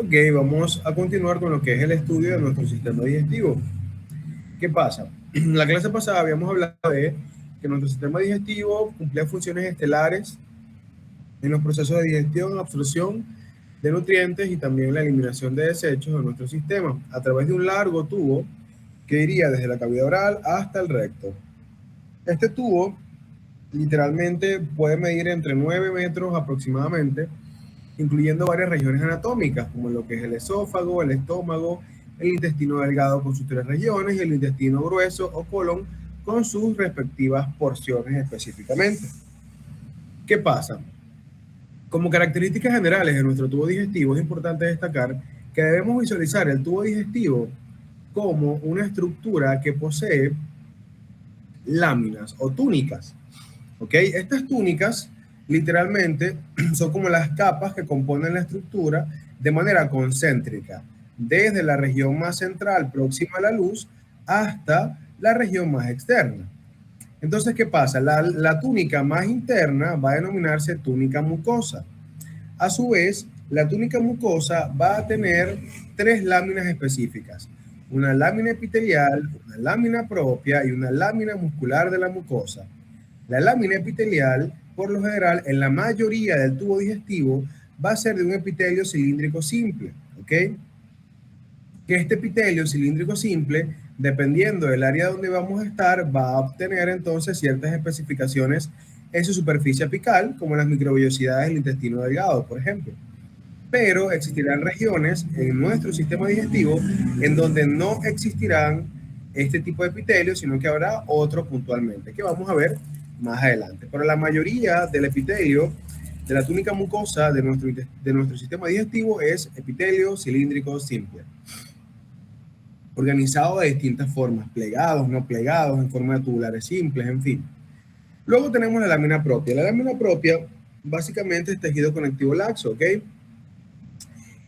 Ok, vamos a continuar con lo que es el estudio de nuestro sistema digestivo. ¿Qué pasa? En la clase pasada habíamos hablado de que nuestro sistema digestivo cumplía funciones estelares en los procesos de digestión, absorción de nutrientes y también la eliminación de desechos de nuestro sistema a través de un largo tubo que iría desde la cavidad oral hasta el recto. Este tubo literalmente puede medir entre 9 metros aproximadamente, incluyendo varias regiones anatómicas, como lo que es el esófago, el estómago, el intestino delgado con sus 3 regiones y el intestino grueso o colon con sus respectivas porciones específicamente. ¿Qué pasa? Como características generales de nuestro tubo digestivo es importante destacar que debemos visualizar el tubo digestivo como una estructura que posee láminas o túnicas. ¿Ok? Estas túnicas literalmente son como las capas que componen la estructura de manera concéntrica, desde la región más central próxima a la luz hasta la región más externa. Entonces, ¿qué pasa? La túnica más interna va a denominarse túnica mucosa. A su vez, la túnica mucosa va a tener 3 láminas específicas: una lámina epitelial, una lámina propia y una lámina muscular de la mucosa. La lámina epitelial, por lo general, en la mayoría del tubo digestivo, va a ser de un epitelio cilíndrico simple, ¿ok? Que este epitelio cilíndrico simple, dependiendo del área donde vamos a estar, va a obtener entonces ciertas especificaciones en su superficie apical, como las microvellosidades del intestino delgado, por ejemplo. Pero existirán regiones en nuestro sistema digestivo en donde no existirán este tipo de epitelio, sino que habrá otro puntualmente, que vamos a ver más adelante. Pero la mayoría del epitelio de la túnica mucosa de nuestro sistema digestivo es epitelio cilíndrico simple, organizado de distintas formas: plegados, no plegados, en forma de tubulares simples, en fin. Luego tenemos la lámina propia. La lámina propia básicamente es tejido conectivo laxo, ¿ok?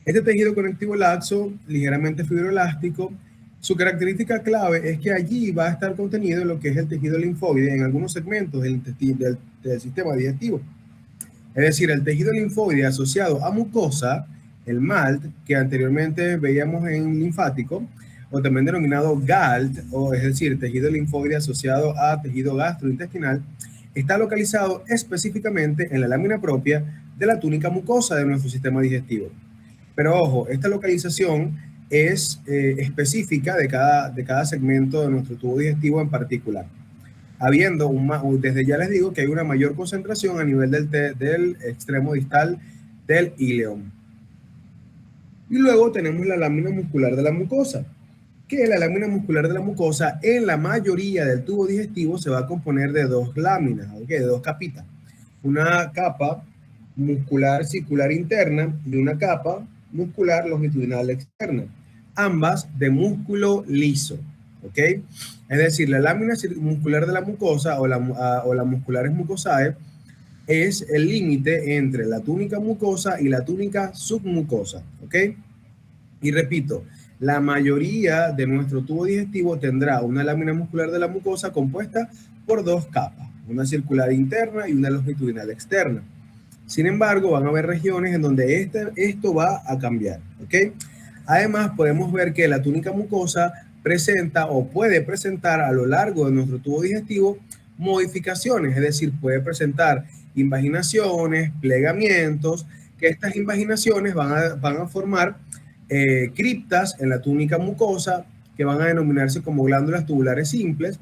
Este tejido conectivo laxo, ligeramente fibroelástico, su característica clave es que allí va a estar contenido lo que es el tejido linfóide en algunos segmentos del sistema digestivo. Es decir, el tejido linfóide asociado a mucosa, el MALT, que anteriormente veíamos en linfático, o también denominado GALT, o es decir, tejido linfóide asociado a tejido gastrointestinal, está localizado específicamente en la lámina propia de la túnica mucosa de nuestro sistema digestivo. Pero ojo, esta localización es específica de cada segmento de nuestro tubo digestivo en particular, habiendo desde ya les digo que hay una mayor concentración a nivel del extremo distal del ileum. Y luego tenemos la lámina muscular de la mucosa, que la lámina muscular de la mucosa en la mayoría del tubo digestivo se va a componer de 2 láminas, ¿okay? De 2 capitas. Una capa muscular circular interna y una capa muscular longitudinal externa, ambas de músculo liso, ¿ok? Es decir, la lámina muscular de la mucosa o la musculares mucosae es el límite entre la túnica mucosa y la túnica submucosa, ¿ok? Y repito, la mayoría de nuestro tubo digestivo tendrá una lámina muscular de la mucosa compuesta por 2 capas, una circular interna y una longitudinal externa. Sin embargo, van a haber regiones en donde esto va a cambiar, ¿ok? Además, podemos ver que la túnica mucosa presenta o puede presentar a lo largo de nuestro tubo digestivo modificaciones, es decir, puede presentar invaginaciones, plegamientos, que estas invaginaciones van a formar criptas en la túnica mucosa que van a denominarse como glándulas tubulares simples,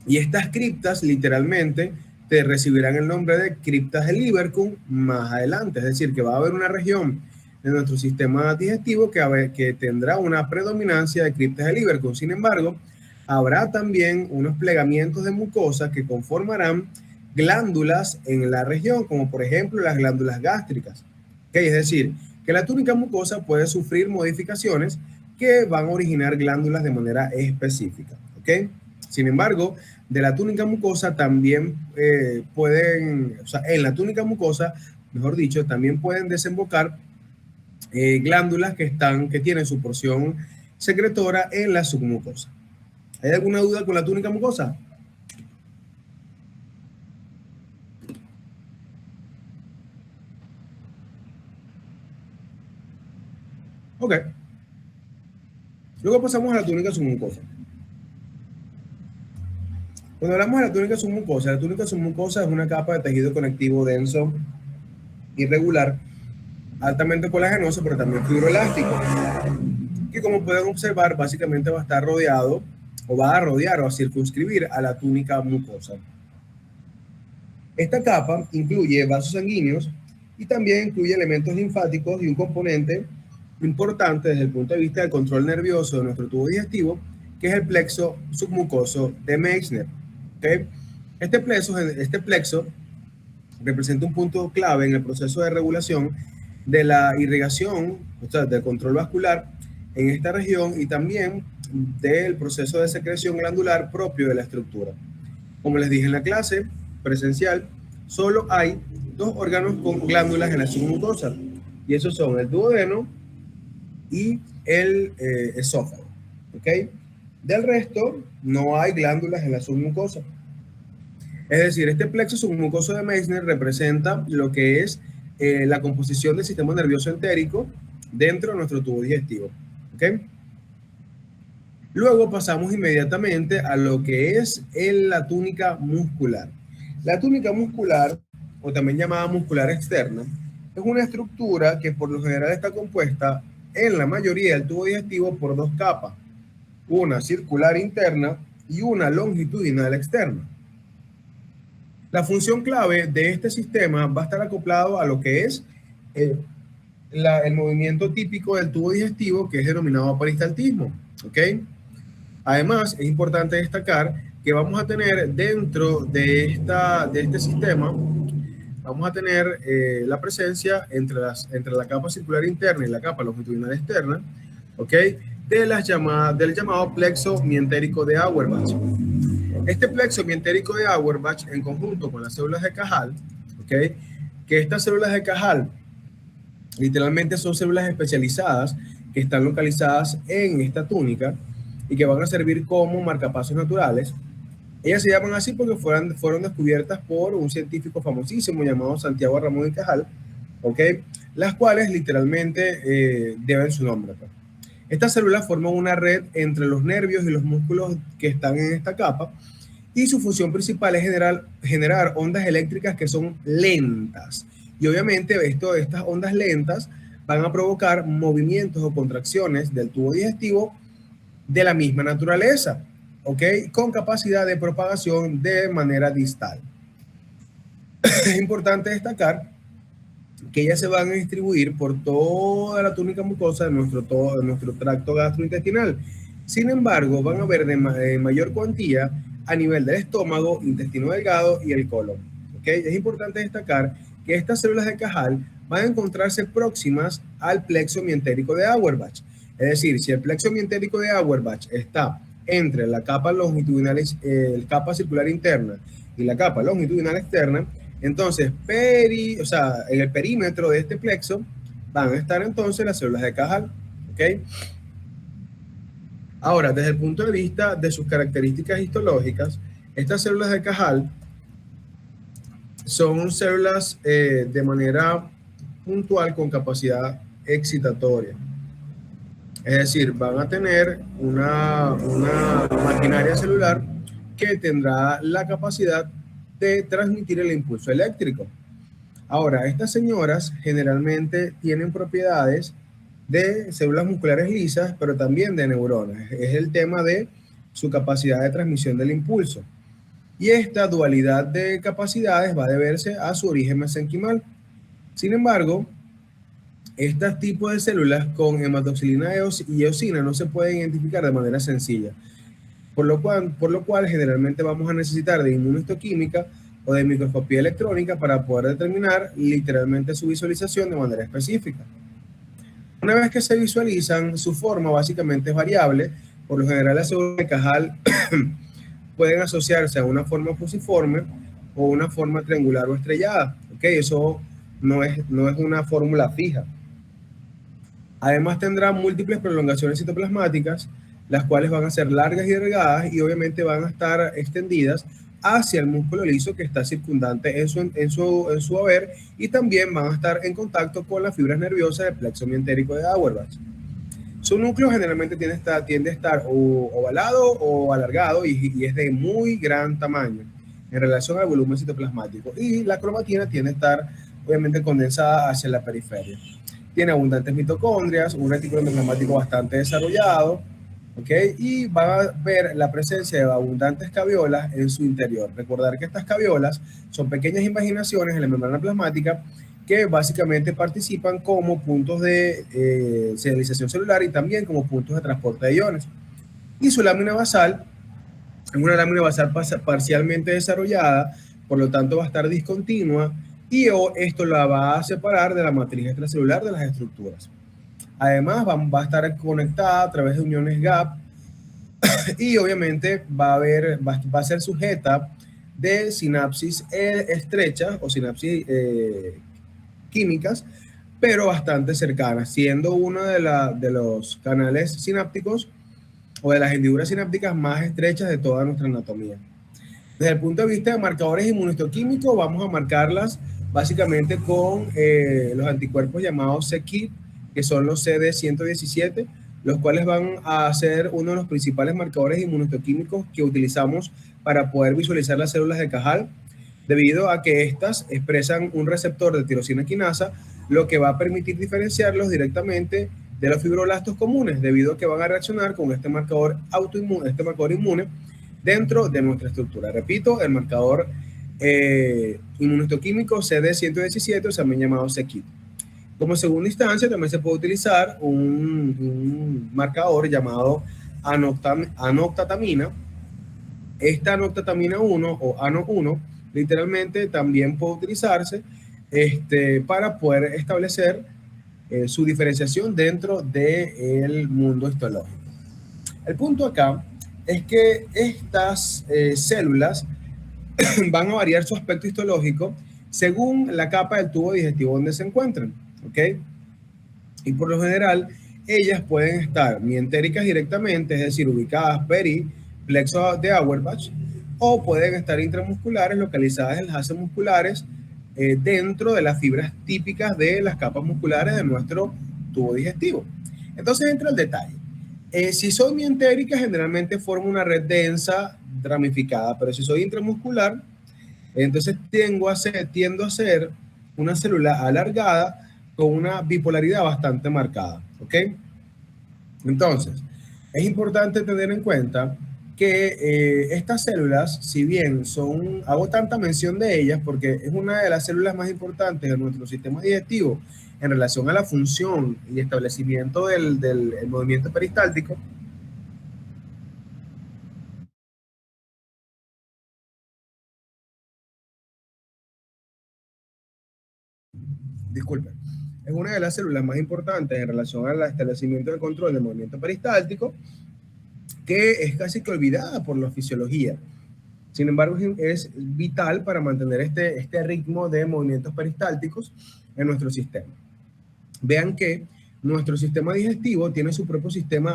y estas criptas literalmente te recibirán el nombre de criptas de Lieberkühn más adelante, es decir, que va a haber una región de nuestro sistema digestivo que tendrá una predominancia de criptas de Lieberkühn. Sin embargo, habrá también unos plegamientos de mucosa que conformarán glándulas en la región, como por ejemplo las glándulas gástricas. ¿Okay? Es decir, que la túnica mucosa puede sufrir modificaciones que van a originar glándulas de manera específica. ¿Ok? Sin embargo, de la túnica mucosa también o sea, en la túnica mucosa, mejor dicho, también pueden desembocar glándulas que tienen su porción secretora en la submucosa. ¿Hay alguna duda con la túnica mucosa? Ok. Luego pasamos a la túnica submucosa. Cuando hablamos de la túnica submucosa es una capa de tejido conectivo denso, irregular, altamente colagenoso, pero también fibroelástico, que como pueden observar, básicamente va a estar rodeado, o va a rodear o a circunscribir a la túnica mucosa. Esta capa incluye vasos sanguíneos y también incluye elementos linfáticos y un componente importante desde el punto de vista del control nervioso de nuestro tubo digestivo, que es el plexo submucoso de Meissner. ¿Okay? Este plexo representa un punto clave en el proceso de regulación de la irrigación, o sea, del control vascular en esta región y también del proceso de secreción glandular propio de la estructura. Como les dije en la clase presencial, solo hay dos órganos con glándulas en la submucosa, y esos son el duodeno y el esófago. ¿Ok? Del resto, no hay glándulas en la submucosa. Es decir, este plexo submucoso de Meissner representa lo que es la composición del sistema nervioso entérico dentro de nuestro tubo digestivo. ¿Ok? Luego pasamos inmediatamente a lo que es la túnica muscular. La túnica muscular, o también llamada muscular externa, es una estructura que por lo general está compuesta en la mayoría del tubo digestivo por dos capas, una circular interna y una longitudinal externa. La función clave de este sistema va a estar acoplado a lo que es el movimiento típico del tubo digestivo, que es denominado peristaltismo. ¿Ok? Además, es importante destacar que vamos a tener dentro de este sistema, vamos a tener la presencia entre la capa circular interna y la capa longitudinal externa, ¿ok? Del llamado plexo mientérico de Auerbach. Este plexo mientérico de Auerbach, en conjunto con las células de Cajal, ¿ok? Que estas células de Cajal literalmente son células especializadas que están localizadas en esta túnica y que van a servir como marcapasos naturales. Ellas se llaman así porque fueron descubiertas por un científico famosísimo llamado Santiago Ramón y Cajal, ¿ok? Las cuales literalmente deben su nombre. Estas células forman una red entre los nervios y los músculos que están en esta capa, y su función principal es generar ondas eléctricas que son lentas. Y obviamente estas ondas lentas van a provocar movimientos o contracciones del tubo digestivo de la misma naturaleza, ¿ok? Con capacidad de propagación de manera distal. Es importante destacar que ellas se van a distribuir por toda la túnica mucosa de nuestro tracto gastrointestinal. Sin embargo, van a haber de mayor cuantía a nivel del estómago, intestino delgado y el colon. ¿Okay? Es importante destacar que estas células de Cajal van a encontrarse próximas al plexo mientérico de Auerbach. Es decir, si el plexo mientérico de Auerbach está entre la capa longitudinal, capa circular interna y la capa longitudinal externa, entonces en el perímetro de este plexo van a estar entonces las células de Cajal. ¿Ok? Ahora, desde el punto de vista de sus características histológicas, estas células de Cajal son células de manera puntual con capacidad excitatoria. Es decir, van a tener una maquinaria celular que tendrá la capacidad de transmitir el impulso eléctrico. Ahora, estas señoras generalmente tienen propiedades de células musculares lisas, pero también de neuronas. Es el tema de su capacidad de transmisión del impulso. Y esta dualidad de capacidades va a deberse a su origen mesenquimal. Sin embargo, estos tipos de células con hematoxilina y eosina no se pueden identificar de manera sencilla, por lo cual generalmente vamos a necesitar de inmunohistoquímica o de microscopía electrónica para poder determinar literalmente su visualización de manera específica. Una vez que se visualizan, su forma básicamente es variable. Por lo general, las células de Cajal pueden asociarse a una forma fusiforme o una forma triangular o estrellada. ¿Okay? Eso no es una fórmula fija. Además, tendrá múltiples prolongaciones citoplasmáticas, las cuales van a ser largas y delgadas y obviamente van a estar extendidas hacia el músculo liso que está circundante en su haber, y también van a estar en contacto con las fibras nerviosas del plexo mientérico de Auerbach. Su núcleo generalmente tiende a estar o ovalado o alargado y es de muy gran tamaño en relación al volumen citoplasmático. Y la cromatina tiende a estar obviamente condensada hacia la periferia. Tiene abundantes mitocondrias, un retículo endoplasmático bastante desarrollado, ¿ok? Y va a ver la presencia de abundantes caviolas en su interior. Recordar que estas caviolas son pequeñas imaginaciones en la membrana plasmática que básicamente participan como puntos de señalización celular y también como puntos de transporte de iones. Y su lámina basal es una lámina basal parcialmente desarrollada, por lo tanto va a estar discontinua y esto la va a separar de la matriz extracelular de las estructuras. Además va a estar conectada a través de uniones gap y obviamente va a ser sujeta de sinapsis estrechas o sinapsis químicas, pero bastante cercanas, siendo uno de los canales sinápticos o de las hendiduras sinápticas más estrechas de toda nuestra anatomía. Desde el punto de vista de marcadores inmunistoquímicos, vamos a marcarlas básicamente con los anticuerpos llamados c-KIT, que son los CD117, los cuales van a ser uno de los principales marcadores inmunistoquímicos que utilizamos para poder visualizar las células de Cajal, debido a que estas expresan un receptor de tirosina quinasa, lo que va a permitir diferenciarlos directamente de los fibroblastos comunes, debido a que van a reaccionar con este marcador autoinmune, este marcador inmune, dentro de nuestra estructura. Repito, el marcador inmunistoquímico CD117, o también llamado c-KIT. Como segunda instancia, también se puede utilizar un marcador llamado anoctatamina. Esta anoctatamina 1 o ANO1 literalmente también puede utilizarse para poder establecer su diferenciación dentro del mundo histológico. El punto acá es que estas células van a variar su aspecto histológico según la capa del tubo digestivo donde se encuentran, ¿ok? Y por lo general, ellas pueden estar mientéricas directamente, es decir, ubicadas plexo de Auerbach, o pueden estar intramusculares, localizadas en las haces musculares dentro de las fibras típicas de las capas musculares de nuestro tubo digestivo. Entonces entra el detalle. Si soy mientérica, generalmente formo una red densa ramificada, pero si soy intramuscular, entonces tiendo a ser una célula alargada con una bipolaridad bastante marcada, ¿ok? Entonces, es importante tener en cuenta que estas células, si bien hago tanta mención de ellas porque es una de las células más importantes de nuestro sistema digestivo en relación a la función y establecimiento del movimiento peristáltico. Disculpen. Es una de las células más importantes en relación al establecimiento del control del movimiento peristáltico, que es casi que olvidada por la fisiología. Sin embargo, es vital para mantener este ritmo de movimientos peristálticos en nuestro sistema. Vean que nuestro sistema digestivo tiene su propio sistema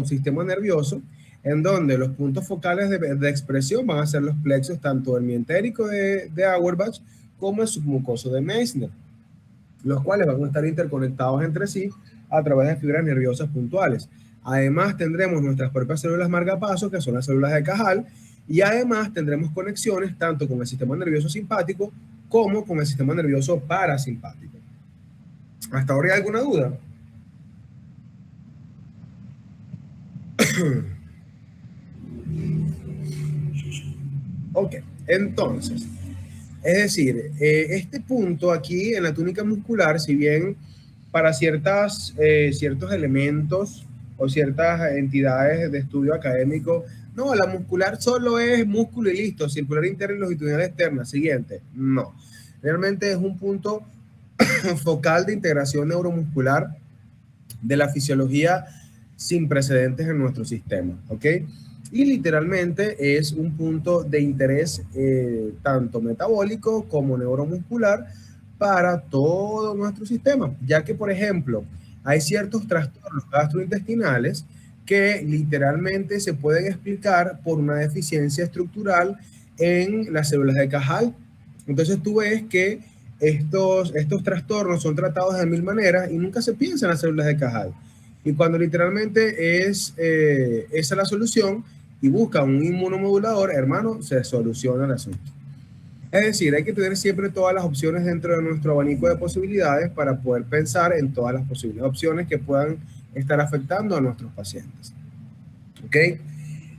sistema nervioso, en donde los puntos focales de expresión van a ser los plexos tanto del mientérico de Auerbach como el submucoso de Meissner, los cuales van a estar interconectados entre sí a través de fibras nerviosas puntuales. Además, tendremos nuestras propias células marcapasos, que son las células de Cajal, y además tendremos conexiones tanto con el sistema nervioso simpático como con el sistema nervioso parasimpático. ¿Hasta ahora hay alguna duda? Ok, entonces, es decir, este punto aquí en la túnica muscular, si bien para ciertos elementos o ciertas entidades de estudio académico, no, la muscular solo es músculo y listo, circular interna y longitudinal externa, siguiente, no. Realmente es un punto focal de integración neuromuscular de la fisiología sin precedentes en nuestro sistema, ¿ok? Y literalmente es un punto de interés tanto metabólico como neuromuscular para todo nuestro sistema, ya que, por ejemplo, hay ciertos trastornos gastrointestinales que literalmente se pueden explicar por una deficiencia estructural en las células de Cajal. Entonces tú ves que estos trastornos son tratados de mil maneras y nunca se piensa en las células de Cajal. Y cuando literalmente es esa la solución y busca un inmunomodulador, hermano, se soluciona el asunto. Es decir, hay que tener siempre todas las opciones dentro de nuestro abanico de posibilidades para poder pensar en todas las posibles opciones que puedan estar afectando a nuestros pacientes. ¿Ok?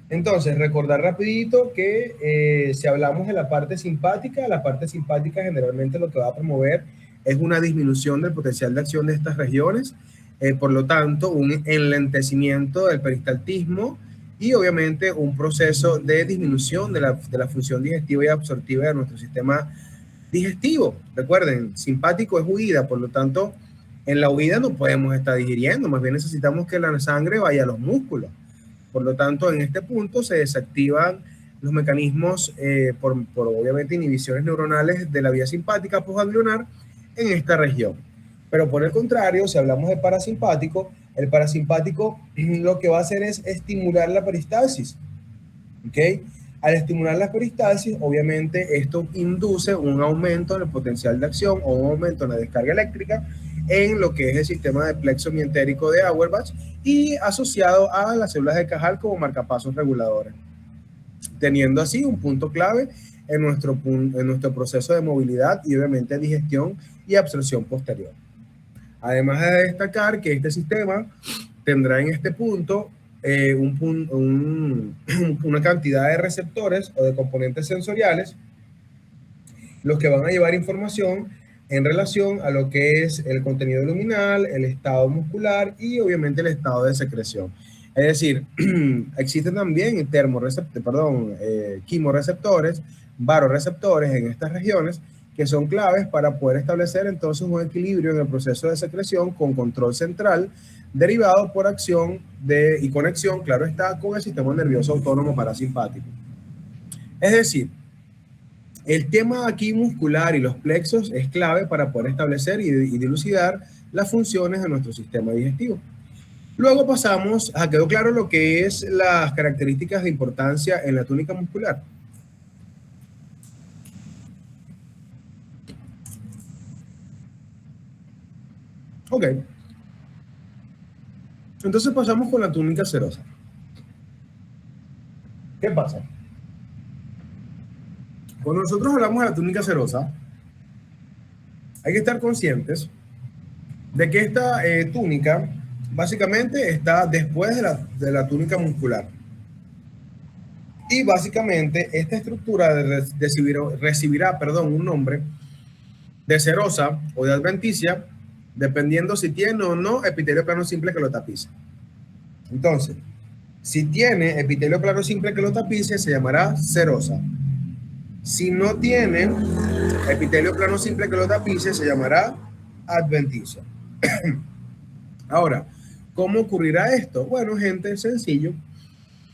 Entonces, recordar rapidito que si hablamos de la parte simpática generalmente lo que va a promover es una disminución del potencial de acción de estas regiones, por lo tanto, un enlentecimiento del peristaltismo y obviamente un proceso de disminución de la función digestiva y absortiva de nuestro sistema digestivo. Recuerden, simpático es huida, por lo tanto, en la huida no podemos estar digiriendo, más bien necesitamos que la sangre vaya a los músculos. Por lo tanto, en este punto se desactivan los mecanismos por obviamente inhibiciones neuronales de la vía simpática postganglionar en esta región. Pero por el contrario, si hablamos de parasimpático, el parasimpático lo que va a hacer es estimular la peristalsis. ¿Ok? Al estimular la peristalsis, obviamente esto induce un aumento en el potencial de acción o un aumento en la descarga eléctrica en lo que es el sistema de plexo mientérico de Auerbach y asociado a las células de Cajal como marcapasos reguladores, teniendo así un punto clave en nuestro proceso de movilidad y obviamente digestión y absorción posterior. Además de destacar que este sistema tendrá en este punto una cantidad de receptores o de componentes sensoriales, los que van a llevar información en relación a lo que es el contenido luminal, el estado muscular y obviamente el estado de secreción. Es decir, existen también quimorreceptores, varoreceptores en estas regiones que son claves para poder establecer entonces un equilibrio en el proceso de secreción con control central derivado por acción y conexión, claro está, con el sistema nervioso autónomo parasimpático. Es decir, el tema aquí muscular y los plexos es clave para poder establecer y dilucidar las funciones de nuestro sistema digestivo. Luego pasamos a quedó claro lo que es las características de importancia en la túnica muscular. Ok. Entonces pasamos con la túnica serosa. ¿Qué pasa? Cuando nosotros hablamos de la túnica serosa, hay que estar conscientes de que esta túnica básicamente está después de la túnica muscular. Y básicamente esta estructura recibirá un nombre de serosa o de adventicia, dependiendo si tiene o no epitelio plano simple que lo tapice. Entonces, si tiene epitelio plano simple que lo tapice, se llamará serosa. Si no tiene epitelio plano simple que lo tapice, se llamará adventicia. Ahora, ¿cómo ocurrirá esto? Bueno, gente, es sencillo.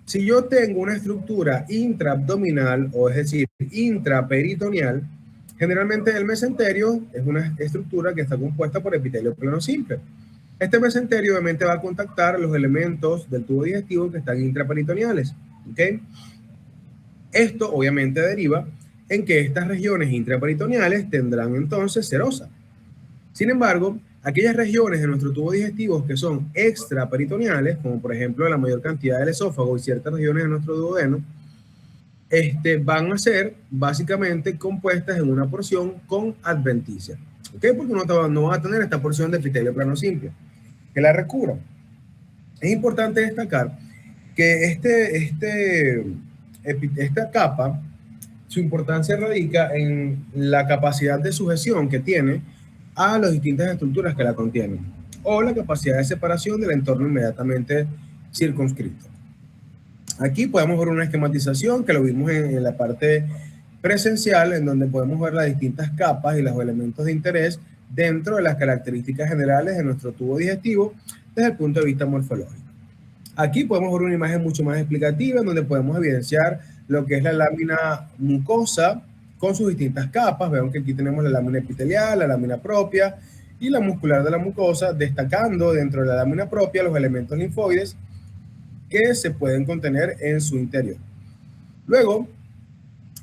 Si yo tengo una estructura intraabdominal, o es decir, intraperitoneal, generalmente el mesenterio es una estructura que está compuesta por epitelio plano simple. Este mesenterio obviamente va a contactar los elementos del tubo digestivo que están intraperitoneales. ¿Okay? Esto obviamente deriva en que estas regiones intraperitoneales tendrán entonces serosa. Sin embargo, aquellas regiones de nuestro tubo digestivo que son extraperitoneales, como por ejemplo la mayor cantidad del esófago y ciertas regiones de nuestro duodeno, van a ser básicamente compuestas en una porción con adventicia. ¿Ok? Porque no van a tener esta porción de epitelio plano simple que la recubra. Es importante destacar que esta capa, su importancia radica en la capacidad de sujeción que tiene a las distintas estructuras que la contienen, o la capacidad de separación del entorno inmediatamente circunscrito. Aquí podemos ver una esquematización que lo vimos en la parte presencial, en donde podemos ver las distintas capas y los elementos de interés dentro de las características generales de nuestro tubo digestivo desde el punto de vista morfológico. Aquí podemos ver una imagen mucho más explicativa en donde podemos evidenciar lo que es la lámina mucosa con sus distintas capas. Vean que aquí tenemos la lámina epitelial, la lámina propia y la muscular de la mucosa, destacando dentro de la lámina propia los elementos linfoides que se pueden contener en su interior. Luego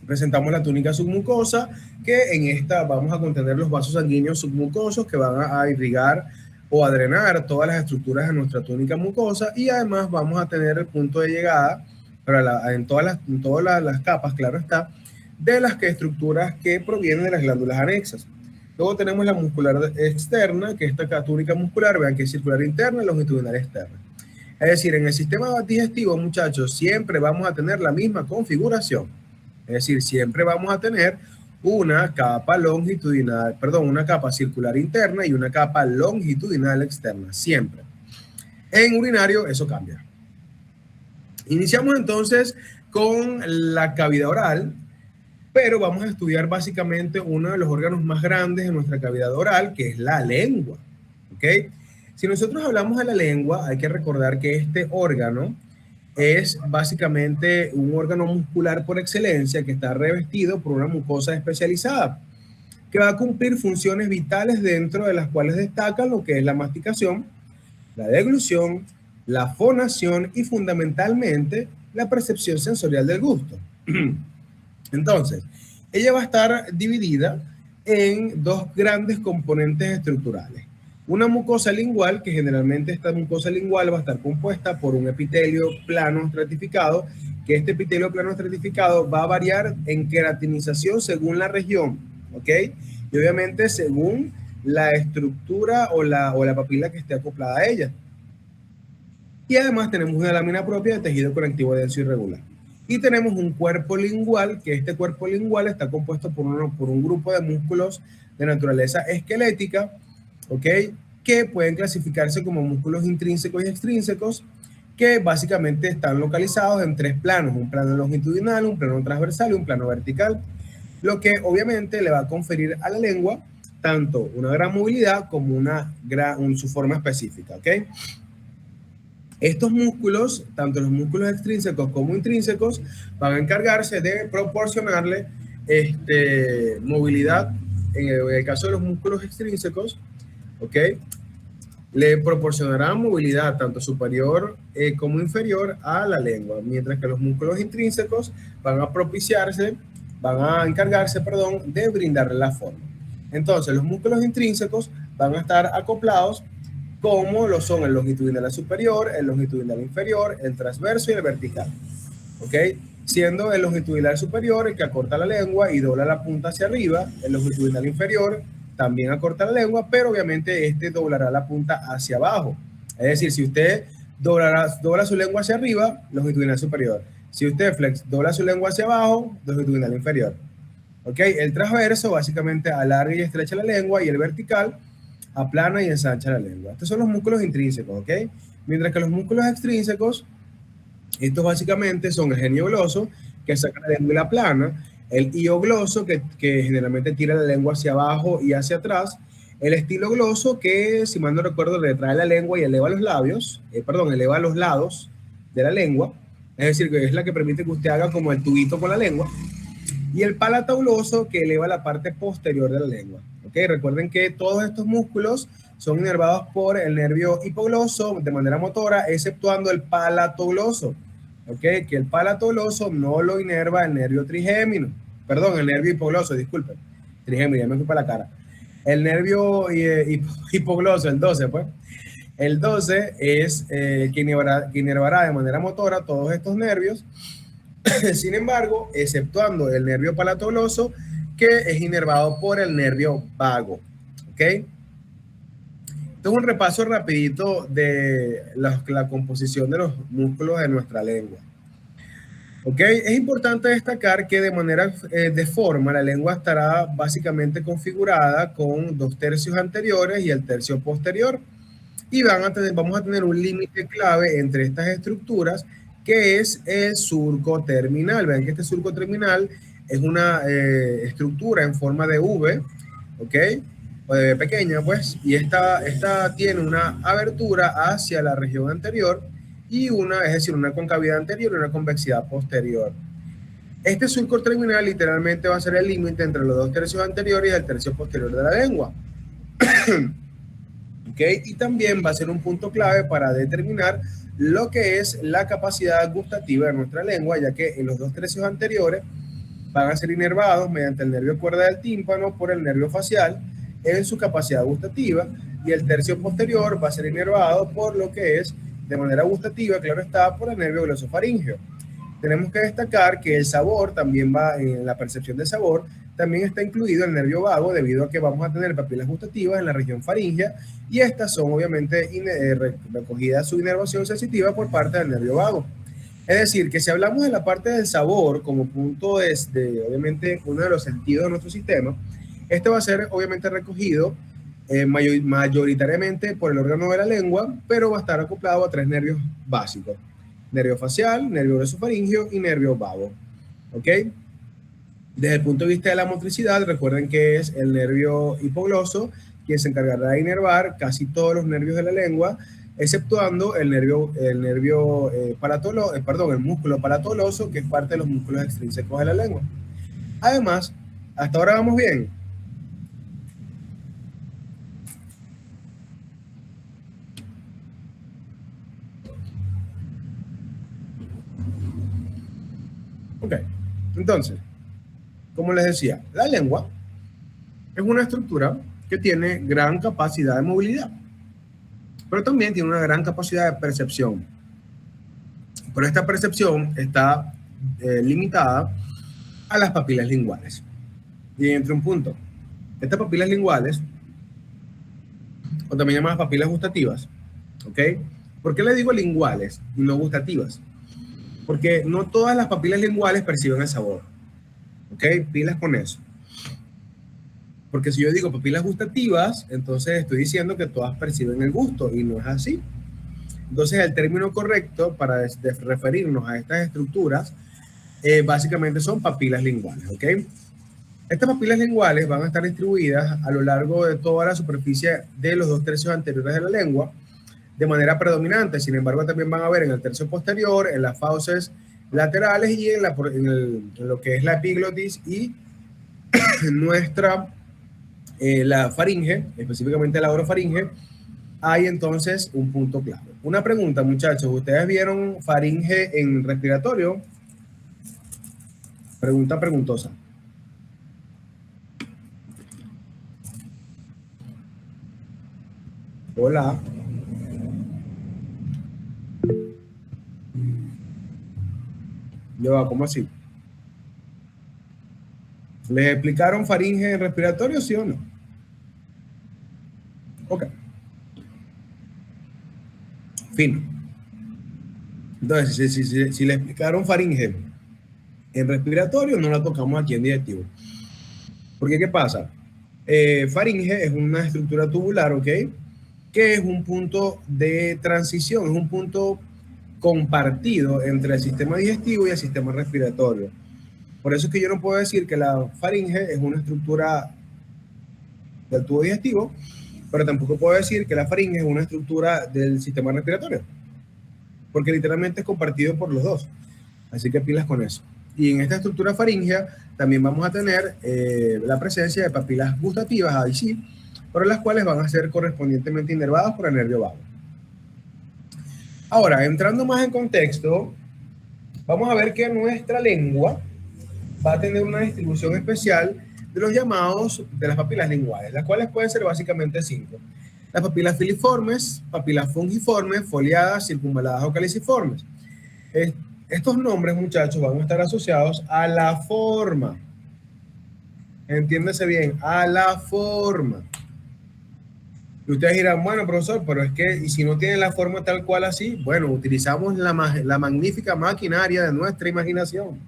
presentamos la túnica submucosa, que en esta vamos a contener los vasos sanguíneos submucosos que van a irrigar o a drenar todas las estructuras de nuestra túnica mucosa, y además vamos a tener el punto de llegada en todas las capas, claro está, de las estructuras que provienen de las glándulas anexas. Luego tenemos la muscular externa, que es esta túnica muscular, vean que es circular interna y longitudinal externa. Es decir, en el sistema digestivo, muchachos, siempre vamos a tener la misma configuración. Es decir, siempre vamos a tener una capa longitudinal, perdón, una capa circular interna y una capa longitudinal externa, siempre. En urinario eso cambia. Iniciamos entonces con la cavidad oral, pero vamos a estudiar básicamente uno de los órganos más grandes de nuestra cavidad oral, que es la lengua, ¿ok? Si nosotros hablamos de la lengua, hay que recordar que este órgano es básicamente un órgano muscular por excelencia que está revestido por una mucosa especializada que va a cumplir funciones vitales, dentro de las cuales destacan lo que es la masticación, la deglución, la fonación y fundamentalmente la percepción sensorial del gusto. Entonces, ella va a estar dividida en dos grandes componentes estructurales. Una mucosa lingual, que generalmente esta mucosa lingual va a estar compuesta por un epitelio plano estratificado, que este epitelio plano estratificado va a variar en queratinización según la región, ¿ok? Y obviamente según la estructura o la papila que esté acoplada a ella. Y además tenemos una lámina propia de tejido conectivo denso irregular. Y tenemos un cuerpo lingual, que este cuerpo lingual está compuesto por un grupo de músculos de naturaleza esquelética, ¿ok? Que pueden clasificarse como músculos intrínsecos y extrínsecos, que básicamente están localizados en tres planos: un plano longitudinal, un plano transversal y un plano vertical, lo que obviamente le va a conferir a la lengua tanto una gran movilidad como su forma específica, ¿ok? Estos músculos, tanto los músculos extrínsecos como intrínsecos, van a encargarse de proporcionarle movilidad. En el caso de los músculos extrínsecos, ¿ok? Le proporcionará movilidad tanto superior como inferior a la lengua, mientras que los músculos intrínsecos van a encargarse, de brindarle la forma. Entonces, los músculos intrínsecos van a estar acoplados como lo son el longitudinal superior, el longitudinal inferior, el transverso y el vertical, ¿ok? Siendo el longitudinal superior el que acorta la lengua y dobla la punta hacia arriba, el longitudinal inferior también acorta la lengua, pero obviamente este doblará la punta hacia abajo. Es decir, si usted dobla su lengua hacia arriba, longitudinal superior. Si usted dobla su lengua hacia abajo, longitudinal inferior. ¿Ok? El transverso básicamente alarga y estrecha la lengua, y el vertical aplana y ensancha la lengua. Estos son los músculos intrínsecos, ¿ok? Mientras que los músculos extrínsecos, estos básicamente son el geniogloso, que saca la lengua y la aplana, el hiogloso, que generalmente tira la lengua hacia abajo y hacia atrás, el estilogloso, que si mal no recuerdo retrae la lengua y eleva los labios, eleva los lados de la lengua, es decir, que es la que permite que usted haga como el tubito con la lengua, y el palatogloso, que eleva la parte posterior de la lengua. ¿Okay? Recuerden que todos estos músculos son inervados por el nervio hipogloso de manera motora, exceptuando el palatogloso. ¿Okay? Que el palatogloso no lo inerva el nervio trigémino. Perdón, el nervio hipogloso, disculpen. Trigémino, ya me fui para la cara. El nervio hipogloso, el 12, pues. El 12 es que inervará de manera motora todos estos nervios. Sin embargo, exceptuando el nervio palatogloso, que es inervado por el nervio vago. ¿Ok? Esto es un repaso rapidito de la composición de los músculos de nuestra lengua. ¿Ok? Es importante destacar que de manera de forma, la lengua estará básicamente configurada con 2 tercios anteriores y el tercio posterior. Y vamos a tener un límite clave entre estas estructuras, que es el surco terminal. Ven que este surco terminal es una estructura en forma de V, ¿ok? O de V pequeña, pues, y esta tiene una abertura hacia la región anterior y es decir, una concavidad anterior y una convexidad posterior. Este surco terminal literalmente va a ser el límite entre los 2 tercios anteriores y el tercio posterior de la lengua. ¿Ok? Y también va a ser un punto clave para determinar lo que es la capacidad gustativa de nuestra lengua, ya que en los 2 tercios anteriores van a ser inervados mediante el nervio cuerda del tímpano por el nervio facial, en su capacidad gustativa, y el tercio posterior va a ser inervado por lo que es de manera gustativa, claro está, por el nervio glosofaríngeo. Tenemos que destacar que el sabor también va, en la percepción del sabor, también está incluido el nervio vago, debido a que vamos a tener papilas gustativas en la región faríngea, y estas son obviamente recogidas su inervación sensitiva por parte del nervio vago. Es decir, que si hablamos de la parte del sabor como punto obviamente, uno de los sentidos de nuestro sistema, este va a ser obviamente recogido mayoritariamente por el órgano de la lengua, pero va a estar acoplado a tres nervios básicos: nervio facial, nervio glosofaríngeo y nervio vago. ¿Ok? Desde el punto de vista de la motricidad, recuerden que es el nervio hipogloso quien se encargará de inervar casi todos los nervios de la lengua, exceptuando el músculo palatoloso, que es parte de los músculos extrínsecos de la lengua. Además, hasta ahora vamos bien. Ok, entonces, como les decía, la lengua es una estructura que tiene gran capacidad de movilidad, pero también tiene una gran capacidad de percepción. Pero esta percepción está limitada a las papilas linguales. Y entre un punto, estas papilas linguales, o también llamadas papilas gustativas, ¿ok? ¿Por qué le digo linguales y no gustativas? Porque no todas las papilas linguales perciben el sabor, ¿ok? Pilas con eso. Porque si yo digo papilas gustativas, entonces estoy diciendo que todas perciben el gusto, y no es así. Entonces el término correcto para referirnos a estas estructuras básicamente son papilas linguales, ¿ok? Estas papilas linguales van a estar distribuidas a lo largo de toda la superficie de los 2/3 anteriores de la lengua de manera predominante. Sin embargo, también van a ver en el tercio posterior, en las fauces laterales y en lo que es la epiglotis y la faringe, específicamente la orofaringe. Hay entonces un punto clave. Una pregunta, muchachos. ¿Ustedes vieron faringe en respiratorio? Pregunta preguntosa. Hola. ¿Cómo así? ¿Les explicaron faringe en respiratorio, sí o no? Ok. Fino. Entonces, si le explicaron faringe en respiratorio, no la tocamos aquí en directivo. Porque, ¿qué pasa? Faringe es una estructura tubular, ¿ok? Que es un punto de transición, es un punto compartido entre el sistema digestivo y el sistema respiratorio. Por eso es que yo no puedo decir que la faringe es una estructura del tubo digestivo, pero tampoco puedo decir que la faringe es una estructura del sistema respiratorio, porque literalmente es compartido por los dos. Así que pilas con eso. Y en esta estructura faríngea también vamos a tener la presencia de papilas gustativas, ahí sí, pero las cuales van a ser correspondientemente inervadas por el nervio vago. Ahora, entrando más en contexto, vamos a ver que nuestra lengua va a tener una distribución especial de los llamados de las papilas linguales, las cuales pueden ser básicamente 5. Las papilas filiformes, papilas fungiformes, foliadas, circunvaladas o caliciformes. Estos nombres, muchachos, van a estar asociados a la forma. Entiéndase bien, a la forma. Y ustedes dirán, bueno, profesor, pero es que, ¿y si no tiene la forma tal cual así? Bueno, utilizamos la magnífica maquinaria de nuestra imaginación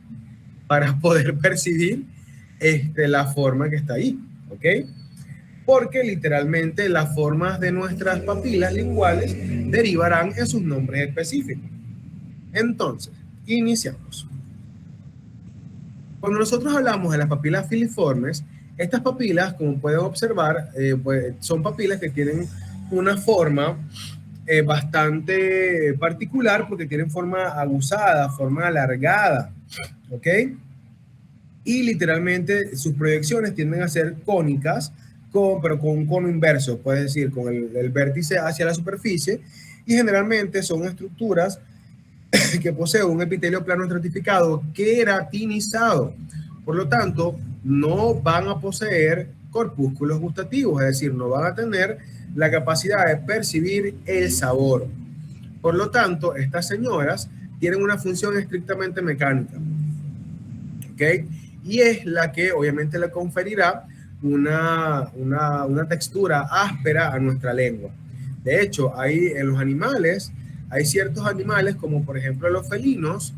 para poder percibir la forma que está ahí, ¿ok? Porque literalmente las formas de nuestras papilas linguales derivarán en sus nombres específicos. Entonces, iniciamos. Cuando nosotros hablamos de las papilas filiformes, estas papilas, como pueden observar, pues, son papilas que tienen una forma bastante particular, porque tienen forma aguzada, forma alargada, ¿ok? Y literalmente sus proyecciones tienden a ser cónicas, pero con un cono inverso, puede decir, con el vértice hacia la superficie, y generalmente son estructuras que poseen un epitelio plano estratificado queratinizado. Por lo tanto, no van a poseer corpúsculos gustativos, es decir, no van a tener la capacidad de percibir el sabor. Por lo tanto, estas señoras tienen una función estrictamente mecánica, ¿ok? Y es la que obviamente le conferirá una textura áspera a nuestra lengua. De hecho, en los animales, hay ciertos animales, como por ejemplo los felinos,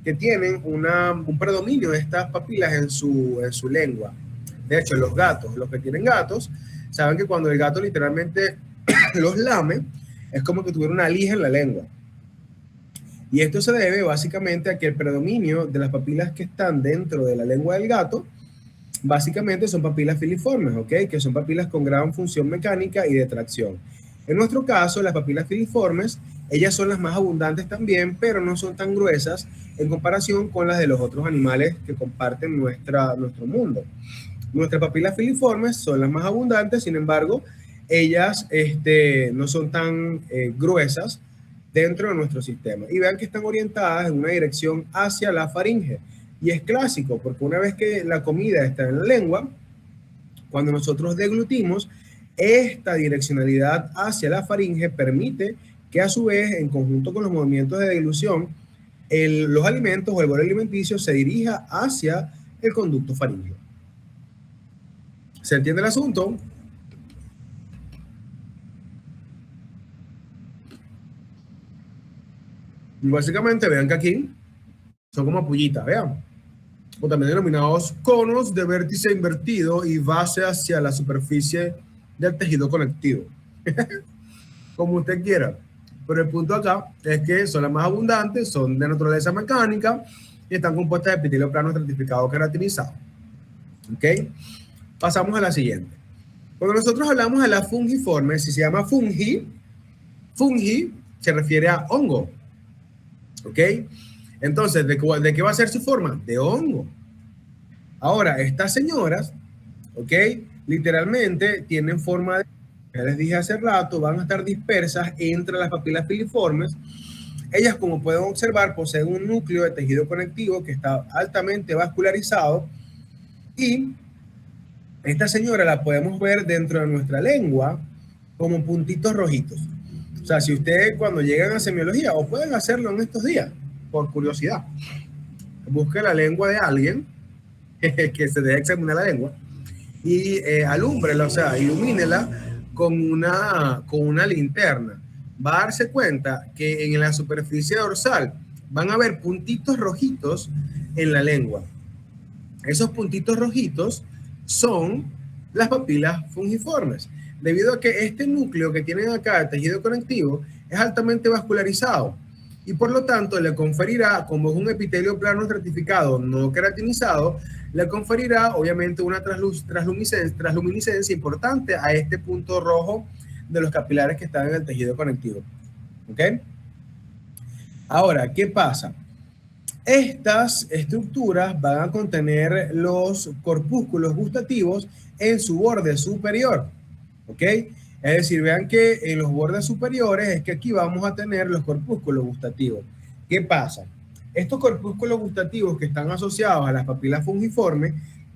que tienen un predominio de estas papilas en su lengua. De hecho, los gatos, los que tienen gatos, saben que cuando el gato literalmente los lame, es como que tuviera una lija en la lengua. Y esto se debe básicamente a que el predominio de las papilas que están dentro de la lengua del gato, básicamente son papilas filiformes, ¿ok? Que son papilas con gran función mecánica y de tracción. En nuestro caso, las papilas filiformes, ellas son las más abundantes también, pero no son tan gruesas en comparación con las de los otros animales que comparten nuestro mundo. Nuestras papilas filiformes son las más abundantes, sin embargo, ellas no son tan gruesas dentro de nuestro sistema. Y vean que están orientadas en una dirección hacia la faringe. Y es clásico, porque una vez que la comida está en la lengua, cuando nosotros deglutimos, esta direccionalidad hacia la faringe permite que a su vez, en conjunto con los movimientos de deglución, los alimentos o el bolo alimenticio se dirija hacia el conducto faríngeo. ¿Se entiende el asunto? Y básicamente, vean que aquí son como pullitas, vean. O también denominados conos de vértice invertido y base hacia la superficie del tejido conectivo. Como usted quiera. Pero el punto acá es que son las más abundantes, son de naturaleza mecánica y están compuestas de epitelio plano estratificado queratinizado. ¿Ok? Pasamos a la siguiente. Cuando nosotros hablamos de la fungiforme, si se llama fungi se refiere a hongo. ¿Ok? Entonces, ¿de qué va a ser su forma? De hongo. Ahora, estas señoras, ¿ok? Literalmente tienen forma de, ya les dije hace rato, van a estar dispersas entre las papilas filiformes. Ellas, como pueden observar, poseen un núcleo de tejido conectivo que está altamente vascularizado y esta señora la podemos ver dentro de nuestra lengua como puntitos rojitos. O sea, si ustedes cuando llegan a semiología, o pueden hacerlo en estos días, por curiosidad, busque la lengua de alguien que se deje examinar la lengua y alúmbrela, o sea, ilumínela con una linterna. Va a darse cuenta que en la superficie dorsal van a haber puntitos rojitos en la lengua. Esos puntitos rojitos son las papilas fungiformes, debido a que este núcleo que tienen acá, el tejido conectivo, es altamente vascularizado y por lo tanto le conferirá, como es un epitelio plano estratificado no queratinizado, le conferirá obviamente una transluminiscencia importante a este punto rojo de los capilares que están en el tejido conectivo. ¿Ok? Ahora, ¿qué pasa? Estas estructuras van a contener los corpúsculos gustativos en su borde superior. ¿Ok? Es decir, vean que en los bordes superiores es que aquí vamos a tener los corpúsculos gustativos. ¿Qué pasa? Estos corpúsculos gustativos que están asociados a las papilas fungiformes,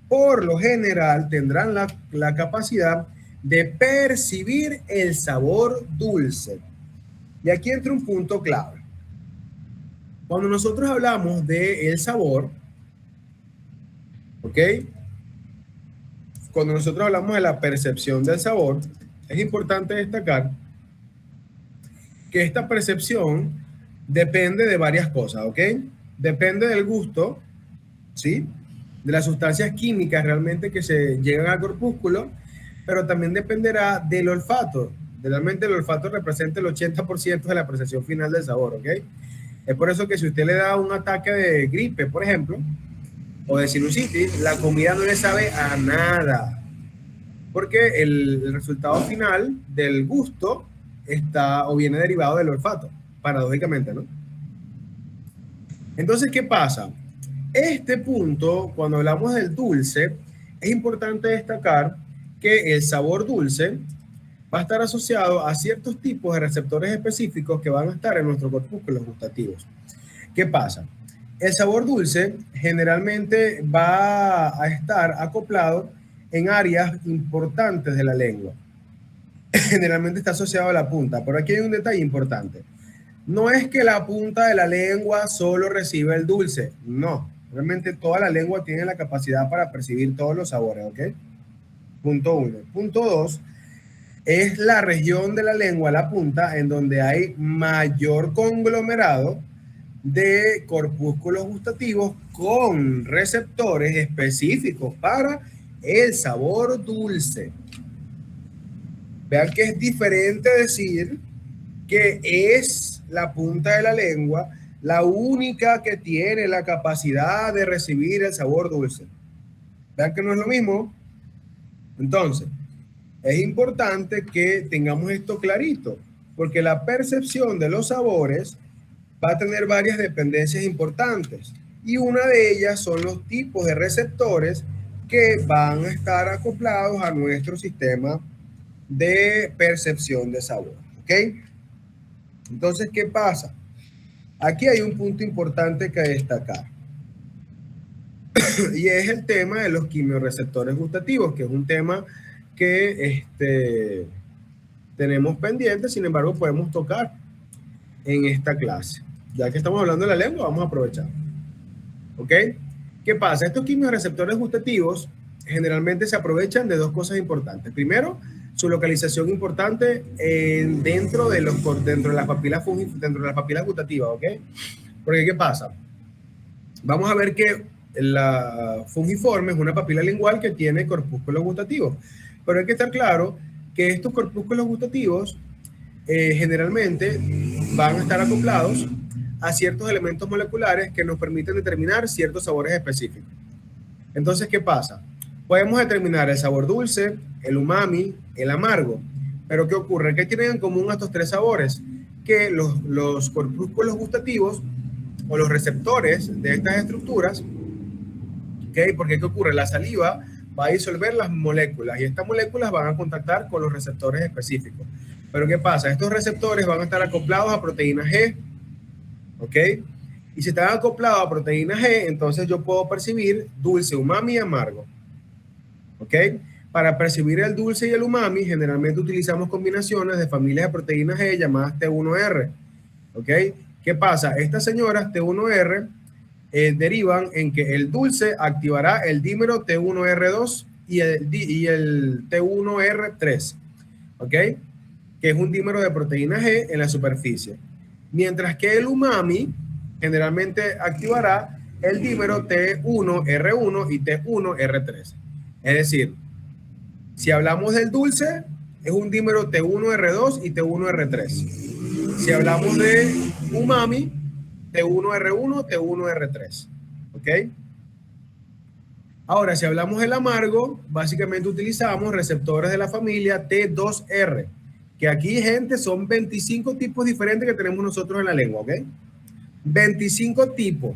por lo general tendrán la capacidad de percibir el sabor dulce. Y aquí entra un punto clave. Cuando nosotros hablamos del sabor, ¿ok? Cuando nosotros hablamos de la percepción del sabor, es importante destacar que esta percepción depende de varias cosas, ¿ok? Depende del gusto, ¿sí? De las sustancias químicas realmente que se llegan al corpúsculo, pero también dependerá del olfato. Realmente el olfato representa el 80% de la percepción final del sabor, ¿ok? Es por eso que si usted le da un ataque de gripe, por ejemplo, o de sinusitis, la comida no le sabe a nada. Porque el resultado final del gusto está o viene derivado del olfato, paradójicamente, ¿no? Entonces, ¿qué pasa? Este punto, cuando hablamos del dulce, es importante destacar que el sabor dulce va a estar asociado a ciertos tipos de receptores específicos que van a estar en nuestros corpúsculos gustativos. ¿Qué pasa? El sabor dulce generalmente va a estar acoplado en áreas importantes de la lengua. Generalmente está asociado a la punta, pero aquí hay un detalle importante. No es que la punta de la lengua solo recibe el dulce, no. Realmente toda la lengua tiene la capacidad para percibir todos los sabores, ¿ok? Punto 1. Punto 2, es la región de la lengua, la punta, en donde hay mayor conglomerado de corpúsculos gustativos con receptores específicos para el sabor dulce. Vean que es diferente decir que es la punta de la lengua la única que tiene la capacidad de recibir el sabor dulce. Vean que no es lo mismo. Entonces, es importante que tengamos esto clarito, porque la percepción de los sabores va a tener varias dependencias importantes y una de ellas son los tipos de receptores que van a estar acoplados a nuestro sistema de percepción de sabor, ¿ok? Entonces, ¿qué pasa? Aquí hay un punto importante que destacar y es el tema de los quimiorreceptores gustativos, que es un tema que tenemos pendiente, sin embargo podemos tocar en esta clase. Ya que estamos hablando de la lengua, vamos a aprovechar. ¿Ok? ¿Qué pasa? Estos quimiorreceptores gustativos generalmente se aprovechan de dos cosas importantes. Primero, su localización importante dentro de las papilas gustativas, ¿ok? Porque ¿qué pasa? Vamos a ver que la fungiforme es una papila lingual que tiene corpúsculos gustativos, pero hay que estar claro que estos corpúsculos gustativos generalmente van a estar acoplados a ciertos elementos moleculares que nos permiten determinar ciertos sabores específicos. Entonces, ¿qué pasa? Podemos determinar el sabor dulce, el umami, el amargo. Pero ¿qué ocurre? ¿Qué tienen en común estos tres sabores? Que los corpúsculos gustativos o los receptores de estas estructuras, ¿okay? Porque ¿qué ocurre? La saliva va a disolver las moléculas y estas moléculas van a contactar con los receptores específicos. Pero ¿qué pasa? Estos receptores van a estar acoplados a proteína G, ¿ok? Y si están acoplados a proteína G, entonces yo puedo percibir dulce, umami y amargo, ¿ok? Para percibir el dulce y el umami, generalmente utilizamos combinaciones de familias de proteínas G llamadas T1R, ¿ok? ¿Qué pasa? Estas señoras T1R derivan en que el dulce activará el dímero T1R2 y el T1R3, ¿ok? Que es un dímero de proteína G en la superficie. Mientras que el umami generalmente activará el dímero T1R1 y T1R3. Es decir, si hablamos del dulce, es un dímero T1R2 y T1R3. Si hablamos de umami, T1R1, T1R3. ¿Ok? Ahora, si hablamos del amargo, básicamente utilizamos receptores de la familia T2R, que aquí, gente, son 25 tipos diferentes que tenemos nosotros en la lengua, ¿ok? 25 tipos,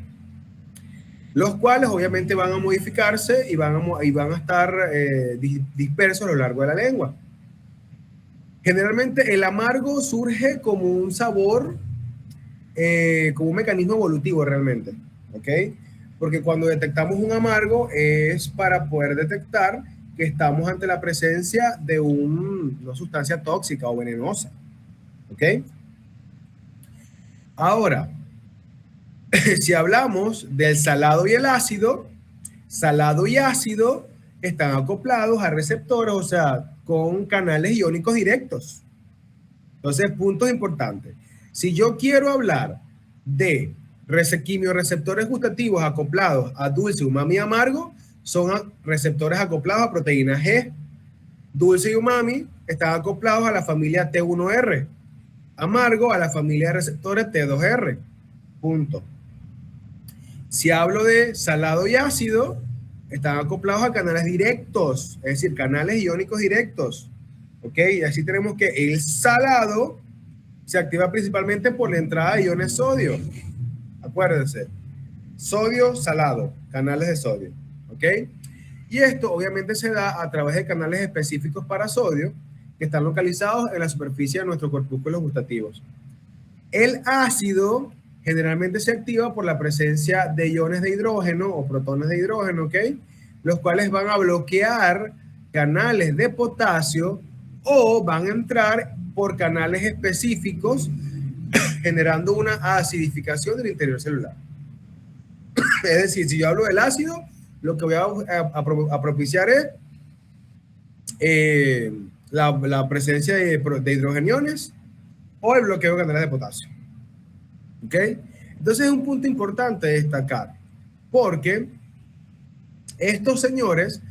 los cuales obviamente van a modificarse y van a estar dispersos a lo largo de la lengua. Generalmente el amargo surge como un sabor, como un mecanismo evolutivo realmente, ¿ok? Porque cuando detectamos un amargo es para poder detectar que estamos ante la presencia de una sustancia tóxica o venenosa, ¿ok? Ahora, si hablamos del salado y el ácido, salado y ácido están acoplados a receptores, o sea, con canales iónicos directos. Entonces, puntos importantes. Si yo quiero hablar de quimioreceptores gustativos acoplados a dulce, umami y amargo, son receptores acoplados a proteína G. Dulce y umami están acoplados a la familia T1R. Amargo a la familia de receptores T2R. Punto. Si hablo de salado y ácido, están acoplados a canales directos, es decir, canales iónicos directos. ¿Ok? Y así tenemos que el salado se activa principalmente por la entrada de iones sodio. Acuérdense, sodio, salado, canales de sodio. ¿Ok? Y esto obviamente se da a través de canales específicos para sodio que están localizados en la superficie de nuestros corpúsculos gustativos. El ácido generalmente se activa por la presencia de iones de hidrógeno o protones de hidrógeno, ¿ok? Los cuales van a bloquear canales de potasio o van a entrar por canales específicos generando una acidificación del interior celular. Es decir, si yo hablo del ácido, lo que voy a propiciar es la presencia de hidrogeniones o el bloqueo de canales de potasio. ¿Ok? Entonces es un punto importante destacar, porque estos señores,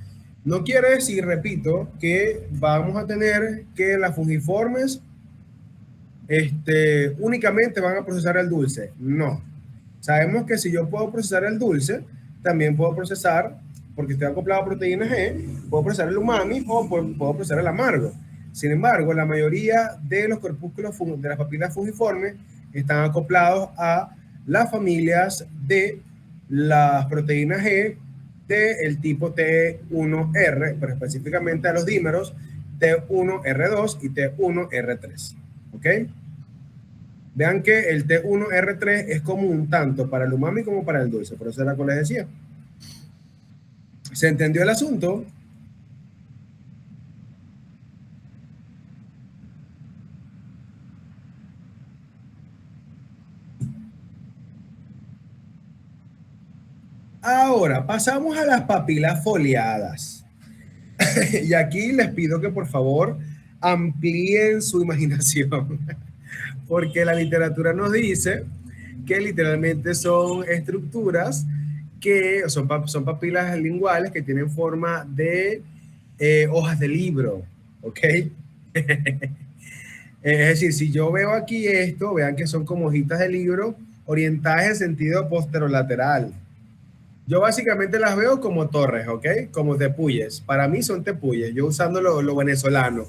no quiere decir, repito, que vamos a tener que las fungiformes únicamente van a procesar el dulce. No. Sabemos que si yo puedo procesar el dulce, también puedo procesar, porque estoy acoplado a proteína G, puedo procesar el umami o puedo procesar el amargo. Sin embargo, la mayoría de los corpúsculos de las papilas fungiformes están acoplados a las familias de las proteínas G del tipo T1R, pero específicamente a los dímeros T1R2 y T1R3. ¿Ok? Vean que el T1R3 es común tanto para el umami como para el dulce, por eso era lo que les decía. ¿Se entendió el asunto? Ahora, pasamos a las papilas foliadas. Y aquí les pido que por favor amplíen su imaginación, porque la literatura nos dice que literalmente son estructuras que son papilas linguales que tienen forma de hojas de libro, ¿ok? Es decir, si yo veo aquí esto, vean que son como hojitas de libro orientadas en sentido posterolateral. Yo básicamente las veo como torres, ¿ok? Como tepuyes. Para mí son tepuyes, yo usando lo venezolano.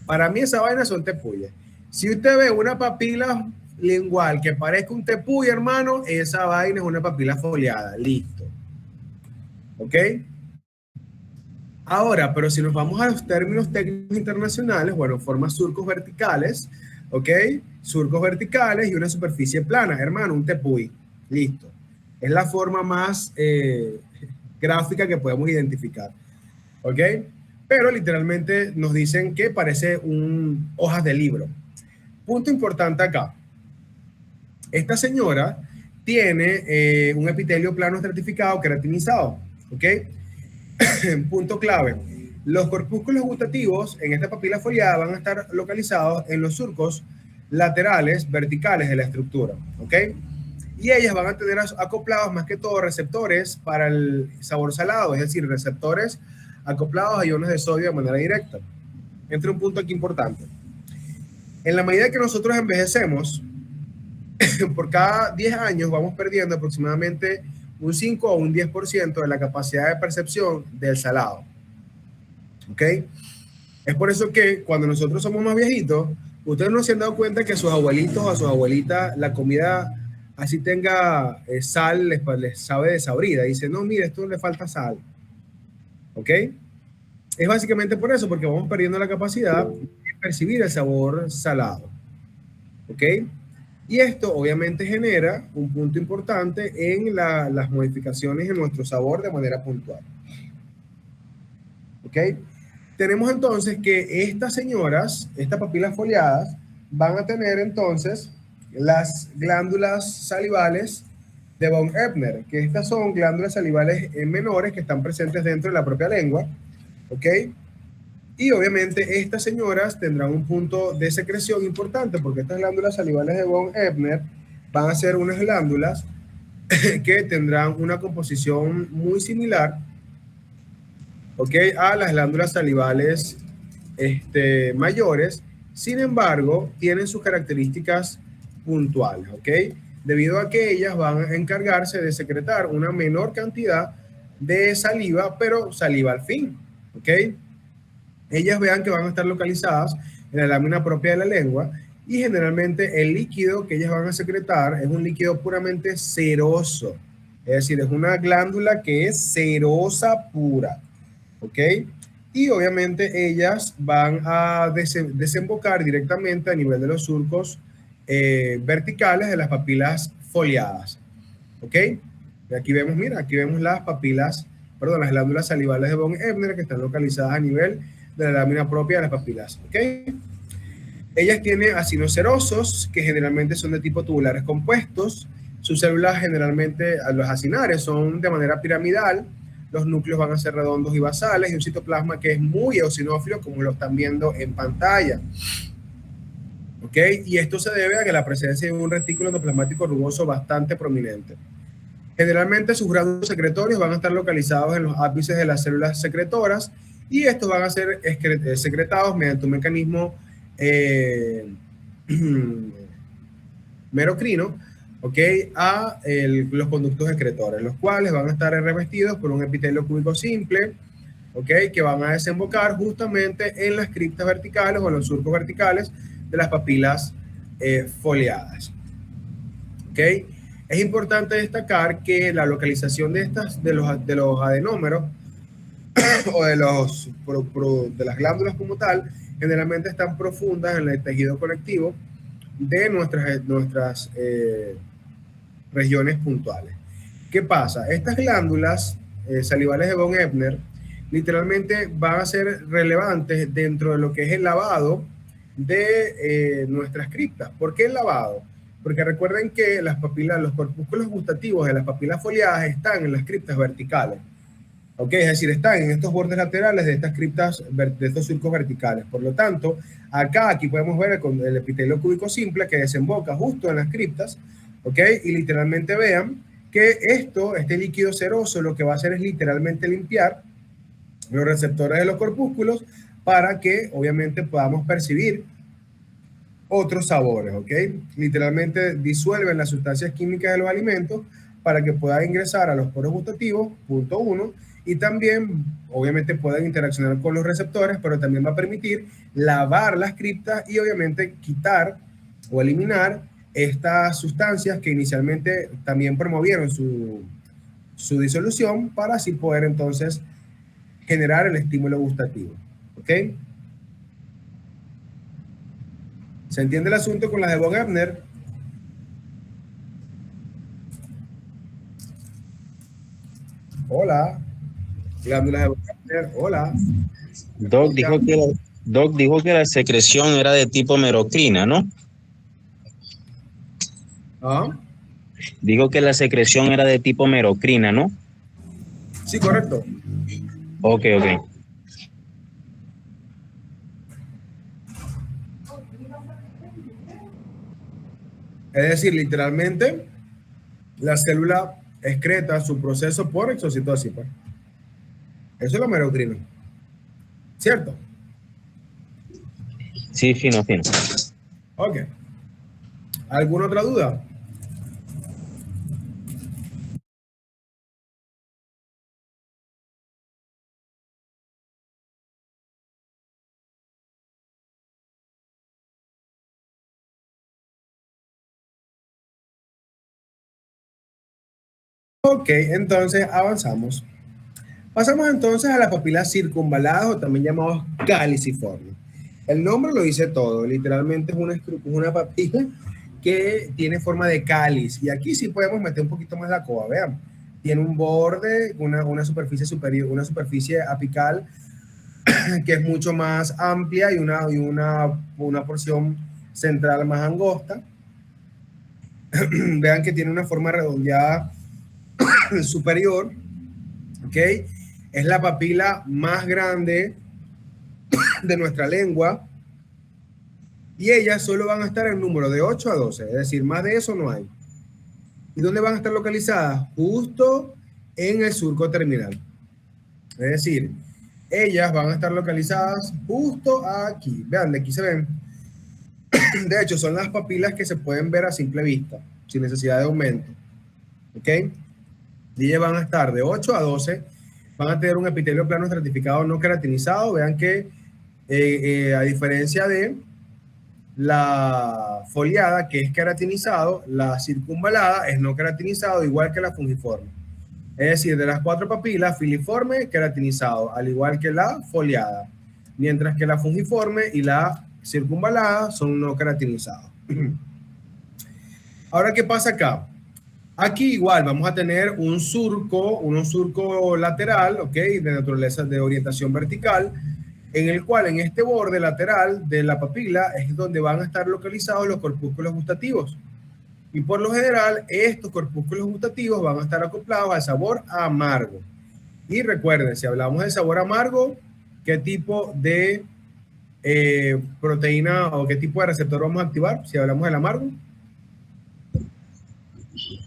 Para mí esa vaina son tepuyes. Si usted ve una papila lingual que parezca un tepuy, hermano, esa vaina es una papila foliada. Listo. ¿Ok? Ahora, pero si nos vamos a los términos técnicos internacionales, bueno, forma surcos verticales, ¿ok? Surcos verticales y una superficie plana. Hermano, un tepuy. Listo. Es la forma más gráfica que podemos identificar. ¿Ok? Pero literalmente nos dicen que parece hojas de libro. Punto importante acá. Esta señora tiene un epitelio plano estratificado queratinizado. ¿Ok? Punto clave. Los corpúsculos gustativos en esta papila foliada van a estar localizados en los surcos laterales verticales de la estructura. ¿Ok? Y ellas van a tener acoplados más que todo receptores para el sabor salado, es decir, receptores acoplados a iones de sodio de manera directa. Entra un punto aquí importante. En la medida que nosotros envejecemos, por cada 10 años vamos perdiendo aproximadamente un 5 o un 10% de la capacidad de percepción del salado. ¿Ok? Es por eso que cuando nosotros somos más viejitos, ustedes no se han dado cuenta que a sus abuelitos o a sus abuelitas la comida así tenga sal, les sabe desabrida. Dice, no, mire, esto le falta sal. ¿Ok? Es básicamente por eso, porque vamos perdiendo la capacidad de percibir el sabor salado. ¿Ok? Y esto obviamente genera un punto importante en las modificaciones en nuestro sabor de manera puntual. ¿Ok? Tenemos entonces que estas señoras, estas papilas foliadas, van a tener entonces las glándulas salivales de von Ebner, que estas son glándulas salivales menores que están presentes dentro de la propia lengua, ¿ok? Y obviamente estas señoras tendrán un punto de secreción importante porque estas glándulas salivales de von Ebner van a ser unas glándulas que tendrán una composición muy similar, ¿ok? A las glándulas salivales mayores. Sin embargo, tienen sus características puntuales, ¿ok? Debido a que ellas van a encargarse de secretar una menor cantidad de saliva, pero saliva al fin, ¿ok? Ellas vean que van a estar localizadas en la lámina propia de la lengua y generalmente el líquido que ellas van a secretar es un líquido puramente ceroso, es decir, es una glándula que es cerosa pura, ¿ok? Y obviamente ellas van a desembocar directamente a nivel de los surcos verticales de las papilas foliadas, ¿ok? Y aquí vemos, mira, aquí vemos las papilas las glándulas salivales de von Ebner, que están localizadas a nivel de la lámina propia de las papilas, ¿ok? Ellas tienen acinocerosos, que generalmente son de tipo tubulares compuestos. Sus células generalmente, los acinares, son de manera piramidal. Los núcleos van a ser redondos y basales, y un citoplasma que es muy eosinófilo, como lo están viendo en pantalla. ¿Ok? Y esto se debe a que la presencia de un retículo endoplasmático rugoso bastante prominente. Generalmente sus gránulos secretorios van a estar localizados en los ápices de las células secretoras, y estos van a ser secretados mediante un mecanismo merocrino, ¿ok? A los conductos excretores, los cuales van a estar revestidos por un epitelio cúbico simple, ¿ok? Que van a desembocar justamente en las criptas verticales o en los surcos verticales de las papilas foliadas, ¿ok? Es importante destacar que la localización de los adenómeros o de las glándulas como tal, generalmente están profundas en el tejido conectivo de nuestras regiones puntuales. ¿Qué pasa? Estas glándulas salivales de von Ebner literalmente van a ser relevantes dentro de lo que es el lavado de nuestras criptas. ¿Por qué el lavado? Porque recuerden que las papilas, los corpúsculos gustativos de las papilas foliadas están en las criptas verticales. ¿Ok? Es decir, están en estos bordes laterales de estas criptas, de estos surcos verticales. Por lo tanto, aquí podemos ver el epitelio cúbico simple que desemboca justo en las criptas, ¿ok? Y literalmente vean que este líquido ceroso, lo que va a hacer es literalmente limpiar los receptores de los corpúsculos para que, obviamente, podamos percibir otros sabores, ¿ok? Literalmente disuelven las sustancias químicas de los alimentos para que puedan ingresar a los poros gustativos, punto 1, y también, obviamente, pueden interaccionar con los receptores, pero también va a permitir lavar las criptas y, obviamente, quitar o eliminar estas sustancias que inicialmente también promovieron su disolución para así poder, entonces, generar el estímulo gustativo, ¿ok? ¿Se entiende el asunto con las de von Ebner? Hola. Glándulas de von Ebner, hola. Doc dijo que la secreción era de tipo merocrina, ¿no? ¿Ah? Dijo que la secreción era de tipo merocrina, ¿no? Sí, correcto. Ok, ok. Es decir, literalmente, la célula excreta su proceso por exocitosis, pues. Eso es lo merocrino. ¿Cierto? Sí, fino, fino. Ok. ¿Alguna otra duda? Ok, entonces avanzamos. Pasamos entonces a las papilas circunvaladas o también llamados caliciformes. El nombre lo dice todo, literalmente es una papila que tiene forma de cáliz. Y aquí sí podemos meter un poquito más la coba, vean. Tiene un borde, una superficie superior, una superficie apical que es mucho más amplia y una porción central más angosta. Vean que tiene una forma redondeada superior, ¿ok? Es la papila más grande de nuestra lengua y ellas solo van a estar en número de 8 a 12, es decir, más de eso no hay. ¿Y dónde van a estar localizadas? Justo en el surco terminal. Es decir, ellas van a estar localizadas justo aquí. Vean, de aquí se ven. De hecho, son las papilas que se pueden ver a simple vista, sin necesidad de aumento. ¿Ok? Y ellas van a estar de 8 a 12, van a tener un epitelio plano estratificado no queratinizado. Vean que a diferencia de la foliada, que es queratinizado, la circunvalada es no queratinizado, igual que la fungiforme. Es decir, de las 4 papilas, filiforme, queratinizado, al igual que la foliada. Mientras que la fungiforme y la circunvalada son no queratinizados. Ahora, ¿qué pasa acá? Aquí igual vamos a tener un surco lateral, ¿ok? De naturaleza de orientación vertical, en el cual en este borde lateral de la papila es donde van a estar localizados los corpúsculos gustativos. Y por lo general, estos corpúsculos gustativos van a estar acoplados al sabor amargo. Y recuerden, si hablamos de sabor amargo, ¿qué tipo de proteína o qué tipo de receptor vamos a activar si hablamos del amargo?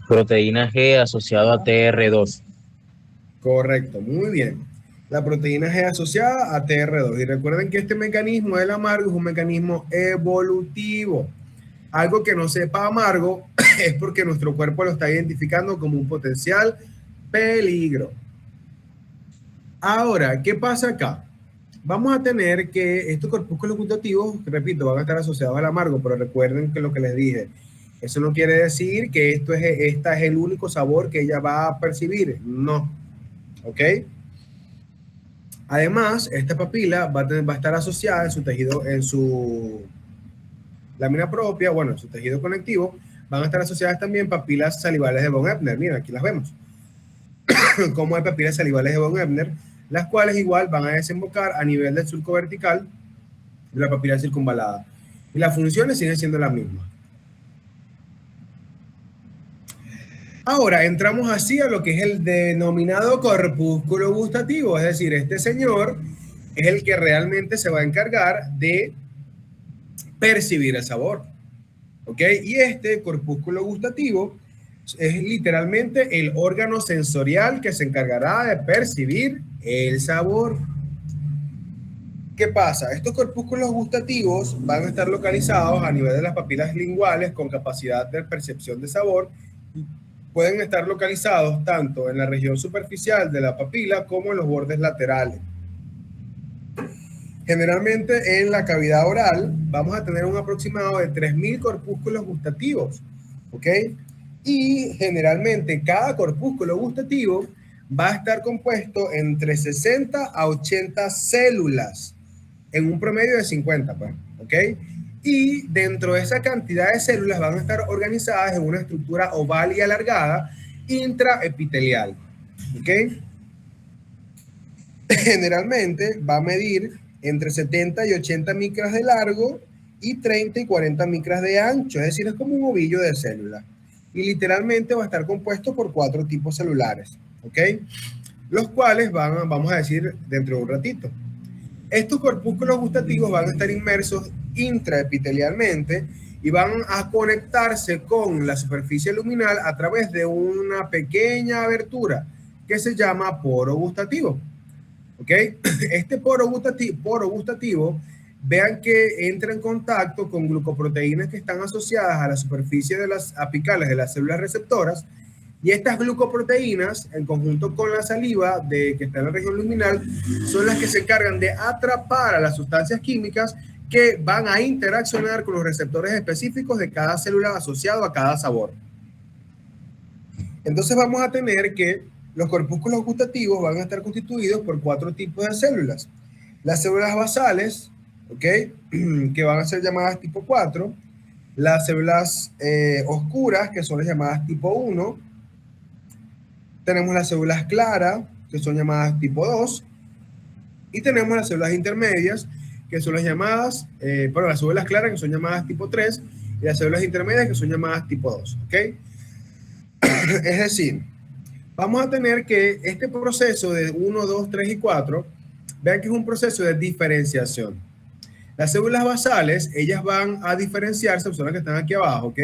Proteína G asociado a TR2. Correcto, muy bien. La proteína G asociada a TR2. Y recuerden que este mecanismo del amargo es un mecanismo evolutivo. Algo que no sepa amargo es porque nuestro cuerpo lo está identificando como un potencial peligro. Ahora, ¿qué pasa acá? Vamos a tener que estos corpúsculos gustativos, repito, van a estar asociados al amargo, pero recuerden que lo que les dije, eso no quiere decir que este es el único sabor que ella va a percibir. No. ¿Ok? Además, esta papila va a estar asociada en su tejido, en su lámina propia, bueno, en su tejido conectivo, van a estar asociadas también papilas salivales de von Ebner. Mira, aquí las vemos. Como hay papilas salivales de von Ebner, las cuales igual van a desembocar a nivel del surco vertical de la papila circunvalada. Y las funciones siguen siendo las mismas. Ahora entramos así a lo que es el denominado corpúsculo gustativo, es decir, este señor es el que realmente se va a encargar de percibir el sabor, ¿ok? Y este corpúsculo gustativo es literalmente el órgano sensorial que se encargará de percibir el sabor. ¿Qué pasa? Estos corpúsculos gustativos van a estar localizados a nivel de las papilas linguales con capacidad de percepción de sabor. Pueden estar localizados tanto en la región superficial de la papila como en los bordes laterales. Generalmente en la cavidad oral vamos a tener un aproximado de 3.000 corpúsculos gustativos, ¿ok? Y generalmente cada corpúsculo gustativo va a estar compuesto entre 60 a 80 células, en un promedio de 50, pues, ¿ok? Y dentro de esa cantidad de células van a estar organizadas en una estructura oval y alargada intraepitelial, ¿ok? Generalmente va a medir entre 70 y 80 micras de largo y 30 y 40 micras de ancho, es decir, es como un ovillo de células. Y literalmente va a estar compuesto por 4 tipos celulares, ¿ok? Los cuales vamos a decir dentro de un ratito. Estos corpúsculos gustativos van a estar inmersos intraepitelialmente y van a conectarse con la superficie luminal a través de una pequeña abertura que se llama poro gustativo. ¿Ok? Este poro gustativo, vean que entra en contacto con glucoproteínas que están asociadas a la superficie de las apicales de las células receptoras, y estas glucoproteínas, en conjunto con la saliva que está en la región luminal, son las que se encargan de atrapar a las sustancias químicas que van a interaccionar con los receptores específicos de cada célula asociado a cada sabor. Entonces vamos a tener que los corpúsculos gustativos van a estar constituidos por 4 tipos de células. Las células basales, ¿ok? Que van a ser llamadas tipo 4. Las células oscuras, que son las llamadas tipo 1. Tenemos las células claras, que son llamadas tipo 2. Y tenemos las células intermedias, que son las llamadas, las células claras, que son llamadas tipo 3. Y las células intermedias, que son llamadas tipo 2. ¿Ok? Es decir, vamos a tener que este proceso de 1, 2, 3 y 4, vean que es un proceso de diferenciación. Las células basales, ellas van a diferenciarse, son las que están aquí abajo, ¿ok?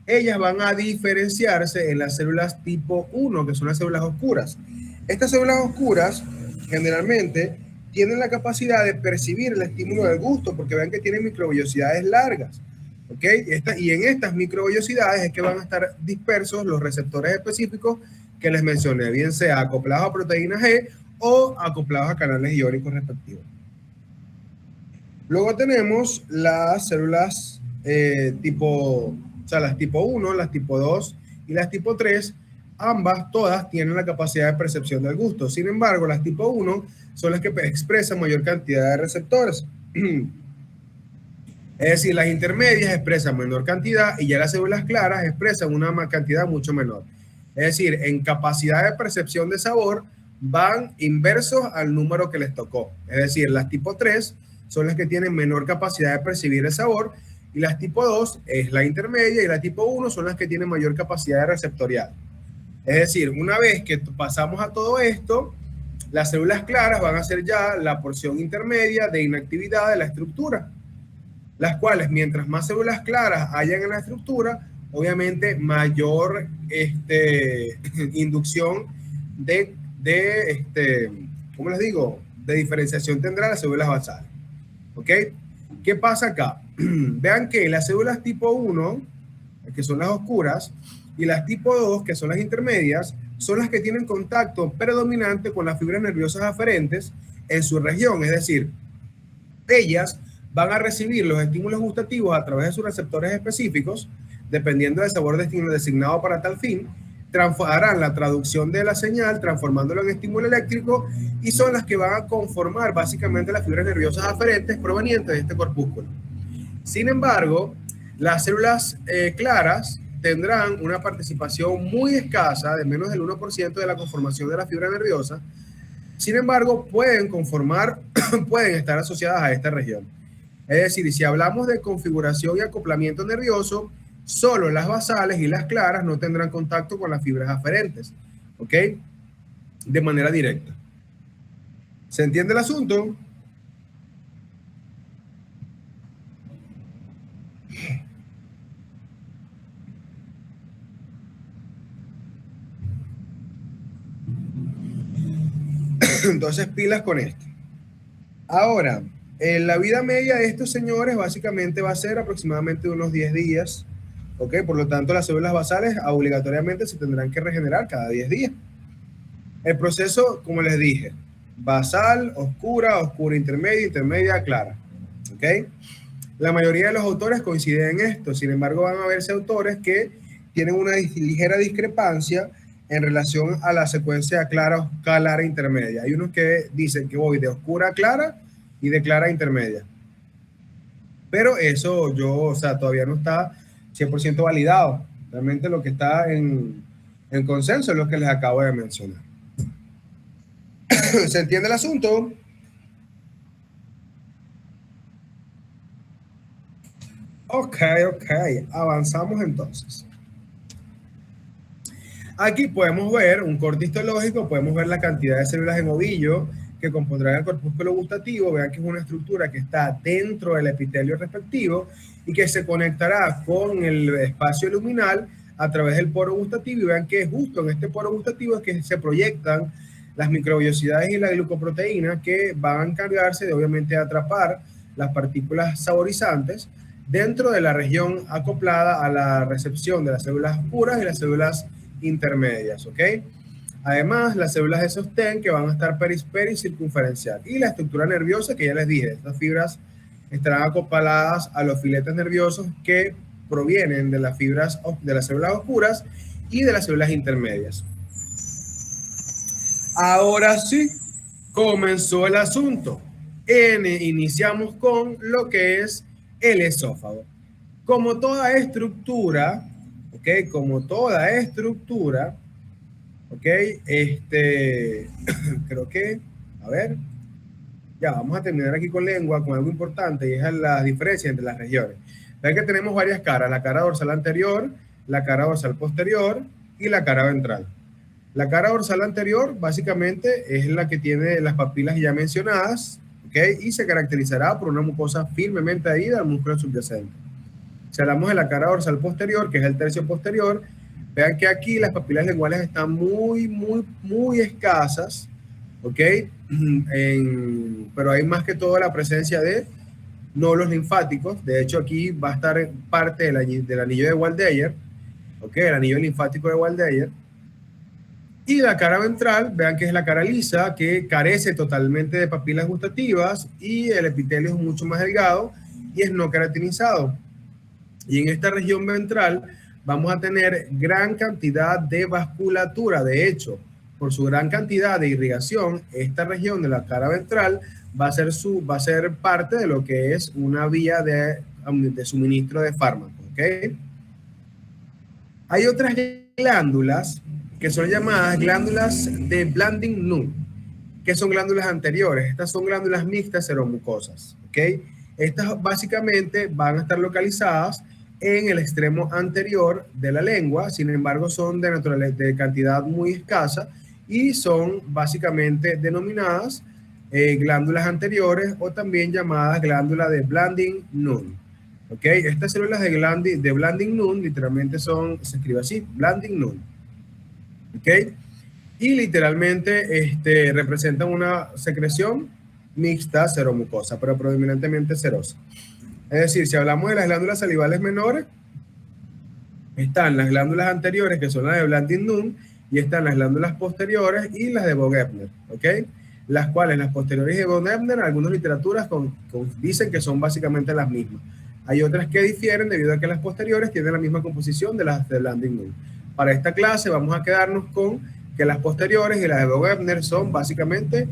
Ellas van a diferenciarse en las células tipo 1, que son las células oscuras. Estas células oscuras, generalmente, tienen la capacidad de percibir el estímulo del gusto, porque vean que tienen microvellosidades largas, ¿ok? Y en estas microvellosidades es que van a estar dispersos los receptores específicos que les mencioné, bien sea acoplados a proteína G o acoplados a canales iónicos respectivos. Luego tenemos las células las tipo 1, las tipo 2 y las tipo 3. Ambas, todas, tienen la capacidad de percepción del gusto. Sin embargo, las tipo 1 son las que expresan mayor cantidad de receptores. Es decir, las intermedias expresan menor cantidad y ya las células claras expresan una cantidad mucho menor. Es decir, en capacidad de percepción de sabor van inversos al número que les tocó. Es decir, las tipo 3 son las que tienen menor capacidad de percibir el sabor y las tipo 2 es la intermedia y la tipo 1 son las que tienen mayor capacidad de receptorial. Es decir, una vez que pasamos a todo esto, las células claras van a ser ya la porción intermedia de inactividad de la estructura, las cuales mientras más células claras hayan en la estructura, obviamente mayor inducción de ¿cómo les digo? De diferenciación tendrá las células basales. ¿Ok? ¿Qué pasa acá? Vean que las células tipo 1, que son las oscuras, y las tipo 2, que son las intermedias, son las que tienen contacto predominante con las fibras nerviosas aferentes en su región. Es decir, ellas van a recibir los estímulos gustativos a través de sus receptores específicos, dependiendo del sabor designado para tal fin, harán la traducción de la señal, transformándolo en estímulo eléctrico, y son las que van a conformar básicamente las fibras nerviosas aferentes provenientes de este corpúsculo. Sin embargo, las células claras tendrán una participación muy escasa, de menos del 1% de la conformación de la fibra nerviosa. Sin embargo, pueden estar asociadas a esta región. Es decir, si hablamos de configuración y acoplamiento nervioso, solo las basales y las claras no tendrán contacto con las fibras aferentes, ¿ok? De manera directa. ¿Se entiende el asunto? Entonces, pilas con esto. Ahora, la vida media de estos señores básicamente va a ser aproximadamente unos 10 días, ¿ok? Por lo tanto, las células basales obligatoriamente se tendrán que regenerar cada 10 días. El proceso, como les dije, basal, oscura, oscura intermedia, intermedia, clara, ¿ok? La mayoría de los autores coinciden en esto, sin embargo van a verse autores que tienen una ligera discrepancia en relación a la secuencia clara, clara, intermedia. Hay unos que dicen que voy de oscura a clara y de clara a intermedia. Pero eso todavía no está 100% validado. Realmente lo que está en consenso es lo que les acabo de mencionar. ¿Se entiende el asunto? Ok. Avanzamos entonces. Aquí podemos ver un corte histológico, podemos ver la cantidad de células en ovillo que compondrán el corpúsculo gustativo. Vean que es una estructura que está dentro del epitelio respectivo y que se conectará con el espacio luminal a través del poro gustativo. Y vean que justo en este poro gustativo es que se proyectan las microvellosidades y la glucoproteína, que van a encargarse de obviamente atrapar las partículas saborizantes dentro de la región acoplada a la recepción de las células oscuras y las células intermedias, ¿ok? Además, las células de sostén, que van a estar pericircunferencial, y la estructura nerviosa, que ya les dije, estas fibras estarán acopladas a los filetes nerviosos que provienen de las fibras de las células oscuras y de las células intermedias. Ahora sí, comenzó el asunto. Iniciamos con lo que es el esófago. Como toda estructura, ¿ok? Como toda estructura, ¿ok? Creo que, a ver, ya vamos a terminar aquí con lengua, con algo importante, y es la diferencia entre las regiones. Ven que tenemos varias caras, la cara dorsal anterior, la cara dorsal posterior y la cara ventral. La cara dorsal anterior básicamente es la que tiene las papilas ya mencionadas, ¿ok? Y se caracterizará por una mucosa firmemente adherida al músculo subyacente. Si hablamos de la cara dorsal posterior, que es el tercio posterior, vean que aquí las papilas linguales están muy escasas, ¿ok? Pero hay más que todo la presencia de nódulos linfáticos. De hecho, aquí va a estar parte del anillo de Waldeyer, ¿ok? El anillo linfático de Waldeyer. Y la cara ventral, vean que es la cara lisa, que carece totalmente de papilas gustativas, y el epitelio es mucho más delgado y es no queratinizado. Y en esta región ventral vamos a tener gran cantidad de vasculatura. De hecho, por su gran cantidad de irrigación, esta región de la cara ventral va a ser parte de lo que es una vía de suministro de fármacos, ¿ok? Hay otras glándulas, que son llamadas glándulas de Blanding-Null, que son glándulas anteriores. Estas son glándulas mixtas seromucosas, ¿ok? Estas básicamente van a estar localizadas en el extremo anterior de la lengua, sin embargo son de cantidad muy escasa y son básicamente denominadas glándulas anteriores o también llamadas glándulas de Blanding-Null. ¿Ok? Estas células de Blanding-Null literalmente se escribe así, Blanding-Null. ¿Ok? Y literalmente representan una secreción mixta seromucosa, pero predominantemente serosa. Es decir, si hablamos de las glándulas salivales menores, están las glándulas anteriores, que son las de Blanding-Null, y están las glándulas posteriores y las de Von-Ebner, ¿ok? Las cuales, las posteriores de Von-Ebner, algunas literaturas dicen que son básicamente las mismas. Hay otras que difieren debido a que las posteriores tienen la misma composición de las de Blanding-Null. Para esta clase vamos a quedarnos con que las posteriores y las de Von-Ebner son básicamente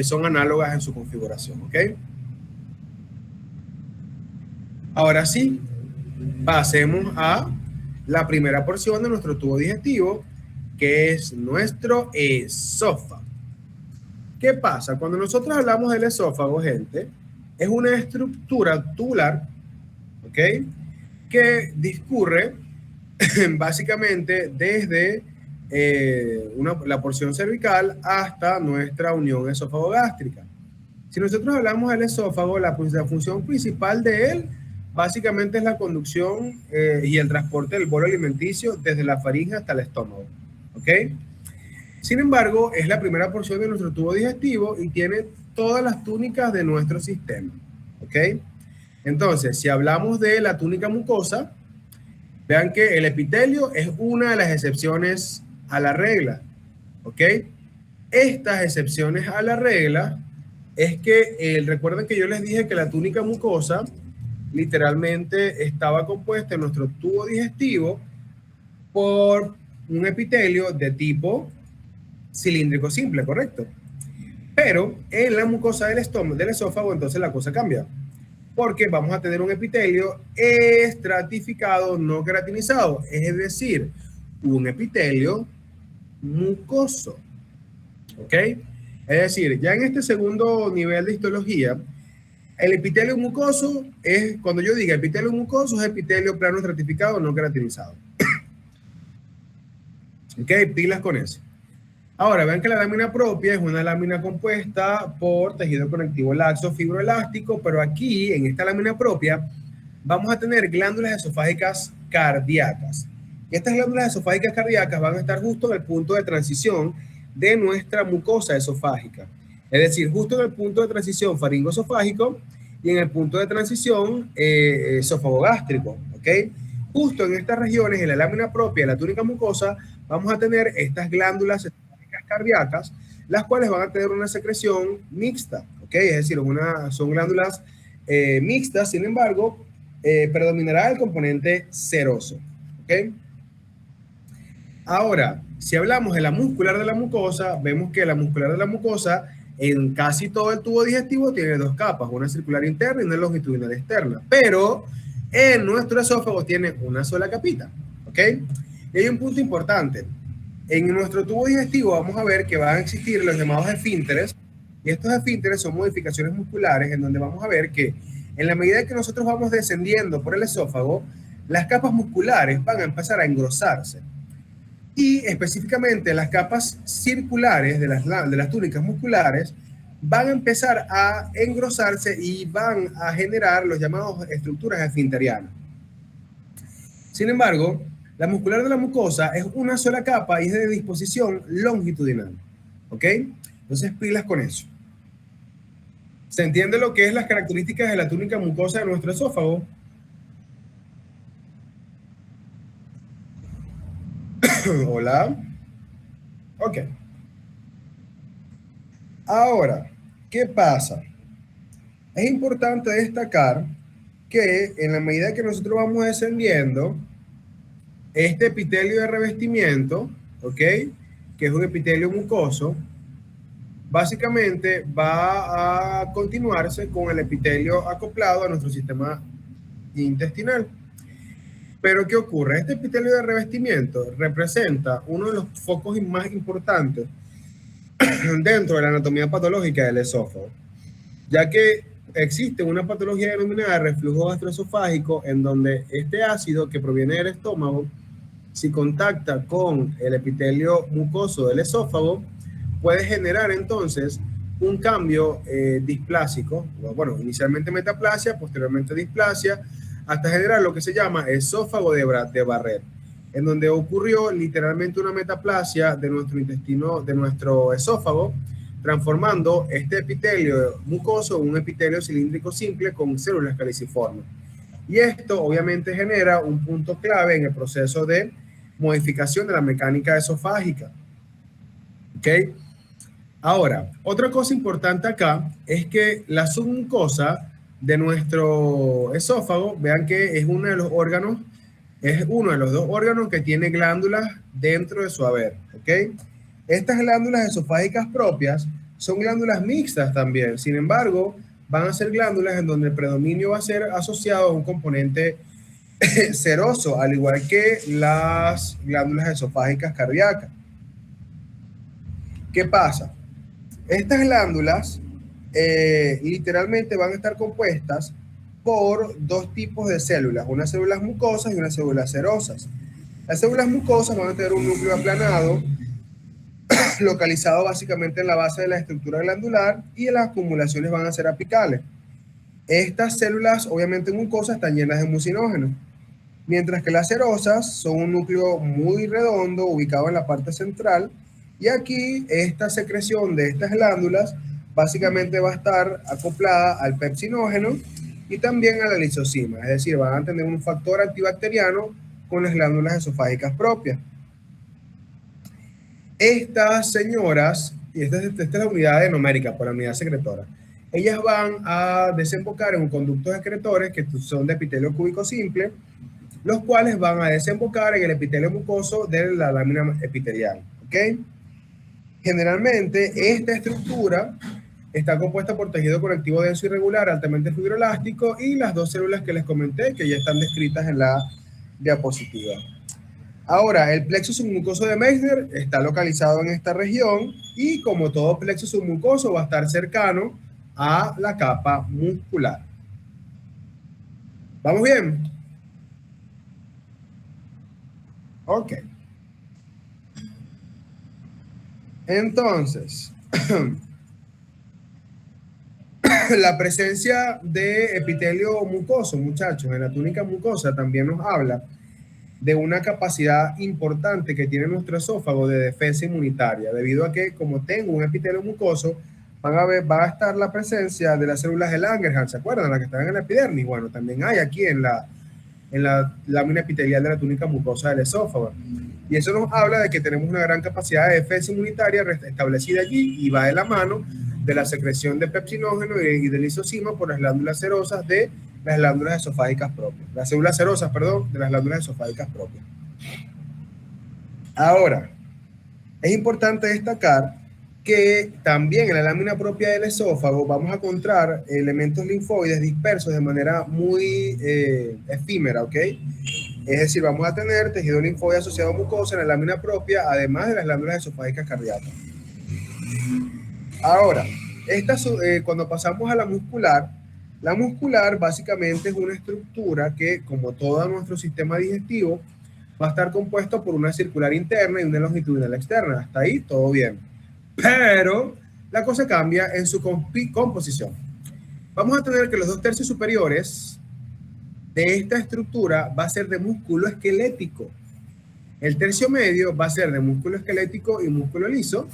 son análogas en su configuración, ¿ok? Ahora sí, pasemos a la primera porción de nuestro tubo digestivo, que es nuestro esófago. ¿Qué pasa? Cuando nosotros hablamos del esófago, gente, es una estructura tubular, ¿ok? Que discurre básicamente desde la porción cervical hasta nuestra unión esófago-gástrica. Si nosotros hablamos del esófago, la función principal de él básicamente es la conducción y el transporte del bolo alimenticio desde la faringe hasta el estómago, ¿ok? Sin embargo, es la primera porción de nuestro tubo digestivo y tiene todas las túnicas de nuestro sistema, ¿ok? Entonces, si hablamos de la túnica mucosa, vean que el epitelio es una de las excepciones a la regla, ¿ok? Estas excepciones a la regla es que, recuerden que yo les dije que la túnica mucosa literalmente estaba compuesta en nuestro tubo digestivo por un epitelio de tipo cilíndrico simple, ¿correcto? Pero en la mucosa del esófago, entonces la cosa cambia, porque vamos a tener un epitelio estratificado, no queratinizado, es decir, un epitelio mucoso, ¿ok? Es decir, ya en este segundo nivel de histología, el epitelio mucoso es, cuando yo diga epitelio mucoso, es epitelio plano estratificado, no queratinizado. ¿Ok? Pilas con eso. Ahora, vean que la lámina propia es una lámina compuesta por tejido conectivo laxo fibroelástico, pero aquí, en esta lámina propia, vamos a tener glándulas esofágicas cardíacas. Y estas glándulas esofágicas cardíacas van a estar justo en el punto de transición de nuestra mucosa esofágica. Es decir, justo en el punto de transición faringoesofágico y en el punto de transición esófago-gástrico, ¿ok? Justo en estas regiones, en la lámina propia de la túnica mucosa, vamos a tener estas glándulas esofágicas cardíacas, las cuales van a tener una secreción mixta, ¿ok? Es decir, son glándulas mixtas, sin embargo, predominará el componente seroso, ¿ok? Ahora, si hablamos de la muscular de la mucosa, vemos que la muscular de la mucosa en casi todo el tubo digestivo tiene dos capas, una circular interna y una longitudinal externa, pero en nuestro esófago tiene una sola capita, ¿ok? Y hay un punto importante. En nuestro tubo digestivo vamos a ver que van a existir los llamados esfínteres, y estos esfínteres son modificaciones musculares en donde vamos a ver que en la medida que nosotros vamos descendiendo por el esófago, las capas musculares van a empezar a engrosarse. Y específicamente las capas circulares de las túnicas musculares van a empezar a engrosarse y van a generar los llamados estructuras esfinterianas. Sin embargo, la muscular de la mucosa es una sola capa y es de disposición longitudinal, ¿ok? Entonces, pilas con eso. ¿Se entiende lo que es las características de la túnica mucosa de nuestro esófago? Hola. Ok. Ahora, ¿qué pasa? Es importante destacar que en la medida que nosotros vamos descendiendo, este epitelio de revestimiento, ¿ok? Que es un epitelio mucoso, básicamente va a continuarse con el epitelio acoplado a nuestro sistema intestinal. Pero ¿qué ocurre? Este epitelio de revestimiento representa uno de los focos más importantes dentro de la anatomía patológica del esófago, ya que existe una patología denominada reflujo gastroesofágico, en donde este ácido que proviene del estómago, si contacta con el epitelio mucoso del esófago, puede generar entonces un cambio displásico, bueno, inicialmente metaplasia, posteriormente displasia, hasta generar lo que se llama esófago de Barrett, en donde ocurrió literalmente una metaplasia de nuestro intestino, de nuestro esófago, transformando este epitelio mucoso en un epitelio cilíndrico simple con células caliciformes. Y esto obviamente genera un punto clave en el proceso de modificación de la mecánica esofágica. ¿Ok? Ahora, otra cosa importante acá es que la submucosa de nuestro esófago, vean que es uno de los órganos, es uno de los dos órganos que tiene glándulas dentro de su haber, ¿ok? Estas glándulas esofágicas propias son glándulas mixtas también, sin embargo, van a ser glándulas en donde el predominio va a ser asociado a un componente seroso, al igual que las glándulas esofágicas cardíacas. ¿Qué pasa? Estas glándulas literalmente van a estar compuestas por dos tipos de células, unas células mucosas y unas células serosas. Las células mucosas van a tener un núcleo aplanado, localizado básicamente en la base de la estructura glandular, y las acumulaciones van a ser apicales. Estas células, obviamente mucosas, están llenas de mucinógenos, mientras que las serosas son un núcleo muy redondo ubicado en la parte central, y aquí esta secreción de estas glándulas básicamente va a estar acoplada al pepsinógeno y también a la lisozima, es decir, van a tener un factor antibacteriano con las glándulas esofágicas propias. Estas señoras, y esta es la unidad numérica por la unidad secretora, ellas van a desembocar en un conductos excretores que son de epitelio cúbico simple, los cuales van a desembocar en el epitelio mucoso de la lámina epitelial, ¿ok? Generalmente, esta estructura está compuesta por tejido conectivo denso irregular, altamente fibroelástico, y las dos células que les comenté, que ya están descritas en la diapositiva. Ahora, el plexo submucoso de Meissner está localizado en esta región, y como todo plexo submucoso va a estar cercano a la capa muscular. ¿Vamos bien? Ok. Entonces, la presencia de epitelio mucoso, muchachos, en la túnica mucosa también nos habla de una capacidad importante que tiene nuestro esófago de defensa inmunitaria, debido a que, como tengo un epitelio mucoso, va a estar la presencia de las células de Langerhans, ¿se acuerdan? Las que están en la epidermis. Bueno, también hay aquí en la lámina epitelial de la túnica mucosa del esófago. Y eso nos habla de que tenemos una gran capacidad de defensa inmunitaria establecida allí, y va de la mano de la secreción de pepsinógeno y de lisozima por las glándulas serosas de las glándulas esofágicas propias. Las células serosas, perdón, de las glándulas esofágicas propias. Ahora, es importante destacar que también en la lámina propia del esófago vamos a encontrar elementos linfoides dispersos de manera muy efímera, ¿ok? Es decir, vamos a tener tejido linfoide asociado a mucosa en la lámina propia, además de las glándulas esofágicas cardíacas. Ahora, cuando pasamos a la muscular básicamente es una estructura que, como todo nuestro sistema digestivo, va a estar compuesto por una circular interna y una longitudinal externa. Hasta ahí todo bien. Pero la cosa cambia en su composición. Vamos a tener que los 2/3 superiores de esta estructura va a ser de músculo esquelético. El tercio medio va a ser de músculo esquelético y músculo liso,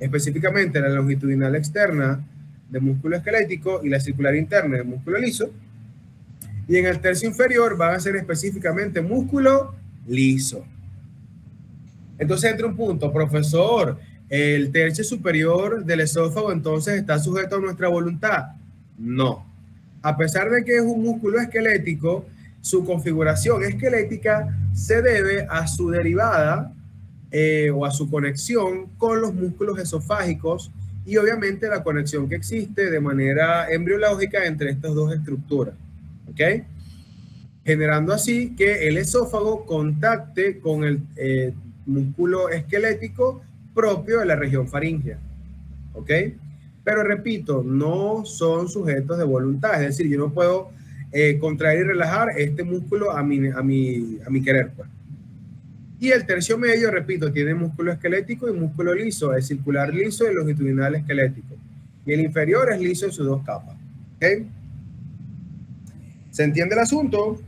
específicamente la longitudinal externa de músculo esquelético y la circular interna de músculo liso. Y en el tercio inferior van a ser específicamente músculo liso. Entonces entra un punto, profesor, ¿el tercio superior del esófago entonces está sujeto a nuestra voluntad? No. A pesar de que es un músculo esquelético, su configuración esquelética se debe a su derivada o a su conexión con los músculos esofágicos, y obviamente la conexión que existe de manera embriológica entre estas dos estructuras. ¿Ok? generando así que el esófago contacte con el músculo esquelético propio de la región faríngea. ¿Ok? Pero repito, no son sujetos de voluntad, es decir, yo no puedo contraer y relajar este músculo a mi querer, pues. Y el tercio medio, repito, tiene músculo esquelético y músculo liso, es circular liso y longitudinal esquelético. Y el inferior es liso en sus dos capas. ¿Ok? ¿Se entiende el asunto?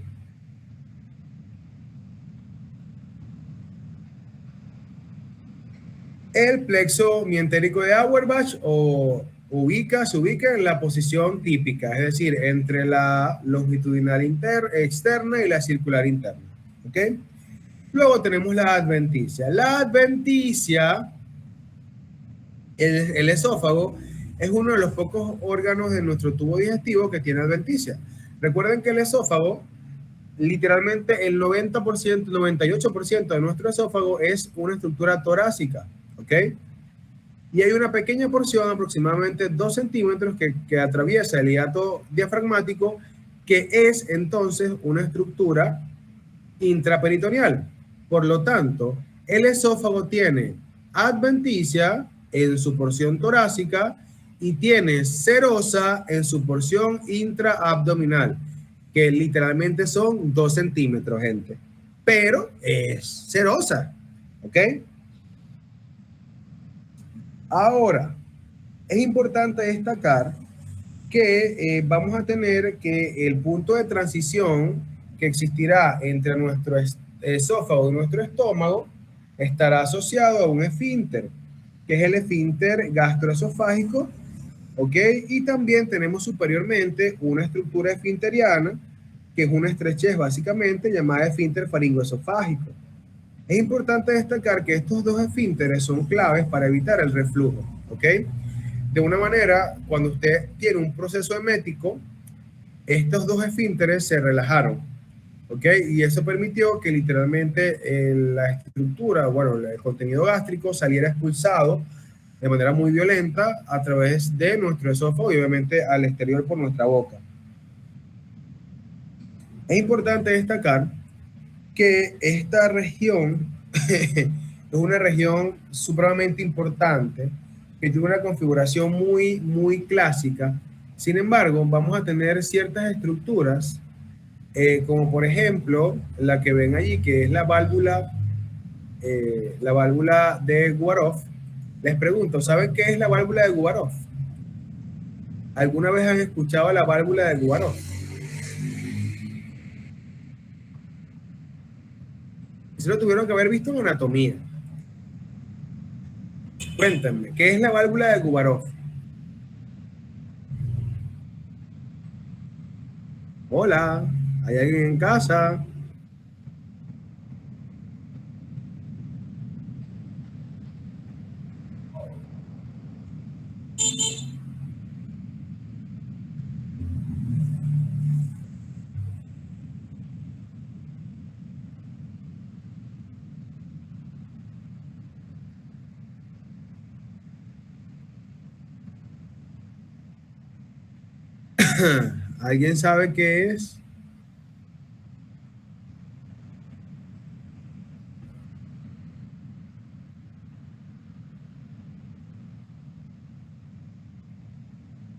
El plexo mientérico de Auerbach se ubica en la posición típica, es decir, entre la longitudinal externa y la circular interna. ¿Ok? Luego tenemos la adventicia. La adventicia, el esófago, es uno de los pocos órganos de nuestro tubo digestivo que tiene adventicia. Recuerden que el esófago, literalmente el 90%, 98% de nuestro esófago es una estructura torácica, ¿ok? Y hay una pequeña porción, aproximadamente 2 centímetros, que atraviesa el hiato diafragmático, que es entonces una estructura intraperitoneal. Por lo tanto, el esófago tiene adventicia en su porción torácica y tiene serosa en su porción intraabdominal, que literalmente son 2 centímetros, gente. Pero es serosa, ¿ok? Ahora, es importante destacar que vamos a tener que el punto de transición que existirá entre nuestro esófago y nuestro estómago estará asociado a un esfínter, que es el esfínter gastroesofágico, ¿ok? Y también tenemos superiormente una estructura esfinteriana, que es una estrechez básicamente llamada esfínter faringoesofágico. Es importante destacar que estos dos esfínteres son claves para evitar el reflujo, ¿ok? De una manera, cuando usted tiene un proceso emético, estos dos esfínteres se relajaron, ¿ok? Y eso permitió que literalmente la estructura, bueno, el contenido gástrico saliera expulsado de manera muy violenta a través de nuestro esófago y obviamente al exterior por nuestra boca. Es importante destacar que esta región es una región supremamente importante, que tiene una configuración muy clásica. Sin embargo, vamos a tener ciertas estructuras, como por ejemplo la que ven allí, que es la válvula de Gubarov. Les pregunto, ¿saben qué es la válvula de Gubarov? ¿Alguna vez han escuchado la válvula de Gubarov? Eso lo tuvieron que haber visto en anatomía. Cuéntenme, ¿qué es la válvula de Gubarov? Hola, ¿hay alguien en casa? ¿Alguien sabe qué es?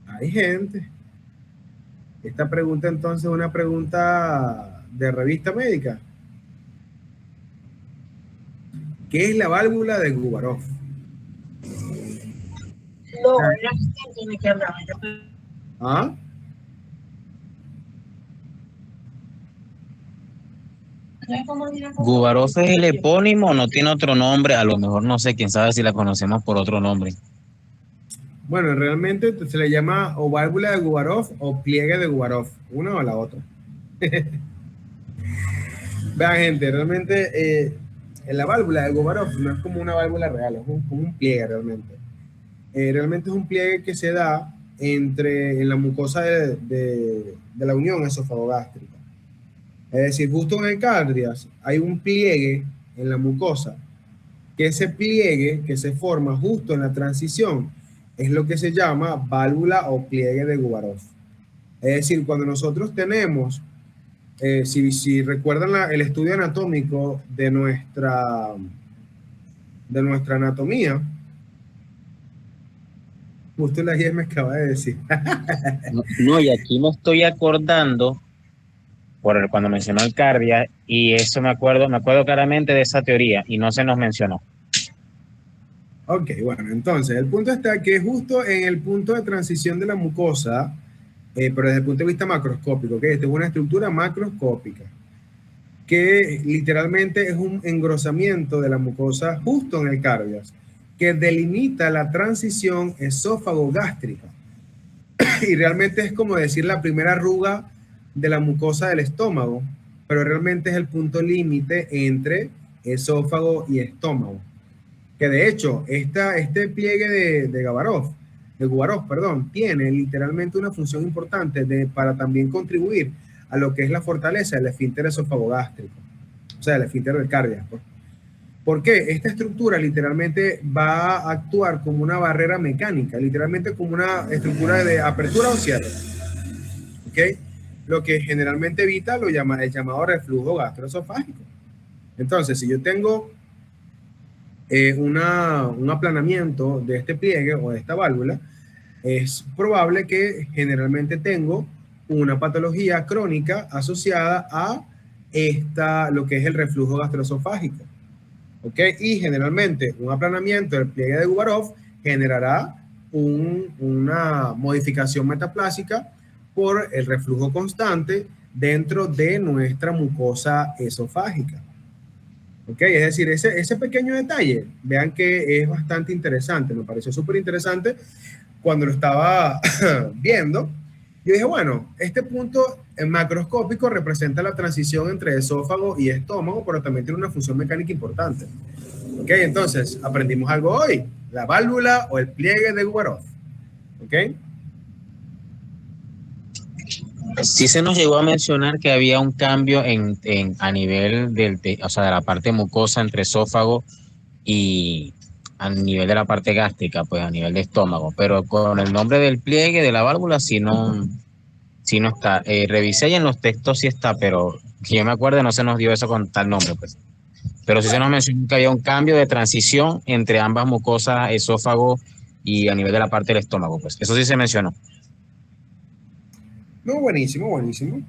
Hay gente. Esta pregunta entonces es una pregunta de revista médica. ¿Qué es la válvula de Gubarov? No, tiene que hablar. ¿Ah? Gubarov es el epónimo o no tiene otro nombre, a lo mejor no sé, quién sabe si la conocemos por otro nombre. Bueno, realmente se le llama o válvula de Gubarov o pliegue de Gubarov, una o la otra. Vean, gente, realmente la válvula de Gubarov no es como una válvula real, es como un pliegue realmente. Realmente es un pliegue que se da en la mucosa de la unión esofagogástrica. Es decir, justo en el cardias hay un pliegue en la mucosa, que ese pliegue que se forma justo en la transición es lo que se llama válvula o pliegue de Gubarov. Es decir, cuando nosotros tenemos si recuerdan el estudio anatómico de nuestra anatomía, justo la guía me acaba de decir. No, y aquí me estoy acordando cuando mencionó el cardia, y eso me acuerdo claramente de esa teoría, y no se nos mencionó. Ok, bueno, entonces el punto está que justo en el punto de transición de la mucosa, pero desde el punto de vista macroscópico, ¿ok? Esta es una estructura macroscópica, que literalmente es un engrosamiento de la mucosa justo en el cardias, que delimita la transición esófago-gástrica. Y realmente es como decir la primera arruga de la mucosa del estómago, pero realmente es el punto límite entre esófago y estómago. Que de hecho, este pliegue de Gubarov, perdón, tiene literalmente una función importante para también contribuir a lo que es la fortaleza del esfínter esofagogástrico, o sea, el esfínter del cardia. ¿Por qué? Esta estructura literalmente va a actuar como una barrera mecánica, literalmente como una estructura de apertura o cierre, ¿ok? Lo que generalmente evita el llamado reflujo gastroesofágico. Entonces, si yo tengo un aplanamiento de este pliegue o de esta válvula, es probable que generalmente tengo una patología crónica asociada a lo que es el reflujo gastroesofágico. ¿Ok? Y generalmente un aplanamiento del pliegue de Gubarov generará una modificación metaplásica por el reflujo constante dentro de nuestra mucosa esofágica. ¿Ok? Es decir, ese pequeño detalle, vean que es bastante interesante, me pareció súper interesante cuando lo estaba viendo. Yo dije, bueno, este punto macroscópico representa la transición entre esófago y estómago, pero también tiene una función mecánica importante. ¿Ok? Entonces, aprendimos algo hoy, la válvula o el pliegue de Gubarov. ¿Ok? Sí se nos llegó a mencionar que había un cambio a nivel o sea, de la parte mucosa entre esófago y a nivel de la parte gástrica, pues a nivel de estómago, pero con el nombre del pliegue de la válvula sí no está. Revisé y en los textos sí está, pero que yo me acuerdo no se nos dio eso con tal nombre, pues. Pero sí se nos mencionó que había un cambio de transición entre ambas mucosas, esófago y a nivel de la parte del estómago, pues. Eso sí se mencionó. No, buenísimo, buenísimo.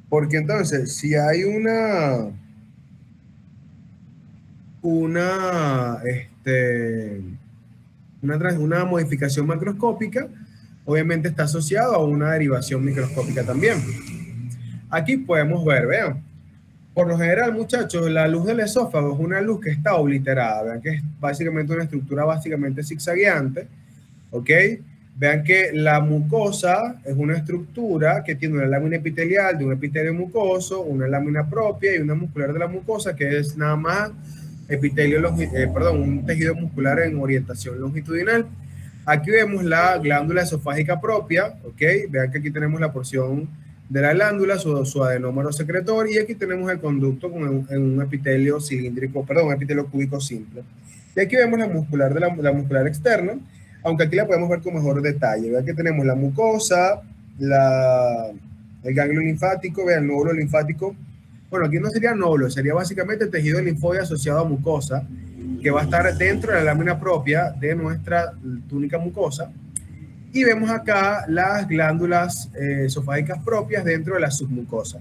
Porque entonces, si hay una modificación macroscópica, obviamente está asociado a una derivación microscópica también. Aquí podemos ver, vean, por lo general, muchachos, la luz del esófago es una luz que está obliterada, vean que es básicamente una estructura básicamente zigzagueante, ¿ok? Vean que la mucosa es una estructura que tiene una lámina epitelial de un epitelio mucoso, una lámina propia y una muscular de la mucosa, que es nada más un tejido muscular en orientación longitudinal. Aquí vemos la glándula esofágica propia, ¿ok? Vean que aquí tenemos la porción de la glándula, su adenómero secretor, y aquí tenemos el conducto con un epitelio cilíndrico, un epitelio cúbico simple. Y aquí vemos la muscular la muscular externa, aunque aquí la podemos ver con mejor detalle. Vean que tenemos la mucosa, el ganglio linfático, vean el nódulo linfático. Bueno, aquí no sería nódulo, sería básicamente el tejido linfóide asociado a mucosa, que va a estar dentro de la lámina propia de nuestra túnica mucosa. Y vemos acá las glándulas esofágicas propias dentro de la submucosa.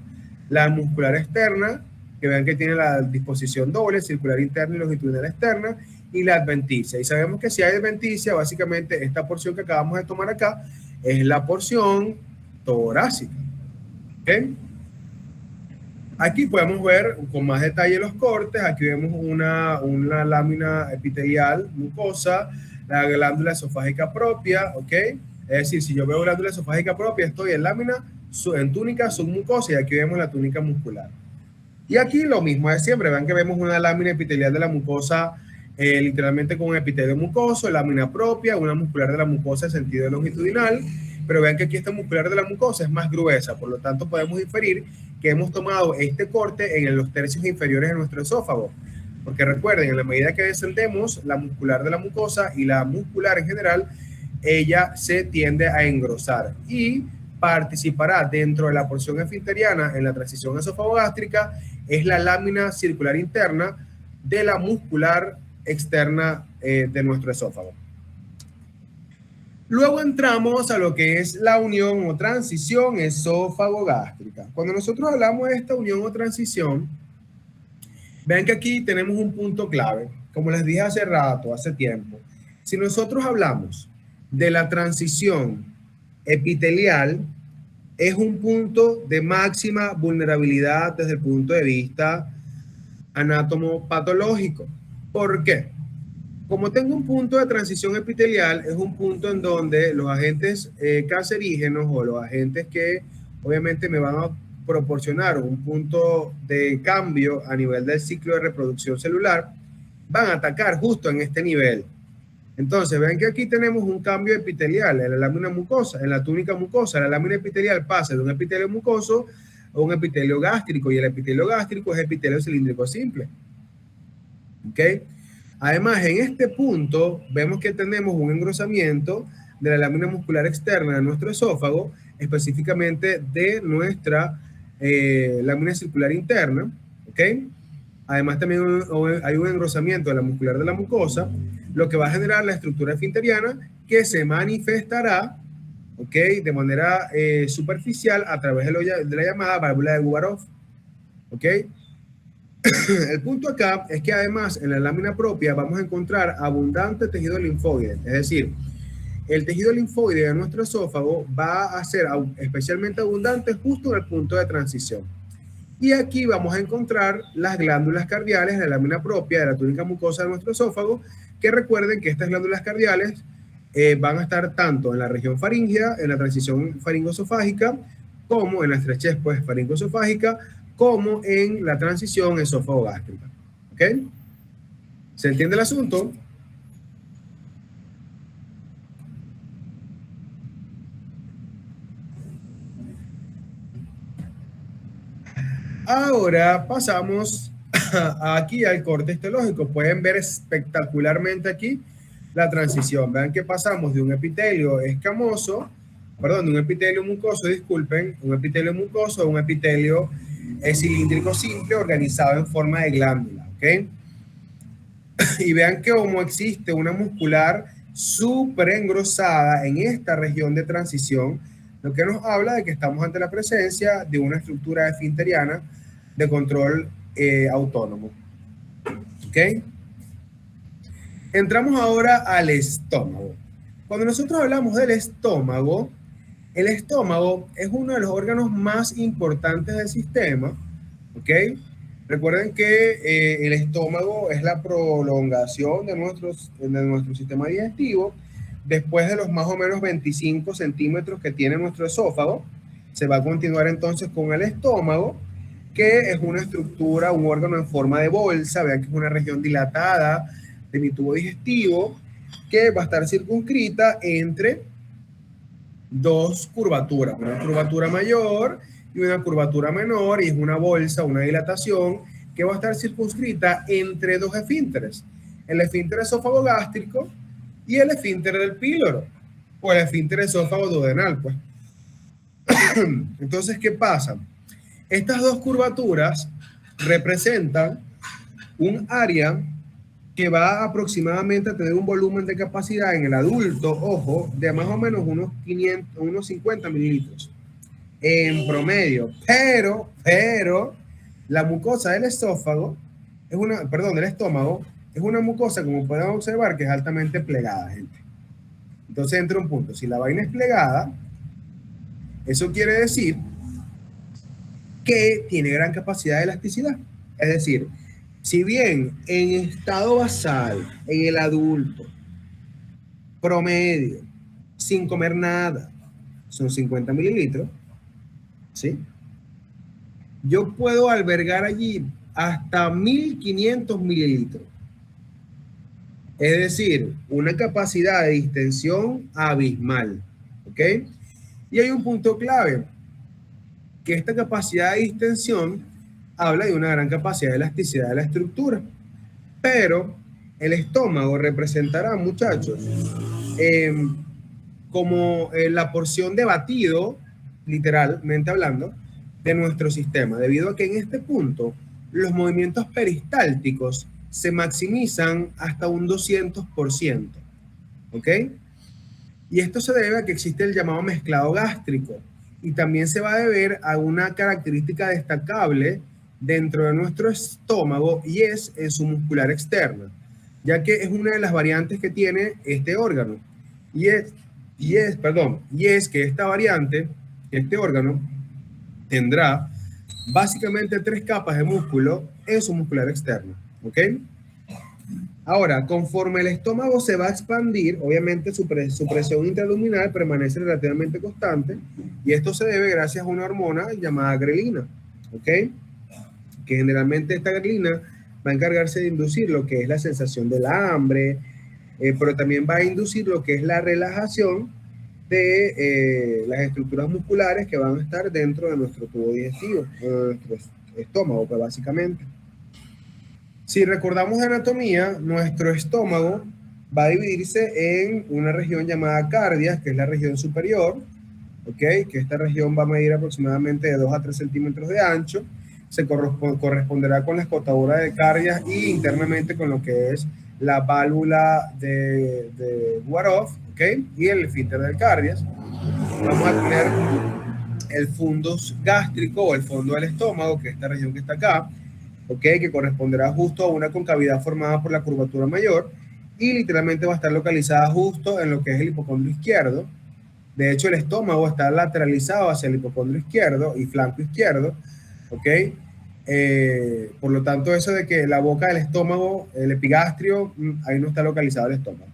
La muscular externa, que vean que tiene la disposición doble, circular interna y longitudinal externa, y la adventicia. Y sabemos que si hay adventicia, básicamente esta porción que acabamos de tomar acá es la porción torácica. ¿Okay? Aquí podemos ver con más detalle los cortes. Aquí vemos una lámina epitelial mucosa, la glándula esofágica propia, ¿ok? Es decir, si yo veo glándula esofágica propia, estoy en lámina, en túnica submucosa, y aquí vemos la túnica muscular. Y aquí lo mismo de siempre, vean que vemos una lámina epitelial de la mucosa, literalmente con un epitelio mucoso, lámina propia, una muscular de la mucosa en sentido longitudinal, pero vean que aquí esta muscular de la mucosa es más gruesa, por lo tanto podemos inferir que hemos tomado este corte en los tercios inferiores de nuestro esófago, porque recuerden, en la medida que descendemos, la muscular de la mucosa y la muscular en general, ella se tiende a engrosar, y participará dentro de la porción esfinteriana en la transición esofagogástrica es la lámina circular interna de la muscular externa de nuestro esófago. Luego entramos a lo que es la unión o transición esófago-gástrica. Cuando nosotros hablamos de esta unión o transición, vean que aquí tenemos un punto clave. Como les dije hace rato, hace tiempo, si nosotros hablamos de la transición epitelial, es un punto de máxima vulnerabilidad desde el punto de vista anatomopatológico. ¿Por qué? Como tengo un punto de transición epitelial, es un punto en donde los agentes cancerígenos o los agentes que obviamente me van a proporcionar un punto de cambio a nivel del ciclo de reproducción celular, van a atacar justo en este nivel. Entonces, ven que aquí tenemos un cambio epitelial en la lámina mucosa, en la túnica mucosa. La lámina epitelial pasa de un epitelio mucoso a un epitelio gástrico, y el epitelio gástrico es epitelio cilíndrico simple. ¿Ok? Además, en este punto, vemos que tenemos un engrosamiento de la lámina muscular externa de nuestro esófago, específicamente de nuestra lámina circular interna. ¿Ok? Además, también hay un engrosamiento de la muscular de la mucosa, lo que va a generar la estructura esfinteriana que se manifestará, ¿ok?, de manera superficial a través de la llamada válvula de Gubarov. ¿Ok? El punto acá es que además en la lámina propia vamos a encontrar abundante tejido linfoide, es decir, el tejido linfoide de nuestro esófago va a ser especialmente abundante justo en el punto de transición. Y aquí vamos a encontrar las glándulas cardiales de la lámina propia de la túnica mucosa de nuestro esófago, que recuerden que estas glándulas cardiales van a estar tanto en la región faríngea, en la transición faringoesofágica, como en la estrechez pues, faringoesofágica, como en la transición esófago-gástrica. ¿Ok? ¿Se entiende el asunto? Ahora pasamos aquí al corte histológico. Pueden ver espectacularmente aquí la transición. Vean que pasamos de un epitelio escamoso, perdón, de un epitelio mucoso, disculpen, un epitelio mucoso a un epitelio cilíndrico simple organizado en forma de glándula. ¿Ok? Y vean que como existe una muscular súper engrosada en esta región de transición, lo que nos habla de que estamos ante la presencia de una estructura esfinteriana de control autónomo. ¿Ok? Entramos ahora al estómago. Cuando nosotros hablamos del estómago, el estómago es uno de los órganos más importantes del sistema. ¿Ok? Recuerden que el estómago es la prolongación de nuestro sistema digestivo. Después de los más o menos 25 centímetros que tiene nuestro esófago, se va a continuar entonces con el estómago, que es una estructura, un órgano en forma de bolsa. Vean que es una región dilatada de mi tubo digestivo, que va a estar circunscrita entre dos curvaturas, una curvatura mayor y una curvatura menor, y es una bolsa, una dilatación, que va a estar circunscrita entre dos esfínteres, el esfínter esófago-gástrico y el esfínter del píloro, o el esfínter esófago-duodenal, pues. Entonces, ¿qué pasa? Estas dos curvaturas representan un área que va aproximadamente a tener un volumen de capacidad en el adulto, ojo, de más o menos unos 50 mililitros en promedio, pero la mucosa del estómago es una mucosa, como pueden observar, que es altamente plegada, gente. Entonces entra un punto, si la vaina es plegada, eso quiere decir que tiene gran capacidad de elasticidad. Es decir, si bien en estado basal, en el adulto, promedio, sin comer nada, son 50 mililitros, ¿sí? Yo puedo albergar allí hasta 1500 mililitros. Es decir, una capacidad de distensión abismal. ¿Ok? Y hay un punto clave, que esta capacidad de distensión habla de una gran capacidad de elasticidad de la estructura. Pero el estómago representará, muchachos, como la porción de batido literalmente hablando, de nuestro sistema, debido a que en este punto los movimientos peristálticos se maximizan hasta un 200%, ¿ok? Y esto se debe a que existe el llamado mezclado gástrico, y también se va a deber a una característica destacable dentro de nuestro estómago, y es en su muscular externa, ya que es una de las variantes que tiene este órgano. Y es que esta variante, este órgano, tendrá básicamente 3 capas de músculo en su muscular externo, ¿ok? Ahora, conforme el estómago se va a expandir, obviamente su presión intraluminal permanece relativamente constante, y esto se debe gracias a una hormona llamada grelina, ¿ok? Que generalmente esta grelina va a encargarse de inducir lo que es la sensación del hambre, pero también va a inducir lo que es la relajación de las estructuras musculares que van a estar dentro de nuestro tubo digestivo, de nuestro estómago, pues básicamente. Si recordamos de anatomía, nuestro estómago va a dividirse en una región llamada cardias, que es la región superior, ¿ok? Que esta región va a medir aproximadamente de 2 a 3 centímetros de ancho, se corresponderá con la escotadura de cardias y internamente con lo que es la válvula de Warov, ¿ok? Y el esfínter del cardias. Vamos a tener el fundus gástrico o el fondo del estómago, que es esta región que está acá, ¿ok? Que corresponderá justo a una concavidad formada por la curvatura mayor, y literalmente va a estar localizada justo en lo que es el hipocondrio izquierdo. De hecho, el estómago está lateralizado hacia el hipocondrio izquierdo y flanco izquierdo, ¿ok? Por lo tanto, eso de que la boca del estómago, el epigastrio, ahí no está localizado el estómago.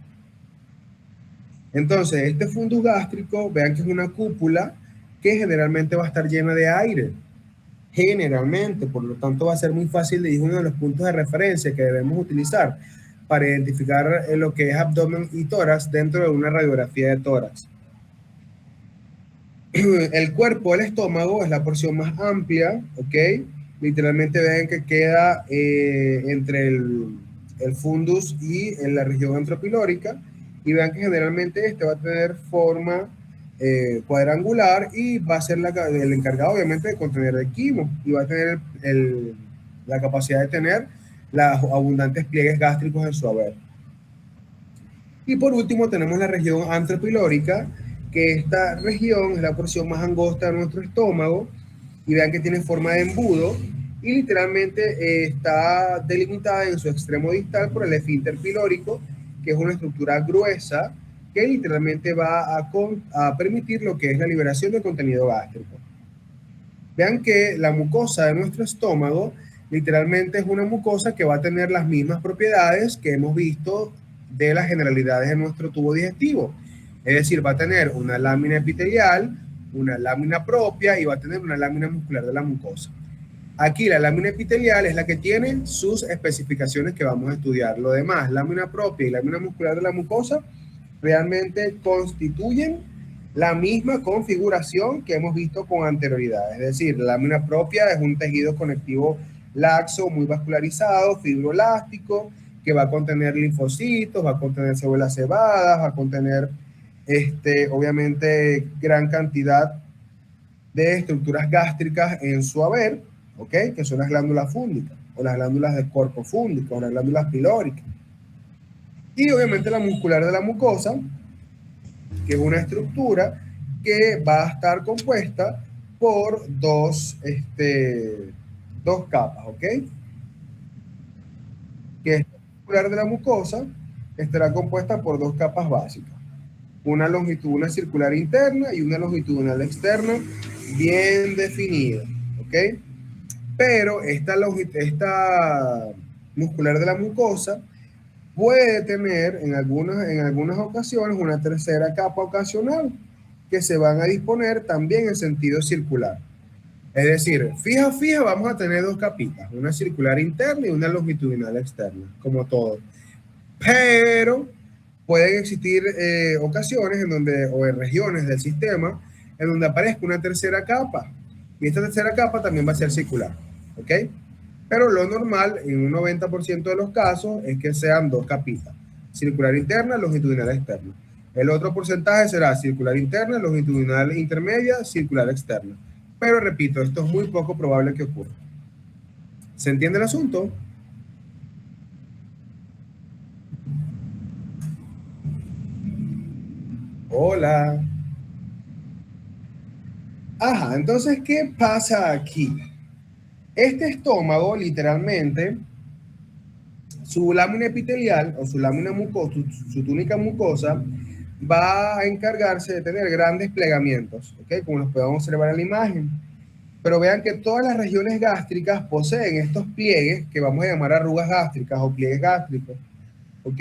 Entonces, este fundus gástrico, vean que es una cúpula que generalmente va a estar llena de aire. Generalmente, por lo tanto, va a ser muy fácil, y es uno de los puntos de referencia que debemos utilizar para identificar lo que es abdomen y tórax dentro de una radiografía de tórax. El cuerpo del estómago es la porción más amplia, ¿ok? Literalmente ven que queda entre el fundus y en la región antropilórica, y vean que generalmente este va a tener forma cuadrangular, y va a ser el encargado obviamente de contener el quimo, y va a tener la capacidad de tener los abundantes pliegues gástricos en su haber. Y por último tenemos la región antropilórica, que esta región es la porción más angosta de nuestro estómago, y vean que tiene forma de embudo, y literalmente está delimitada en su extremo distal por el esfínter pilórico, que es una estructura gruesa que literalmente va a permitir lo que es la liberación del contenido gástrico. Vean que la mucosa de nuestro estómago literalmente es una mucosa que va a tener las mismas propiedades que hemos visto de las generalidades de nuestro tubo digestivo. Es decir, va a tener una lámina epitelial, una lámina propia, y va a tener una lámina muscular de la mucosa. Aquí la lámina epitelial es la que tiene sus especificaciones que vamos a estudiar. Lo demás, lámina propia y lámina muscular de la mucosa, realmente constituyen la misma configuración que hemos visto con anterioridad. Es decir, la lámina propia es un tejido conectivo laxo, muy vascularizado, fibroelástico, que va a contener linfocitos, va a contener células cebadas, va a contener obviamente gran cantidad de estructuras gástricas en su haber, ¿ok? Que son las glándulas fúngicas, o las glándulas del cuerpo fúngico, o las glándulas pilóricas. Y obviamente la muscular de la mucosa, que es una estructura que va a estar compuesta por dos capas, ¿ok? Que esta muscular de la mucosa estará compuesta por 2 capas básicas. Una longitudinal circular interna y una longitudinal externa bien definida, ¿ok? Pero esta muscular de la mucosa puede tener en algunas ocasiones una tercera capa ocasional, que se van a disponer también en sentido circular. Es decir, fija, vamos a tener 2 capitas, una circular interna y una longitudinal externa, como todo. Pero pueden existir ocasiones en donde, o en regiones del sistema, en donde aparezca una tercera capa, y esta tercera capa también va a ser circular, ¿ok? Pero lo normal, en un 90% de los casos, es que sean 2 capitas, circular interna, longitudinal externa. El otro porcentaje será circular interna, longitudinal intermedia, circular externa. Pero repito, esto es muy poco probable que ocurra. ¿Se entiende el asunto? Hola. Ajá, entonces, ¿qué pasa aquí? Este estómago, literalmente, su lámina epitelial o su lámina mucosa, su túnica mucosa, va a encargarse de tener grandes plegamientos, ¿ok? Como los podemos observar en la imagen. Pero vean que todas las regiones gástricas poseen estos pliegues que vamos a llamar arrugas gástricas o pliegues gástricos, ¿ok?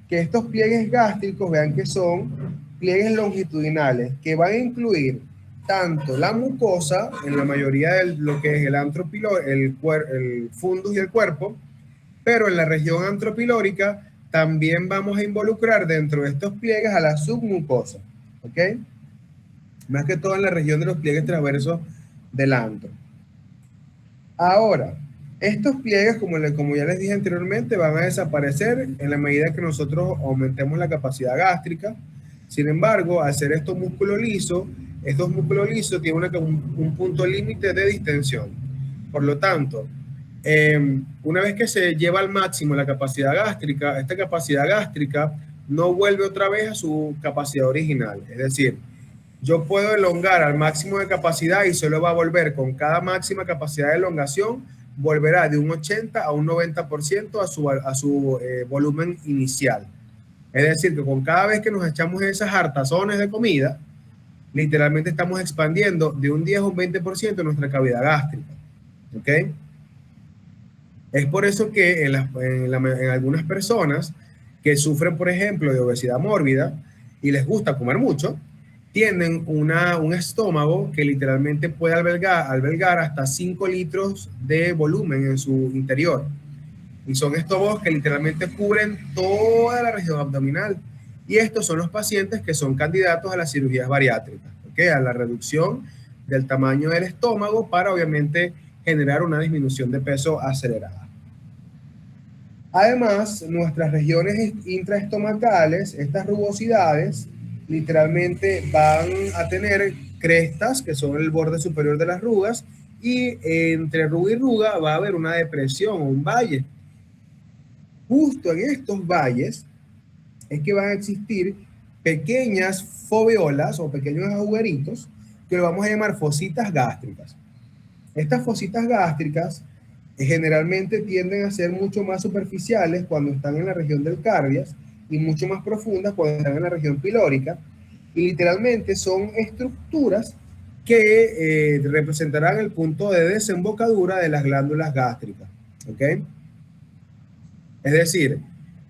Que estos pliegues gástricos, vean que son pliegues longitudinales que van a incluir tanto la mucosa, en la mayoría de lo que es el antropilor, el fundus y el cuerpo, pero en la región antropilórica también vamos a involucrar dentro de estos pliegues a la submucosa, ¿ok? Más que todo en la región de los pliegues transversos del antro. Ahora, estos pliegues, como ya les dije anteriormente, van a desaparecer en la medida que nosotros aumentemos la capacidad gástrica. Sin embargo, al ser estos músculos lisos tienen un punto límite de distensión. Por lo tanto, una vez que se lleva al máximo la capacidad gástrica, esta capacidad gástrica no vuelve otra vez a su capacidad original. Es decir, yo puedo elongar al máximo de capacidad y solo va a volver con cada máxima capacidad de elongación, volverá de un 80 a un 90% a su volumen inicial. Es decir, que con cada vez que nos echamos esas hartazones de comida, literalmente estamos expandiendo de un 10 a un 20% nuestra cavidad gástrica. ¿Ok? Es por eso que en algunas personas que sufren, por ejemplo, de obesidad mórbida y les gusta comer mucho, tienen un estómago que literalmente puede albergar hasta 5 litros de volumen en su interior. Y son estómagos que literalmente cubren toda la región abdominal. Y estos son los pacientes que son candidatos a las cirugías bariátricas, ¿okay? A la reducción del tamaño del estómago para obviamente generar una disminución de peso acelerada. Además, nuestras regiones intraestomacales, estas rugosidades, literalmente van a tener crestas, que son el borde superior de las rugas, y entre ruga y ruga va a haber una depresión o un valle. Justo en estos valles es que van a existir pequeñas foveolas o pequeños agujeritos que lo vamos a llamar fositas gástricas. Estas fositas gástricas generalmente tienden a ser mucho más superficiales cuando están en la región del cardias y mucho más profundas cuando están en la región pilórica, y literalmente son estructuras que representarán el punto de desembocadura de las glándulas gástricas, ¿ok? Es decir,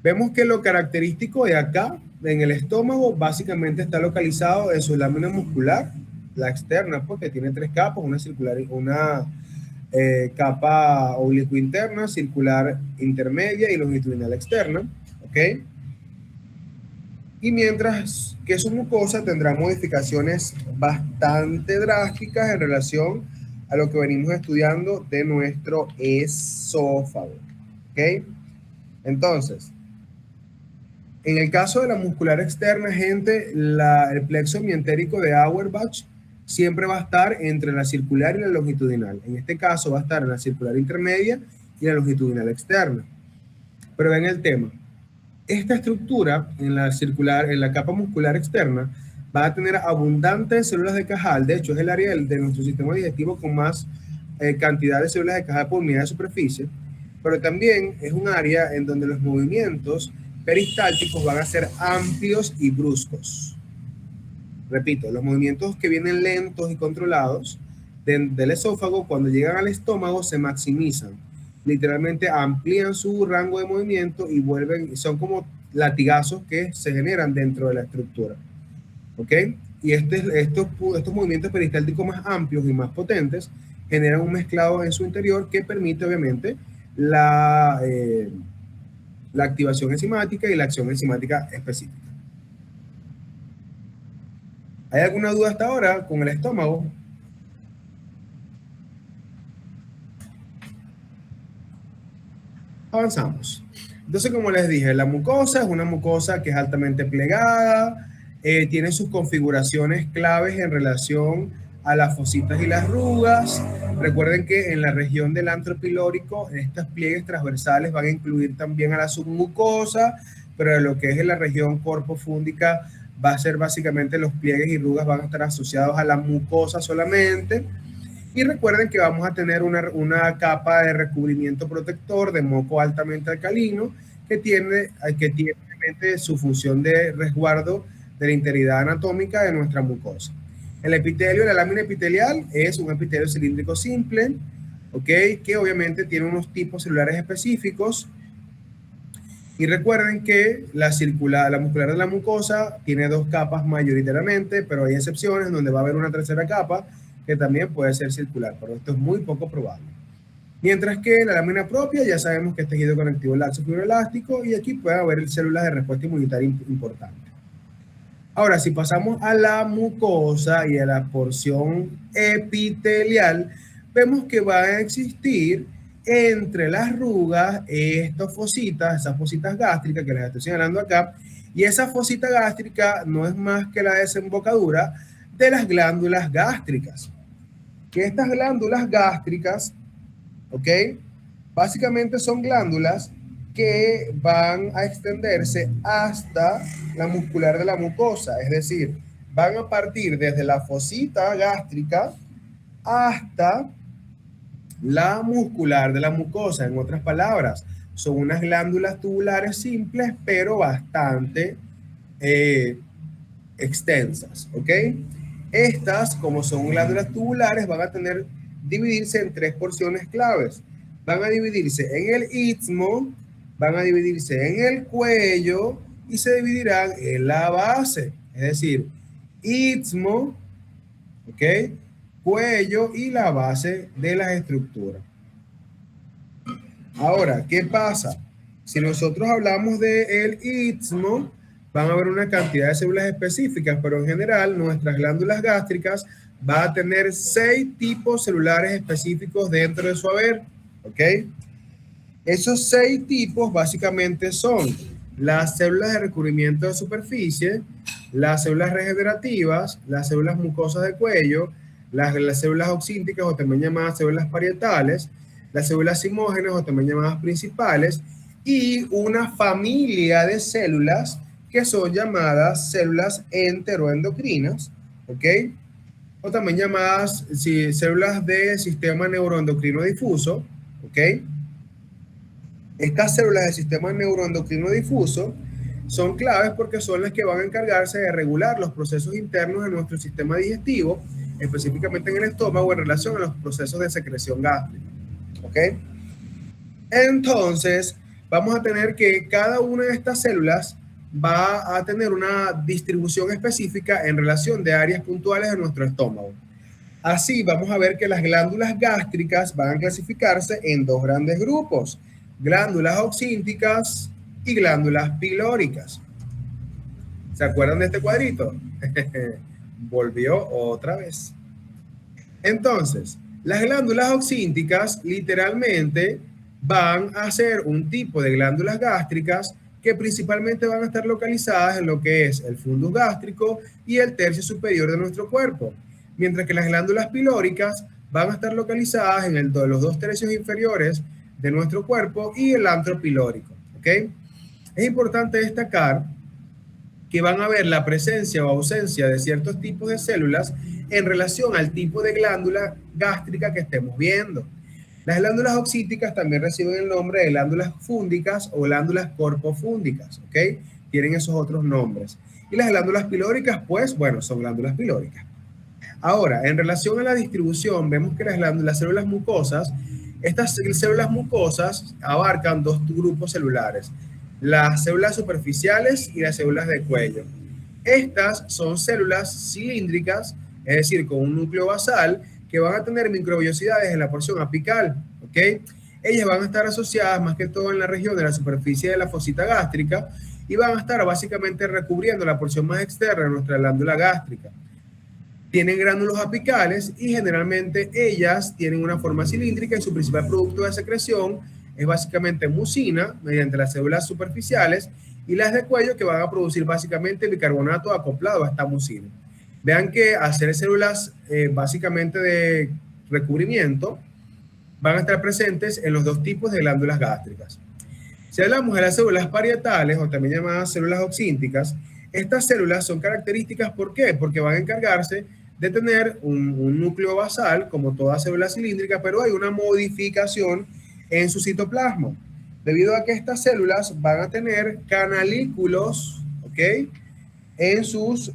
vemos que lo característico de acá, en el estómago, básicamente está localizado en su lámina muscular, la externa, porque tiene 3 capas, una circular, una capa oblicuo interna, circular intermedia y longitudinal externa, ¿ok? Y mientras que su mucosa tendrá modificaciones bastante drásticas en relación a lo que venimos estudiando de nuestro esófago, ¿ok? Entonces, en el caso de la muscular externa, gente, el plexo mientérico de Auerbach siempre va a estar entre la circular y la longitudinal. En este caso va a estar en la circular intermedia y la longitudinal externa. Pero ven el tema. Esta estructura en la capa muscular externa va a tener abundantes células de Cajal. De hecho, es el área de nuestro sistema digestivo con más cantidad de células de Cajal por unidad de superficie. Pero también es un área en donde los movimientos peristálticos van a ser amplios y bruscos. Repito, los movimientos que vienen lentos y controlados del esófago, cuando llegan al estómago, se maximizan. Literalmente amplían su rango de movimiento y son como latigazos que se generan dentro de la estructura. ¿Ok? Y estos movimientos peristálticos más amplios y más potentes generan un mezclado en su interior que permite, obviamente, la activación enzimática y la acción enzimática específica. ¿Hay alguna duda hasta ahora con el estómago? Avanzamos. Entonces, como les dije, la mucosa es una mucosa que es altamente plegada, Tiene sus configuraciones claves en relación a las fositas y las arrugas. Recuerden que en la región del antro pilórico, estos pliegues transversales van a incluir también a la submucosa, pero en lo que es en la región corpofúndica va a ser básicamente los pliegues y arrugas van a estar asociados a la mucosa solamente. Y recuerden que vamos a tener una capa de recubrimiento protector de moco altamente alcalino que tiene su función de resguardo de la integridad anatómica de nuestra mucosa. El epitelio, la lámina epitelial, es un epitelio cilíndrico simple, ¿ok? Que obviamente tiene unos tipos celulares específicos. Y recuerden que la muscular de la mucosa tiene dos capas mayoritariamente, pero hay excepciones donde va a haber una tercera capa que también puede ser circular, pero esto es muy poco probable. Mientras que la lámina propia ya sabemos que es tejido conectivo laxo fibroelástico y aquí puede haber células de respuesta inmunitaria importante. Ahora, si pasamos a la mucosa y a la porción epitelial, vemos que va a existir entre las arrugas esas fositas gástricas que les estoy señalando acá, y esa fosita gástrica no es más que la desembocadura de las glándulas gástricas. Que estas glándulas gástricas, ¿ok? Básicamente son glándulas que van a extenderse hasta la muscular de la mucosa, es decir, van a partir desde la fosita gástrica hasta la muscular de la mucosa. En otras palabras, son unas glándulas tubulares simples, pero bastante extensas, ¿ok? Estas, como son glándulas tubulares, van a dividirse en tres porciones claves. Van a dividirse en el istmo, van a dividirse en el cuello y se dividirán en la base. Es decir, istmo, ¿ok? Cuello y la base de las estructuras. Ahora, ¿qué pasa? Si nosotros hablamos del istmo, van a haber una cantidad de células específicas, pero en general nuestras glándulas gástricas van a tener 6 tipos celulares específicos dentro de su haber, ¿ok? Esos 6 tipos básicamente son las células de recubrimiento de superficie, las células regenerativas, las células mucosas de cuello, las células oxínticas o también llamadas células parietales, las células simógenas o también llamadas principales, y una familia de células que son llamadas células enteroendocrinas, ¿ok? O también llamadas células de sistema neuroendocrino difuso, ¿ok? Estas células del sistema neuroendocrino difuso son claves porque son las que van a encargarse de regular los procesos internos de nuestro sistema digestivo, específicamente en el estómago en relación a los procesos de secreción gástrica, ¿ok? Entonces, vamos a tener que cada una de estas células va a tener una distribución específica en relación de áreas puntuales de nuestro estómago. Así, vamos a ver que las glándulas gástricas van a clasificarse en 2 grandes grupos: glándulas oxínticas y glándulas pilóricas. ¿Se acuerdan de este cuadrito? Volvió otra vez. Entonces, las glándulas oxínticas literalmente van a ser un tipo de glándulas gástricas que principalmente van a estar localizadas en lo que es el fundus gástrico y el tercio superior de nuestro cuerpo, mientras que las glándulas pilóricas van a estar localizadas en los 2 tercios inferiores de nuestro cuerpo y el antro pilórico, ¿ok? Es importante destacar que van a ver la presencia o ausencia de ciertos tipos de células en relación al tipo de glándula gástrica que estemos viendo. Las glándulas oxínticas también reciben el nombre de glándulas fúndicas o glándulas corpofúndicas, ¿ok? Tienen esos otros nombres. Y las glándulas pilóricas, pues, bueno, son glándulas pilóricas. Ahora, en relación a la distribución, vemos que las células mucosas, estas células mucosas abarcan 2 grupos celulares: las células superficiales y las células de cuello. Estas son células cilíndricas, es decir, con un núcleo basal, que van a tener microvellosidades en la porción apical, ¿ok? Ellas van a estar asociadas más que todo en la región de la superficie de la fosita gástrica y van a estar básicamente recubriendo la porción más externa de nuestra glándula gástrica. Tienen gránulos apicales y generalmente ellas tienen una forma cilíndrica y su principal producto de secreción es básicamente mucina mediante las células superficiales y las de cuello que van a producir básicamente bicarbonato acoplado a esta mucina. Vean que al ser células básicamente de recubrimiento, van a estar presentes en los dos tipos de glándulas gástricas. Si hablamos de las células parietales, o también llamadas células oxínticas, estas células son características, ¿por qué? Porque van a encargarse de tener un núcleo basal, como toda célula cilíndrica, pero hay una modificación en su citoplasma, debido a que estas células van a tener canalículos, ¿ok?, en su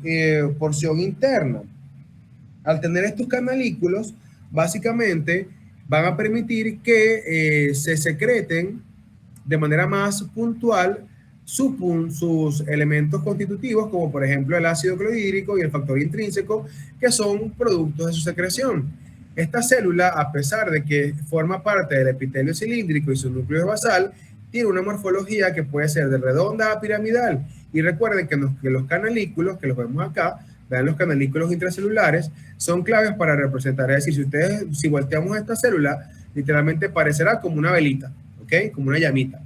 porción interna. Al tener estos canalículos, básicamente van a permitir que se secreten de manera más puntual sus elementos constitutivos, como por ejemplo el ácido clorhídrico y el factor intrínseco, que son productos de su secreción. Esta célula, a pesar de que forma parte del epitelio cilíndrico y su núcleo basal, tiene una morfología que puede ser de redonda a piramidal. Y recuerden que los canalículos, que los vemos acá, vean los canalículos intracelulares, son claves para representar. Es decir, si volteamos esta célula, literalmente parecerá como una velita, ¿ok? Como una llamita.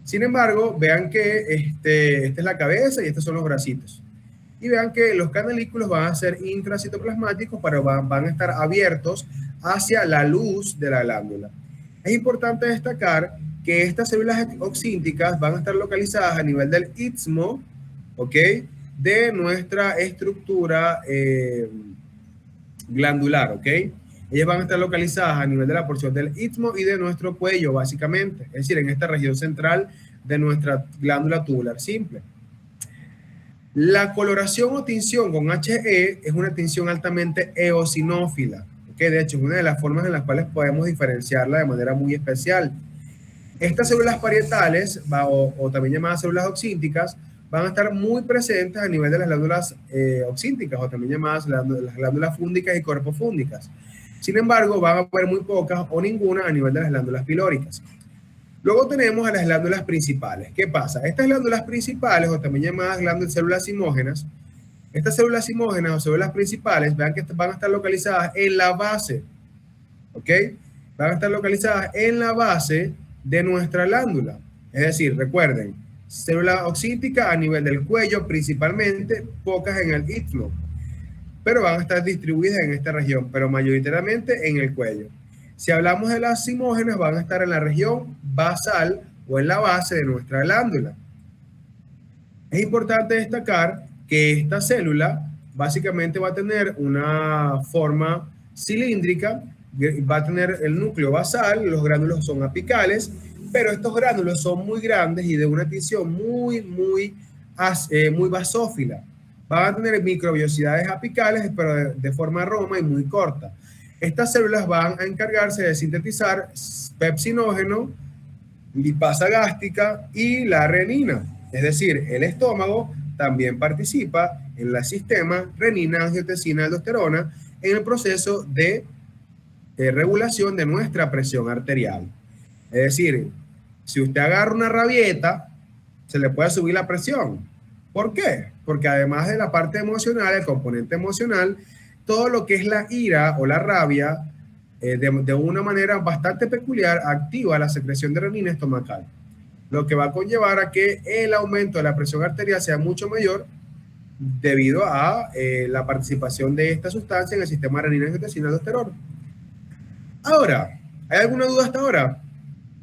Sin embargo, vean que esta es la cabeza y estos son los bracitos. Y vean que los canalículos van a ser intracitoplasmáticos, pero van a estar abiertos hacia la luz de la glándula. Es importante destacar que estas células oxínticas van a estar localizadas a nivel del istmo, ¿ok?, de nuestra estructura glandular, ¿ok? Ellas van a estar localizadas a nivel de la porción del istmo y de nuestro cuello, básicamente. Es decir, en esta región central de nuestra glándula tubular simple. La coloración o tinción con HE es una tinción altamente eosinófila, ¿ok? De hecho, es una de las formas en las cuales podemos diferenciarla de manera muy especial. Estas células parietales, o también llamadas células oxínticas, van a estar muy presentes a nivel de las glándulas oxínticas, o también llamadas las glándulas fúndicas y corpofúndicas. Sin embargo, van a haber muy pocas o ninguna a nivel de las glándulas pilóricas. Luego tenemos a las glándulas principales. ¿Qué pasa? Estas glándulas principales, o también llamadas células simógenas, estas células simógenas o células principales, vean que van a estar localizadas en la base, ¿ok? Van a estar localizadas en la base de nuestra glándula. Es decir, recuerden, célula oxíntica a nivel del cuello principalmente, pocas en el istmo, pero van a estar distribuidas en esta región, pero mayoritariamente en el cuello. Si hablamos de las simógenas, van a estar en la región basal o en la base de nuestra glándula. Es importante destacar que esta célula básicamente va a tener una forma cilíndrica, va a tener el núcleo basal, los gránulos son apicales, pero estos gránulos son muy grandes y de una tinción muy basófila. Van a tener microbiosidades apicales, pero de forma roma y muy corta. Estas células van a encargarse de sintetizar pepsinógeno, lipasa gástrica y la renina. Es decir, el estómago también participa en el sistema renina, angiotensina, aldosterona en el proceso de regulación de nuestra presión arterial. Es decir, si usted agarra una rabieta, se le puede subir la presión. ¿Por qué? Porque además de la parte emocional, el componente emocional, todo lo que es la ira o la rabia, de una manera bastante peculiar, activa la secreción de renina estomacal, lo que va a conllevar a que el aumento de la presión arterial sea mucho mayor debido a la participación de esta sustancia en el sistema renina, angiotensina, aldosterona. Ahora, ¿hay alguna duda hasta ahora?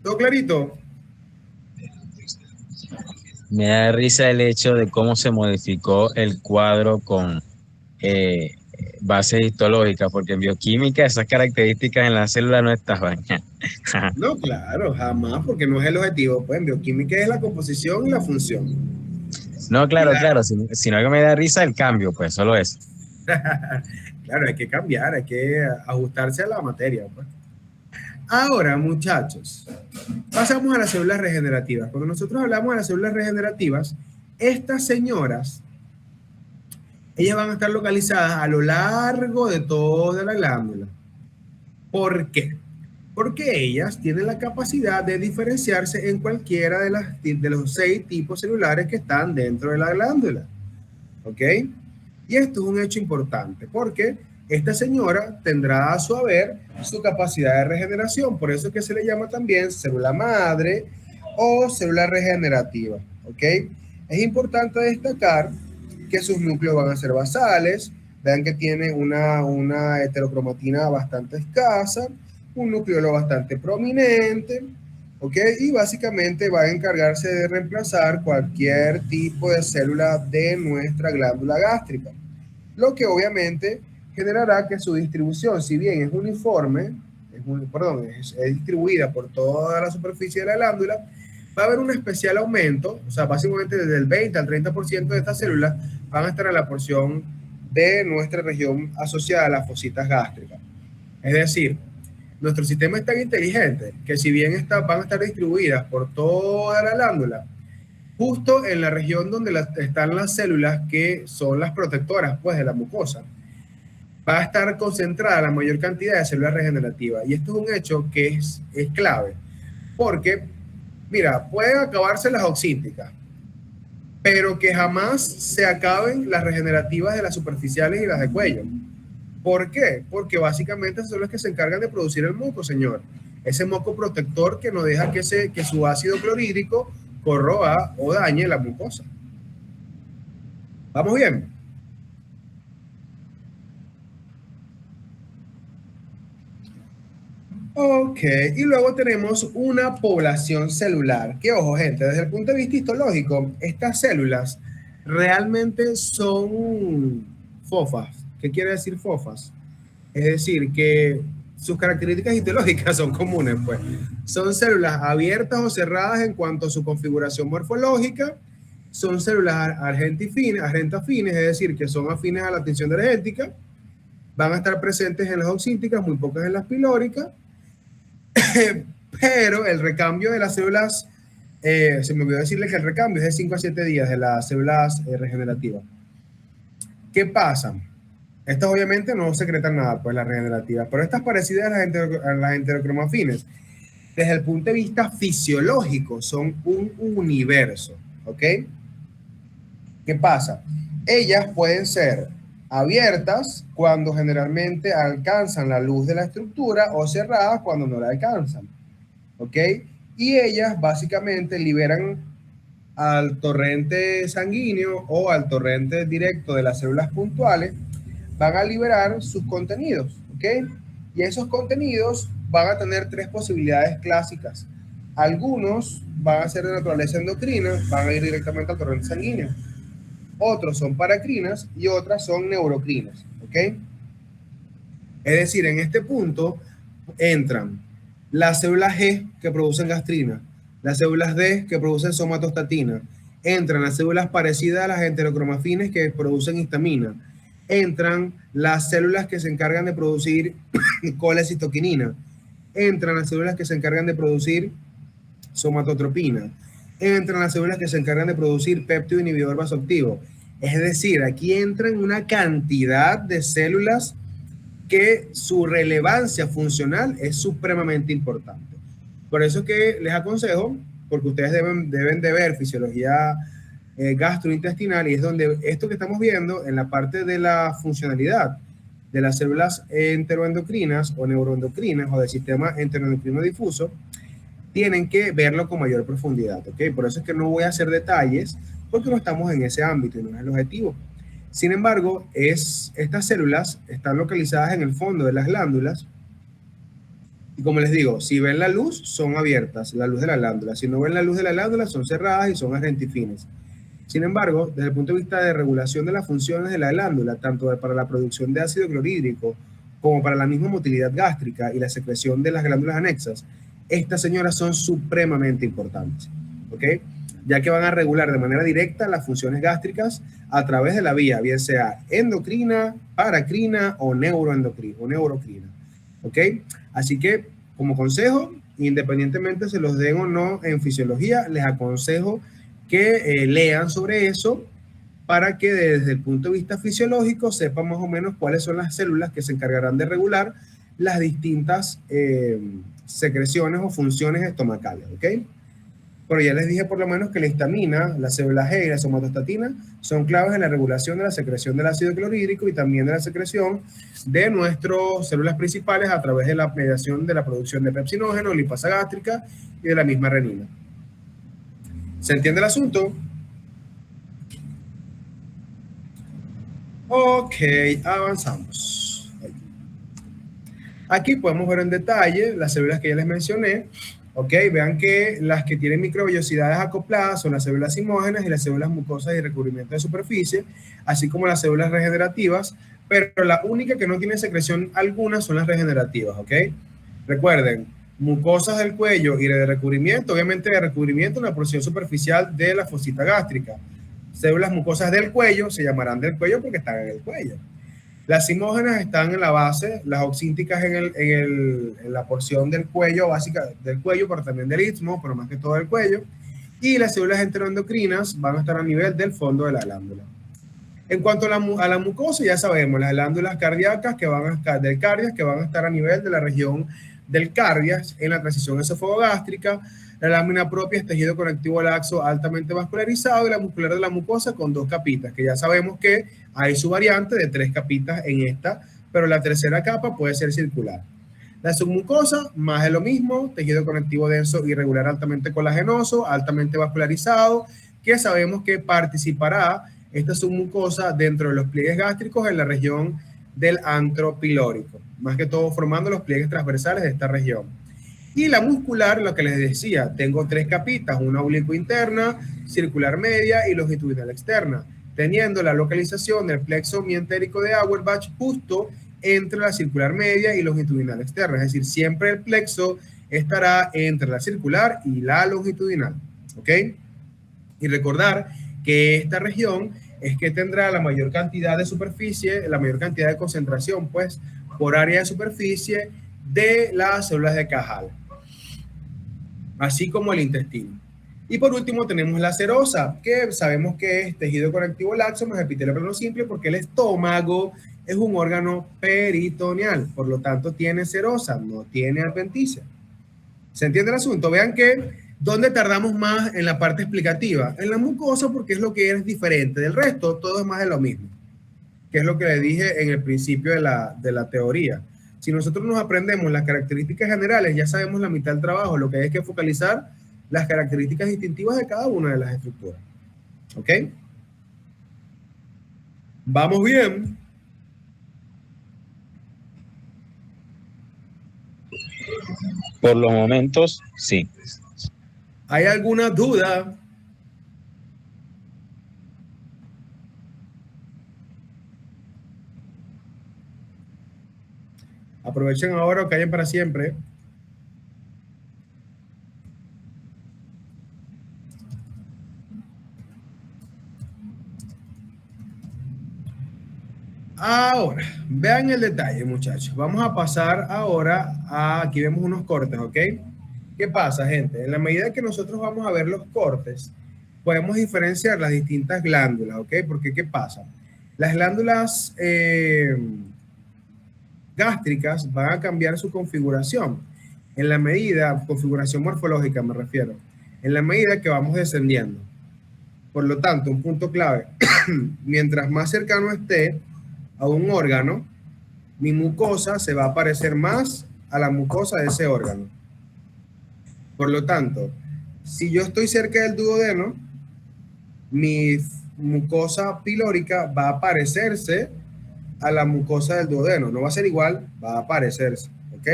¿Todo clarito? Me da risa el hecho de cómo se modificó el cuadro con bases histológicas, porque en bioquímica esas características en la célula no estaban. No, claro, jamás, porque no es el objetivo. Pues en bioquímica es la composición y la función. No, claro, sino que me da risa el cambio, pues solo eso. Claro, hay que cambiar, hay que ajustarse a la materia, pues. Ahora, muchachos, pasamos a las células regenerativas. Cuando nosotros hablamos de las células regenerativas, estas señoras, ellas van a estar localizadas a lo largo de toda la glándula. ¿Por qué? Porque ellas tienen la capacidad de diferenciarse en cualquiera de los 6 tipos celulares que están dentro de la glándula. ¿Ok? Y esto es un hecho importante porque esta señora tendrá a su haber su capacidad de regeneración. Por eso es que se le llama también célula madre o célula regenerativa. ¿Ok? Es importante destacar que sus núcleos van a ser basales. Vean que tiene una heterocromatina bastante escasa, un nucleolo bastante prominente, ¿ok? Y básicamente va a encargarse de reemplazar cualquier tipo de célula de nuestra glándula gástrica, lo que obviamente generará que su distribución, si bien es uniforme, es distribuida por toda la superficie de la glándula, va a haber un especial aumento, o sea, básicamente desde el 20 al 30% de estas células van a estar en la porción de nuestra región asociada a las fositas gástricas. Es decir, nuestro sistema es tan inteligente que si bien van a estar distribuidas por toda la glándula, justo en la región donde están las células que son las protectoras pues, de la mucosa, va a estar concentrada la mayor cantidad de células regenerativas. Y esto es un hecho que es clave, porque, mira, pueden acabarse las oxínticas, pero que jamás se acaben las regenerativas de las superficiales y las de cuello. ¿Por qué? Porque básicamente son las que se encargan de producir el moco, señor. Ese moco protector que no deja que su ácido clorhídrico corroa o dañe la mucosa. ¿Vamos bien? Ok, y luego tenemos una población celular. Que ojo, gente, desde el punto de vista histológico, estas células realmente son fofas. ¿Qué quiere decir fofas? Es decir, que sus características histológicas son comunes, pues. Son células abiertas o cerradas en cuanto a su configuración morfológica. Son células argentafines, es decir, que son afines a la tensión energética. Van a estar presentes en las oxínticas, muy pocas en las pilóricas. Pero el recambio de las células, se me olvidó decirles que el recambio es de 5 a 7 días de las células regenerativas. ¿Qué pasa? Estas obviamente no secretan nada, pues las regenerativas, pero estas parecidas a las enterocromafines, desde el punto de vista fisiológico, son un universo, ¿ok? ¿Qué pasa? Ellas pueden ser abiertas cuando generalmente alcanzan la luz de la estructura o cerradas cuando no la alcanzan, ¿ok? Y ellas básicamente liberan al torrente sanguíneo o al torrente directo de las células puntuales, van a liberar sus contenidos, ¿ok? Y esos contenidos van a tener 3 posibilidades clásicas. Algunos van a ser de naturaleza endocrina, van a ir directamente al torrente sanguíneo. Otros son paracrinas y otras son neurocrinas, ¿ok? Es decir, en este punto entran las células G que producen gastrina, las células D que producen somatostatina, entran las células parecidas a las enterocromafines que producen histamina, entran las células que se encargan de producir colecitoquinina, entran las células que se encargan de producir somatotropina, entran las células que se encargan de producir péptido inhibidor vasoactivo. Es decir, aquí entran una cantidad de células que su relevancia funcional es supremamente importante. Por eso es que les aconsejo, porque ustedes deben de ver fisiología gastrointestinal, y es donde esto que estamos viendo en la parte de la funcionalidad de las células enteroendocrinas o neuroendocrinas o del sistema enteroendocrino difuso, tienen que verlo con mayor profundidad, ¿ok? Por eso es que no voy a hacer detalles, porque no estamos en ese ámbito y no es el objetivo. Sin embargo, estas células están localizadas en el fondo de las glándulas, y como les digo, si ven la luz, son abiertas, la luz de la glándula. Si no ven la luz de la glándula, son cerradas y son argentifines. Sin embargo, desde el punto de vista de regulación de las funciones de la glándula, tanto para la producción de ácido clorhídrico como para la misma motilidad gástrica y la secreción de las glándulas anexas, estas señoras son supremamente importantes, ¿ok? Ya que van a regular de manera directa las funciones gástricas a través de la vía, bien sea endocrina, paracrina o neurocrina, ¿ok? Así que, como consejo, independientemente se los den o no en fisiología, les aconsejo que lean sobre eso para que desde el punto de vista fisiológico sepan más o menos cuáles son las células que se encargarán de regular las distintas secreciones o funciones estomacales, ¿ok? pero ya les dije por lo menos que la histamina, la célula G y la somatostatina son claves en la regulación de la secreción del ácido clorhídrico y también de la secreción de nuestras células principales a través de la mediación de la producción de pepsinógeno, lipasa gástrica y de la misma renina. ¿Se entiende el asunto? Ok, avanzamos. Aquí podemos ver en detalle las células que ya les mencioné. Ok, vean que las que tienen microvellosidades acopladas son las células simógenas y las células mucosas y recubrimiento de superficie, así como las células regenerativas, pero la única que no tiene secreción alguna son las regenerativas, ¿ok? Recuerden, mucosas del cuello y de recubrimiento, obviamente de recubrimiento en la porción superficial de la fosita gástrica. Células mucosas del cuello se llamarán del cuello porque están en el cuello. Las simógenas están en la base, las oxínticas en la porción del cuello, básica del cuello, pero también del istmo, pero más que todo del cuello. Y las células enteroendocrinas van a estar a nivel del fondo de la glándula. En cuanto a la mucosa, ya sabemos, las glándulas cardíacas del cardias que van a estar a nivel de la región del cardias en la transición esófago-gástrica. La lámina propia es tejido conectivo laxo altamente vascularizado y la muscular de la mucosa con 2 capitas, que ya sabemos que hay su variante de 3 capitas en esta, pero la tercera capa puede ser circular. La submucosa, más de lo mismo, tejido conectivo denso irregular altamente colagenoso, altamente vascularizado, que sabemos que participará esta submucosa dentro de los pliegues gástricos en la región del antro pilórico, más que todo formando los pliegues transversales de esta región. Y la muscular, lo que les decía, tengo 3 capitas, una oblicua interna, circular media y longitudinal externa, teniendo la localización del plexo mientérico de Auerbach justo entre la circular media y longitudinal externa, es decir, siempre el plexo estará entre la circular y la longitudinal, ¿ok? Y recordar que esta región es que tendrá la mayor cantidad de superficie, la mayor cantidad de concentración, pues, por área de superficie de las células de Cajal, así como el intestino. Y por último tenemos la serosa, que sabemos que es tejido conectivo laxo más epitelio plano simple porque el estómago es un órgano peritoneal, por lo tanto tiene serosa, no tiene adventicia. ¿Se entiende el asunto? Vean que ¿dónde tardamos más en la parte explicativa? En la mucosa porque es lo que es diferente, del resto todo es más de lo mismo, que es lo que le dije en el principio de la teoría. Si nosotros nos aprendemos las características generales, ya sabemos la mitad del trabajo. Lo que hay que focalizar las características distintivas de cada una de las estructuras. ¿Ok? ¿Vamos bien? Por los momentos, sí. ¿Hay alguna duda? Aprovechen ahora o callen para siempre. Ahora, vean el detalle, muchachos. Vamos a pasar ahora a... Aquí vemos unos cortes, ¿ok? ¿Qué pasa, gente? En la medida que nosotros vamos a ver los cortes, podemos diferenciar las distintas glándulas, ¿ok? Porque, ¿qué pasa? Las glándulas gástricas van a cambiar su configuración. En la medida, configuración morfológica me refiero, en la medida que vamos descendiendo. Por lo tanto, un punto clave, mientras más cercano esté a un órgano, mi mucosa se va a parecer más a la mucosa de ese órgano. Por lo tanto, si yo estoy cerca del duodeno, mi mucosa pilórica va a parecerse a la mucosa del duodeno. No va a ser igual, va a parecerse. ¿Ok?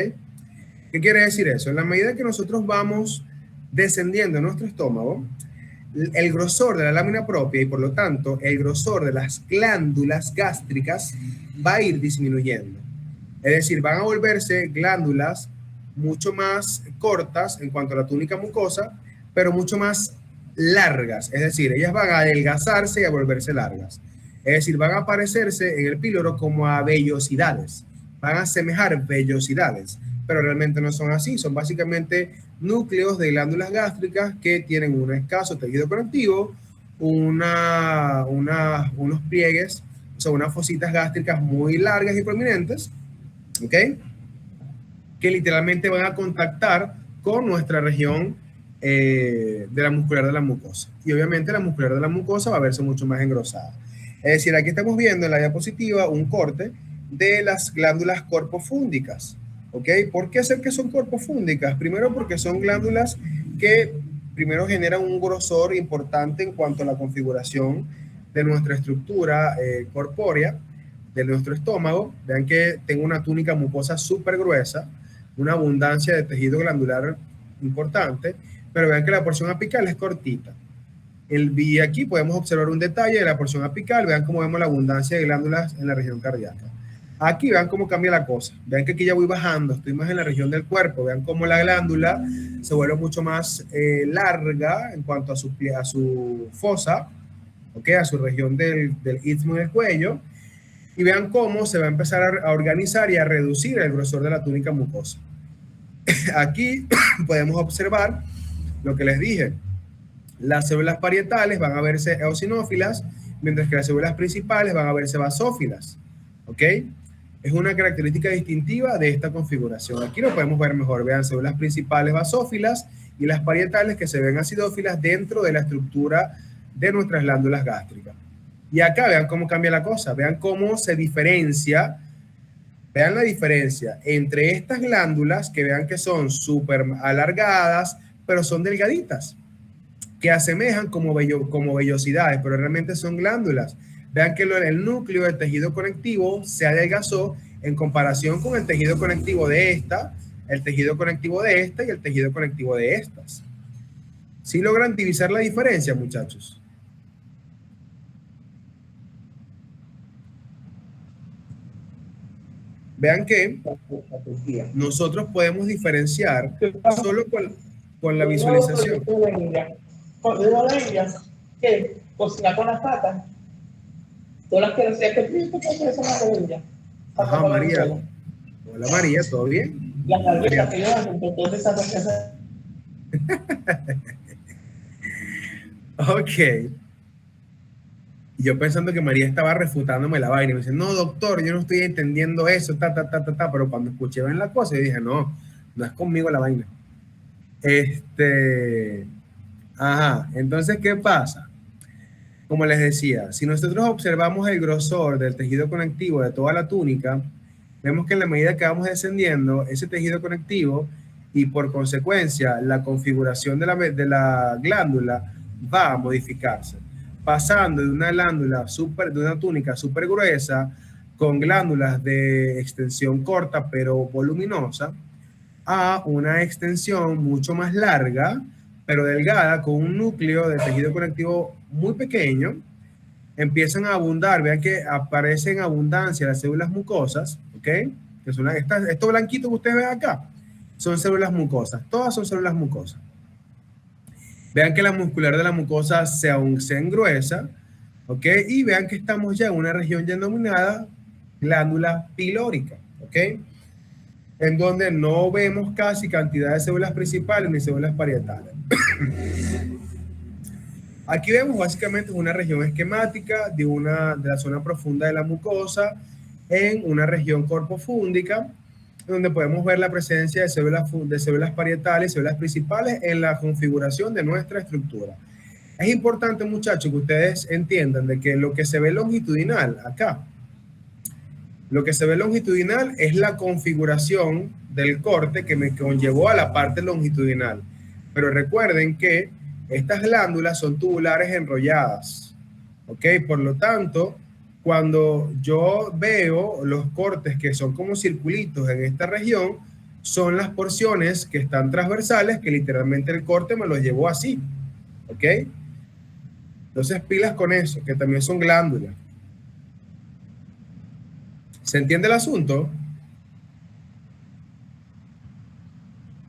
¿Qué quiere decir eso? En la medida que nosotros vamos descendiendo en nuestro estómago, el grosor de la lámina propia y por lo tanto el grosor de las glándulas gástricas va a ir disminuyendo. Es decir, van a volverse glándulas mucho más cortas en cuanto a la túnica mucosa, pero mucho más largas. Es decir, ellas van a adelgazarse y a volverse largas. Es decir, van a parecerse en el píloro como a vellosidades. Van a asemejar vellosidades, pero realmente no son así. Son básicamente núcleos de glándulas gástricas que tienen un escaso tejido conectivo, unos pliegues, o sea, unas fositas gástricas muy largas y prominentes, ¿ok? Que literalmente van a contactar con nuestra región de la muscular de la mucosa. Y obviamente la muscular de la mucosa va a verse mucho más engrosada. Es decir, aquí estamos viendo en la diapositiva un corte de las glándulas corpofúndicas. ¿Ok? ¿Por qué sé que son corpofúndicas? Primero porque son glándulas que primero generan un grosor importante en cuanto a la configuración de nuestra estructura corpórea, de nuestro estómago. Vean que tengo una túnica mucosa súper gruesa, una abundancia de tejido glandular importante, pero vean que la porción apical es cortita. Y aquí podemos observar un detalle de la porción apical. Vean cómo vemos la abundancia de glándulas en la región cardíaca. Aquí vean cómo cambia la cosa. Vean que aquí ya voy bajando, estoy más en la región del cuerpo. Vean cómo la glándula se vuelve mucho más larga en cuanto a su fosa, ¿okay? A su región del istmo del cuello. Y vean cómo se va a empezar a organizar y a reducir el grosor de la túnica mucosa. Aquí podemos observar lo que les dije. Las células parietales van a verse eosinófilas, mientras que las células principales van a verse basófilas. ¿Ok? Es una característica distintiva de esta configuración. Aquí lo podemos ver mejor. Vean, células principales basófilas y las parietales que se ven acidófilas dentro de la estructura de nuestras glándulas gástricas. Y acá vean cómo cambia la cosa. Vean cómo se diferencia. Vean la diferencia entre estas glándulas, que vean que son súper alargadas, pero son delgaditas, que asemejan como vellosidades, pero realmente son glándulas. Vean que el núcleo del tejido conectivo se adelgazó en comparación con el tejido conectivo de esta, el tejido conectivo de esta y el tejido conectivo de estas. ¿Sí logran divisar la diferencia, muchachos? Vean que nosotros podemos diferenciar solo con la visualización. Que cocina con las patas. Todas las que decía que son las rodillas. Ajá, María. Hola, María, ¿todo bien? Las larguitas que yo hacen, entonces esas cosas. Ok. Y yo pensando que María estaba refutándome la vaina. Y me dice, no, doctor, yo no estoy entendiendo eso, Pero cuando escuché bien la cosa, yo dije, no es conmigo la vaina. Ajá, entonces, ¿qué pasa? Como les decía, si nosotros observamos el grosor del tejido conectivo de toda la túnica, vemos que en la medida que vamos descendiendo, ese tejido conectivo y por consecuencia la configuración de la glándula va a modificarse, pasando de una glándula de una túnica súper gruesa con glándulas de extensión corta pero voluminosa a una extensión mucho más larga pero delgada, con un núcleo de tejido conectivo muy pequeño. Empiezan a abundar, vean que aparece en abundancia las células mucosas, ¿ok? Que son estos blanquitos que ustedes ven acá, son células mucosas, todas son células mucosas. Vean que la muscular de la mucosa se engruesa, ¿ok? Y vean que estamos ya en una región denominada glándula pilórica, ¿ok? En donde no vemos casi cantidad de células principales ni células parietales. Aquí vemos básicamente una región esquemática de la zona profunda de la mucosa en una región corpofúndica, donde podemos ver la presencia de células parietales, células principales en la configuración de nuestra estructura. Es importante, muchachos, que ustedes entiendan de que lo que se ve longitudinal acá, lo que se ve longitudinal es la configuración del corte que me conllevó a la parte longitudinal. Pero recuerden que estas glándulas son tubulares enrolladas, ¿ok? Por lo tanto, cuando yo veo los cortes que son como circulitos en esta región, son las porciones que están transversales, que literalmente el corte me los llevó así, ¿ok? Entonces, pilas con eso, que también son glándulas. ¿Se entiende el asunto?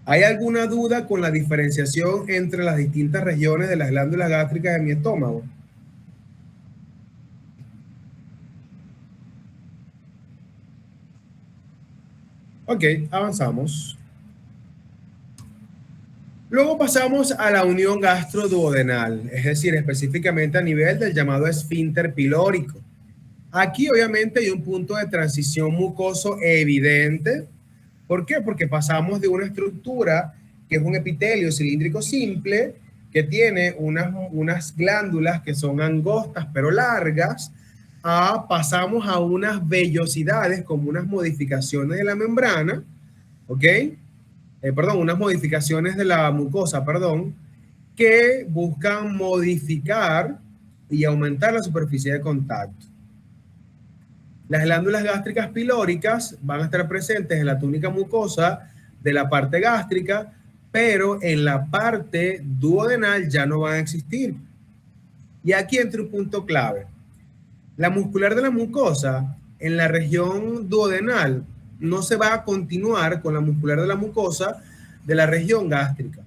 ¿Hay alguna duda con la diferenciación entre las distintas regiones de las glándulas gástricas de mi estómago? Ok, avanzamos. Luego pasamos a la unión gastroduodenal, es decir, específicamente a nivel del llamado esfínter pilórico. Aquí obviamente hay un punto de transición mucoso evidente. ¿Por qué? Porque pasamos de una estructura que es un epitelio cilíndrico simple, que tiene unas glándulas que son angostas pero largas, pasamos a unas vellosidades como unas modificaciones de la membrana, ¿ok? Perdón, unas modificaciones de la mucosa, perdón, que buscan modificar y aumentar la superficie de contacto. Las glándulas gástricas pilóricas van a estar presentes en la túnica mucosa de la parte gástrica, pero en la parte duodenal ya no van a existir. Y aquí entra un punto clave. La muscular de la mucosa en la región duodenal no se va a continuar con la muscular de la mucosa de la región gástrica.